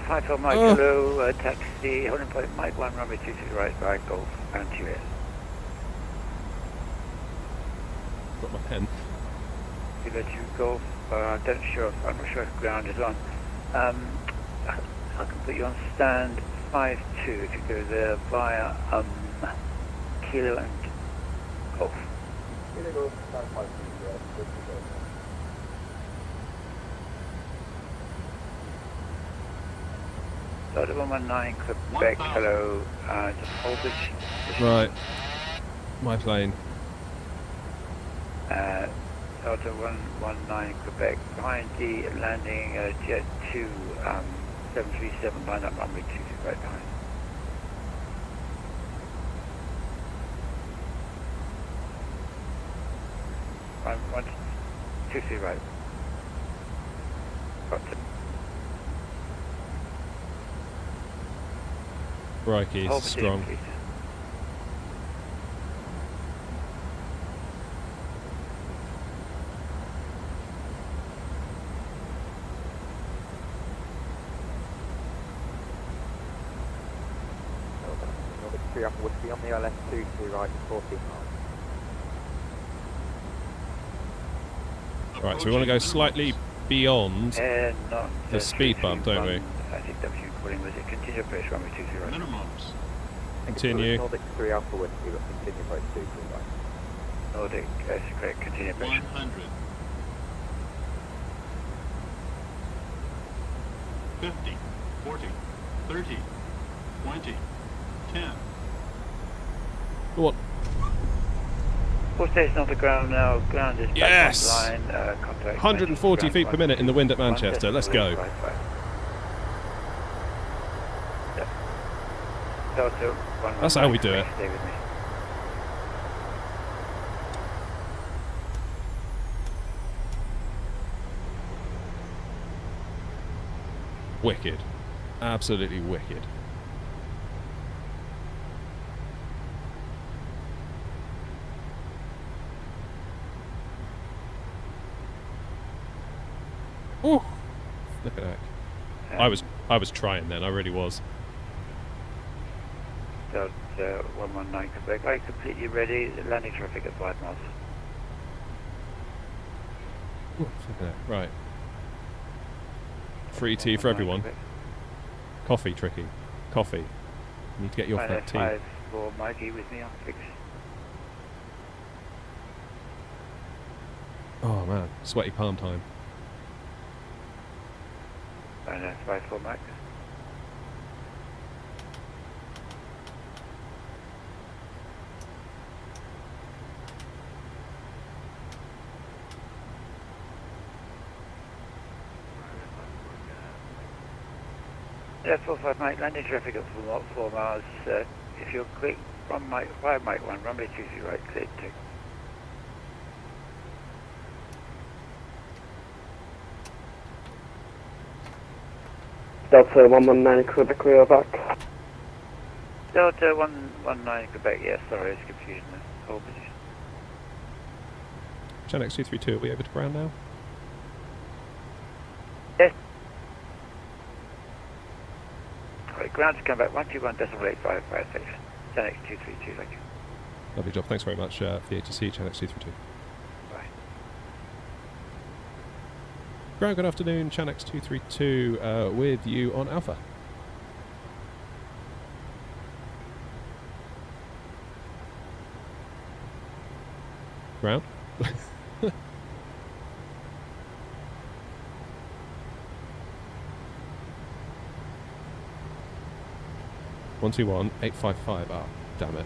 Hi for Mike, hello, taxi, holding point Mike 1, runway 23 right, by Golf, and US. Got my pen. Kilo 2 Golf, I'm not sure if ground is on. I can put you on stand 52 if you go there via Kilo and Golf. Kilo Golf, stand 52, Delta 119 Quebec, hello, just voltage. Right. My plane. Delta 119 Quebec, behind the landing Jet2 737, line up runway 22 right behind. One, 23 right. Got to. Crikey, it's strong. Upper Whiskey on the LS 2 to right, 14 miles. Right, so we want to go slightly beyond the speed bump, don't we? I think W calling was it continue approach runway 23 right. Minimums. Continue. Nordic 3 Alpha Whiskey, but continue approach 2 to right. Nordic, correct, continue approach. 100. 50, 40, 30, 20, 10. What? Full station off the ground now. Ground is yes! back on line. Contact 140 feet per minute in the wind at Manchester. Let's go. That's how we do it. Stay with me. Wicked. Absolutely wicked. Ooh. Look at that. I was trying then, I really was. Delta 119 Quebec, are you completely ready? Landing traffic at 5 miles. Ooh, look at that. Right. Free tea for everyone. Coffee, Tricky. Coffee. You need to get you off that tea. 5 for Mikey with me on 6. Oh man, sweaty palm time. 5 for Mike. Yeah, 45 Mike, landing traffic at 4 miles. If you're quick, run Mike 5 Mike 1, runway 23 right, clear to. Delta 119 Quebec, we are back. Delta 119 Quebec, yeah, sorry, it's confusion there. Hold position. Channel X232, are we over to ground now? Yes. Alright, ground to come back 121.8556. Channel X232, thank you. Lovely job, thanks very much for the ATC, Channel X232. Bye. Ground, good afternoon, Channel X232 with you on Alpha. Ground? 121.855. Ah, damn it.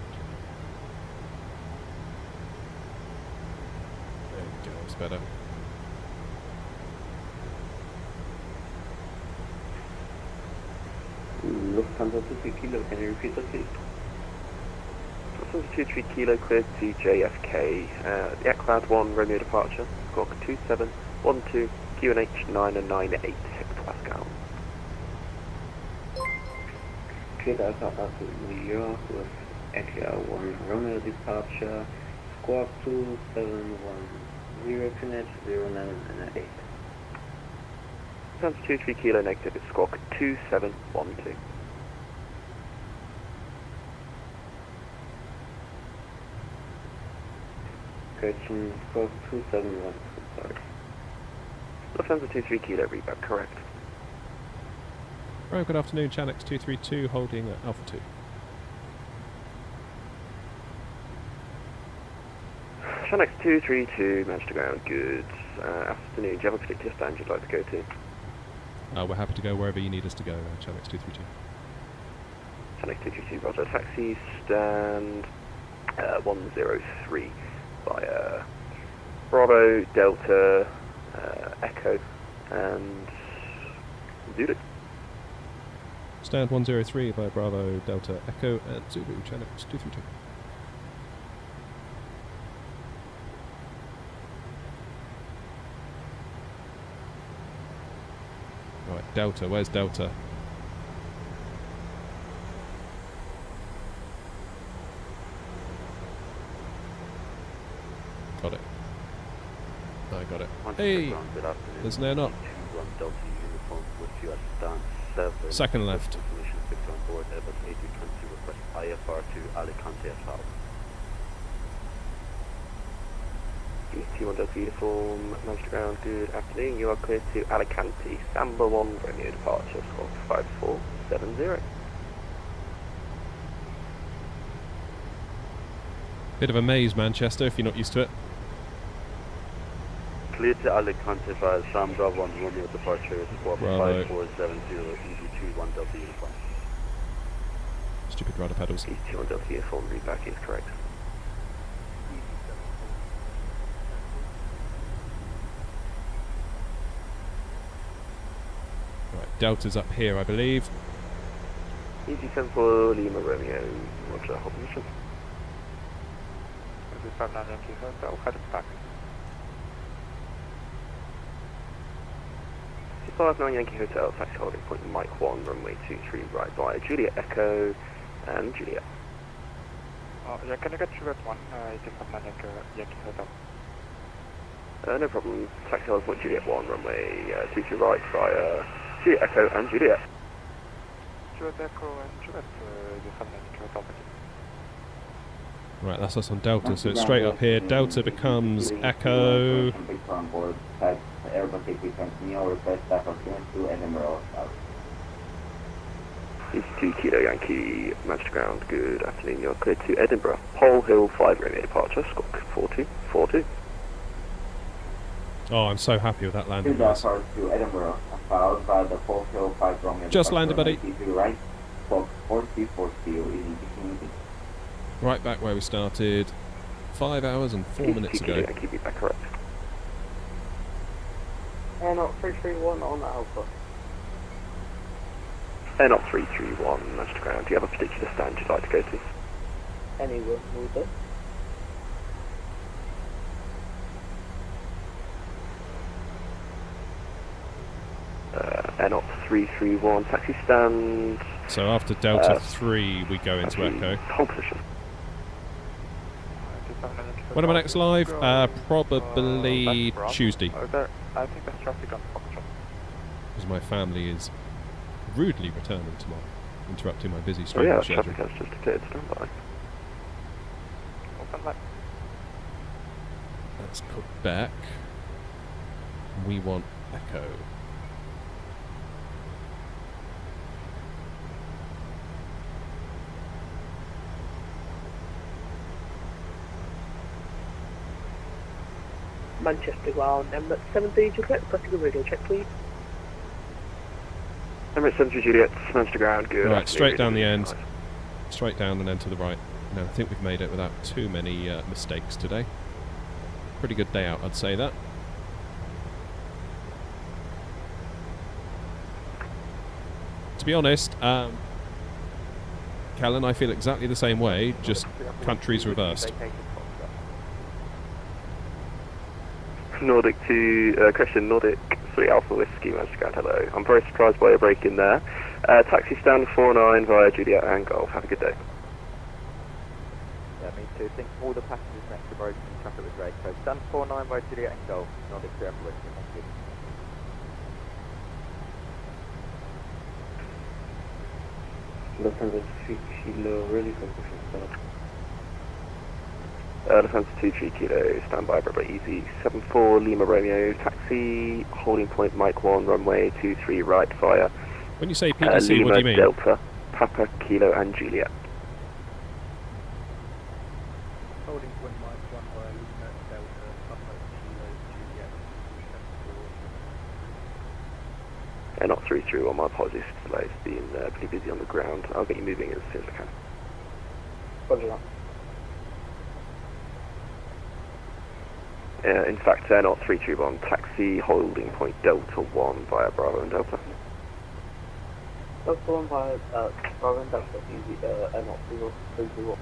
There we go, it's better. Lufthansa 23 Kilo, can you repeat that please? Lufthansa 23 Kilo, clear to JFK, the Equad 1 Romeo departure, squawk 2712, QNH 998 hectopascal. Clear Alpha Alpha New York with Equad 1 Romeo departure, squawk 2710, QNH 998. Lufthansa 23 Kilo negative, it's squawk 2712. Correction, squawk 271, sorry. Lufthansa 23 Kilo, reback, correct. Right, good afternoon, Channel X232 holding at Alpha 2. Channel X232, managed to ground, good afternoon. Do you have a particular stand you'd like to go to? We're happy to go wherever you need us to go, Channel X232. Channel X232, roger. Taxi stand 103 by Bravo, Delta, Echo, and Zulu. Stand 103 by Bravo, Delta, Echo, and Zulu, Channel X232. Right, Delta, where's Delta? Got it. I got it. Hey! There's no not. Second left. IFR to Alicante as well. T1 Delta uniform, managed to ground, good afternoon. You are clear to Alicante, Samba 1 Romeo departure, squawk 5470. Bit of a maze, Manchester, if you're not used to it. Clear to Alicante via Samba 1 Romeo departure, squawk 5470, ED21 Delta uniform. Stupid rudder pedals. T1 Delta uniform, readback is correct. Right, Delta's up here, I believe. ED74 Lima Romeo, roger, hold position. Yankee Hotel, headed back. 259 Yankee Hotel, taxi holding point Mike 1, runway 23 right via Juliet Echo and Juliet. Yeah, can I get you at 259 Yankee Hotel? No problem, taxi holding point Juliet 1, runway 23 right via Juliet Echo and Juliet. Juliet Echo and Juliet, 259 Yankee Hotel, thank you. Right, that's us on Delta, so it's straight up here. Delta becomes Echo. Airbus A320neo, request back of to Edinburgh. 2 Kilo Yankee, managed to ground, good afternoon, you're clear to Edinburgh. Pole Hill 5 Romeo departure, squawk 4242. Oh, I'm so happy with that landing. To Edinburgh, followed by the Pole Hill 5 Romeo. Just landed, buddy. Right, squawk 4240, Right back where we started 5 hours and 4 minutes ago. Yankee, be back correct. Not 331 on Alpha. Not 331, managed to ground. Do you have a particular stand you'd like to go to? Anywhere, will do. Not 331, taxi stand. So after Delta 3, we go into Echo. Hold position. When am I next live? Probably Tuesday. I think there's traffic on Foxtrot. Because my family is rudely returning tomorrow, interrupting my busy Oh streaming yeah, schedule. traffic has just declared standby. That's Quebec. We want Echo. Manchester ground, Emirates 73 Juliet, pressing the radio check please. Emirates 73 Juliet, Manchester ground, good. Right, straight down the end. Straight down and then to the right. Now I think we've made it without too many mistakes today. Pretty good day out, I'd say that. To be honest, Callan, I feel exactly the same way, just countries reversed. Nordic to Christian, Nordic 3 Alpha Whiskey, Manchester ground, hello. I'm very surprised by a break in there. Taxi stand 49 via Juliet and Golf. Have a good day. Yeah, me too. I think all the passengers next to broken in traffic with Drake. So stand 49 via Juliet and Golf, Nordic 3 Alpha Whiskey. Thank you. Lufthansa 3 Kilo, really confusion start. Lufthansa 23 Kilo, standby, Bravo Easy, 74 Lima Romeo, taxi, holding point Mike 1, runway 23 right via When you say PDC, Lima what do you mean? Delta, Papa, Kilo and Juliet. Holding point Mike 1 via Lima, Delta, Papa, Kilo, Juliet. Not 331, my apologies for delays, being pretty busy on the ground. I'll get you moving as soon as I can. Roger that. In fact, not 331, taxi, holding point Delta 1 via Bravo and Delta. Delta 1 via Bravo and Delta, easy, not 331.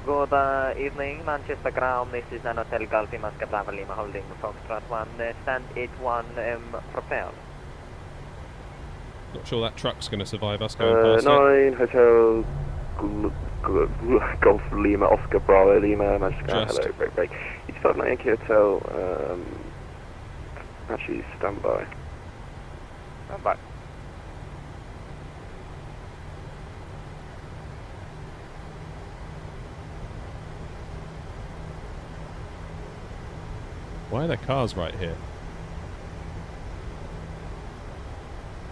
Good evening, Manchester ground. This is an Hotel Golf Lima Bravo Lima holding Foxtrot 1, stand 81, prepare. Not sure that truck's going to survive us going past 9 Hotel Golf Lima Oscar Bravo Lima Manchester ground, Just. hello, break. 859 Yankee Hotel, actually standby. Standby. Why are there cars right here?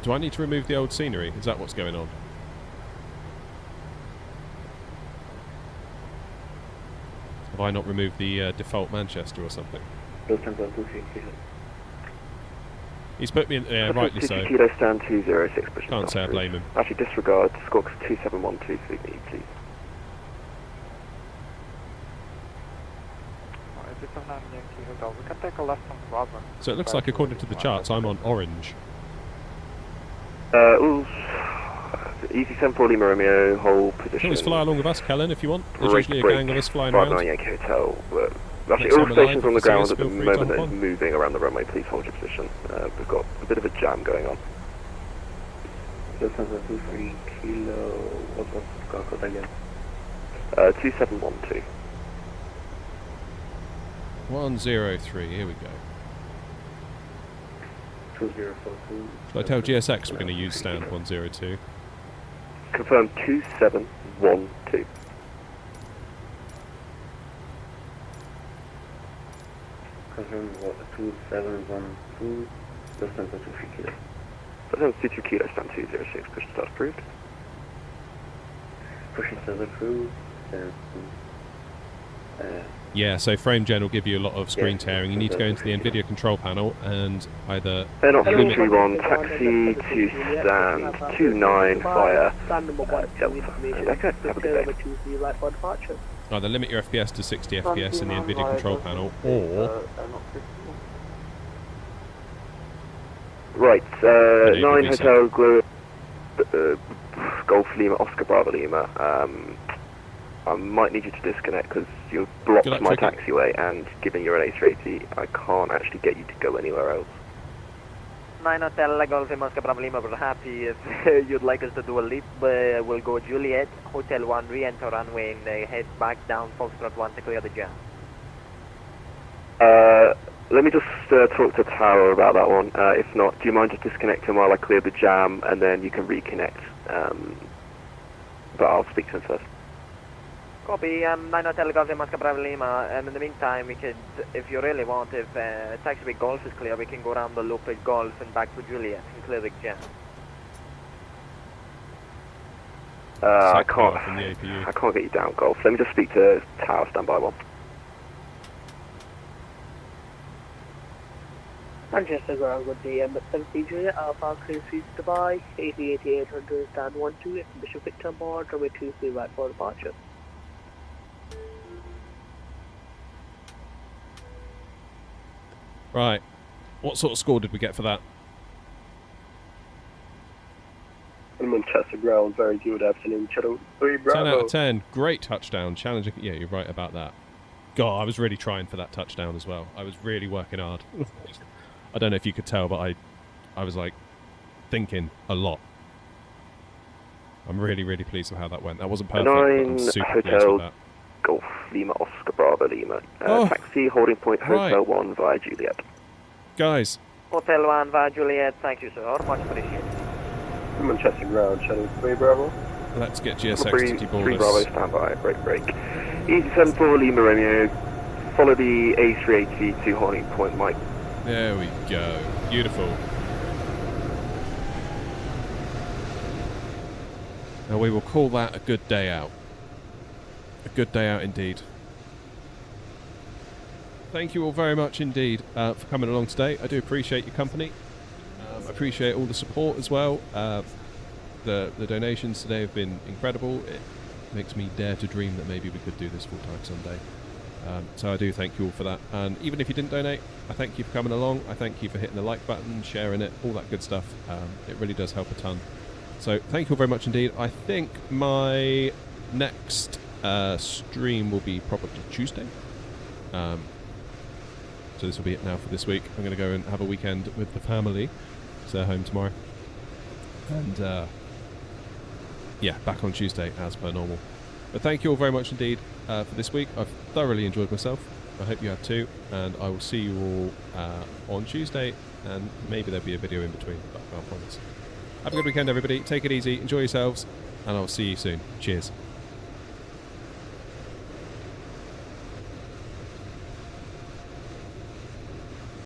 Do I need to remove the old scenery? Is that what's going on? Have I not removed the default Manchester or something? Lufthansa 23 Kilo. He's put me in, rightly so. Kilo stand 206, push Can't say I blame him. Actually, disregard, Squawks 2712, please. We can take a left on Bravo. So it looks like, according to the charts, I'm on orange. Easy 74 Lima Romeo, hold You position. can always fly along with us, Kellen, if you want. There's Break, usually a gang of us flying 59 around. Yankee Hotel. Actually, Next all time stations alive, on the if you see ground us, at the feel free to moment jump are on. moving around the runway. Please hold your position. We've got a bit of a jam going on. Lufthansa 23 Kilo, what was the car code again? 2712. 103, here we go. 2042. Should I tell GSX we're going to use stand 102? Confirm 2712. Confirm what, 2712, Lufthansa 23 Kilo. Lufthansa 23 Kilo, stand 206, push start approved. Pushing start approved, Yeah, so FrameGen will give you a lot of screen tearing. You need to go into the NVIDIA control panel and either Not limit 331, taxi to stand 29 via Delta. Have a good day. either limit your FPS to 60 FPS in the NVIDIA control panel, or Right, Enable 9 VSAT. Hotel Golf Lima, Oscar Bravo Lima. I might need you to disconnect because you've blocked my taxiway, and given you're an A380, I can't actually get you to go anywhere else. 9 Hotel Golf Moscow Bravo Lima, we're happy if you'd like us to do a leap. We'll go Juliet, Hotel 1, re-enter runway, and head back down Foxtrot 1 to clear the jam. Let me just talk to Tower about that one. If not, do you mind just disconnecting while I clear the jam, and then you can reconnect? But I'll speak to him first. Copy, 9 Hotel Golf Moscow Bravo Lima. In the meantime, we could, if you really want, if taxiway Golf is clear, we can go around the loop at Golf and back to Juliet and clear the jam. I can't get you down Golf. Let me just speak to Tower, standby 1. Manchester ground with the M70 Juliet, Alpha clear seats Dubai, 808800 stand 12, Bishop Victor board, runway 23 right for departure. Right. What sort of score did we get for that? Manchester ground, very good afternoon. Shadow 3 Bravo. 10 out of 10. Great touchdown. Challenging. Yeah, you're right about that. God, I was really trying for that touchdown as well. I was really working hard. I don't know if you could tell, but I was like thinking a lot. I'm really, really pleased with how that went. That wasn't perfect, but I'm super pleased with that. Golf Lima Oscar Bravo Lima. Taxi holding point Hotel 1 via Juliet. Guys. Hotel 1 via Juliet, thank you sir, much appreciated. Manchester ground, Shadow 3 Bravo. Let's get GSX to deboard 3 Bravo, standby, break. Easy 74 Lima Romeo, follow the A380 to holding point Mike. There we go, beautiful. Now we will call that a good day out. A good day out indeed. Thank you all very much indeed for coming along today. I do appreciate your company. I appreciate all the support as well. The donations today have been incredible. It makes me dare to dream that maybe we could do this full time someday. So I do thank you all for that. And even if you didn't donate, I thank you for coming along. I thank you for hitting the like button, sharing it, all that good stuff. It really does help a ton. So thank you all very much indeed. I think my next stream will be probably Tuesday. So this will be it now for this week. I'm going to go and have a weekend with the family. So they're home tomorrow. And yeah, back on Tuesday as per normal. But thank you all very much indeed for this week. I've thoroughly enjoyed myself. I hope you have too. And I will see you all on Tuesday. And maybe there'll be a video in between, but I can't promise. Have a good weekend, everybody. Take it easy. Enjoy yourselves. And I'll see you soon. Cheers.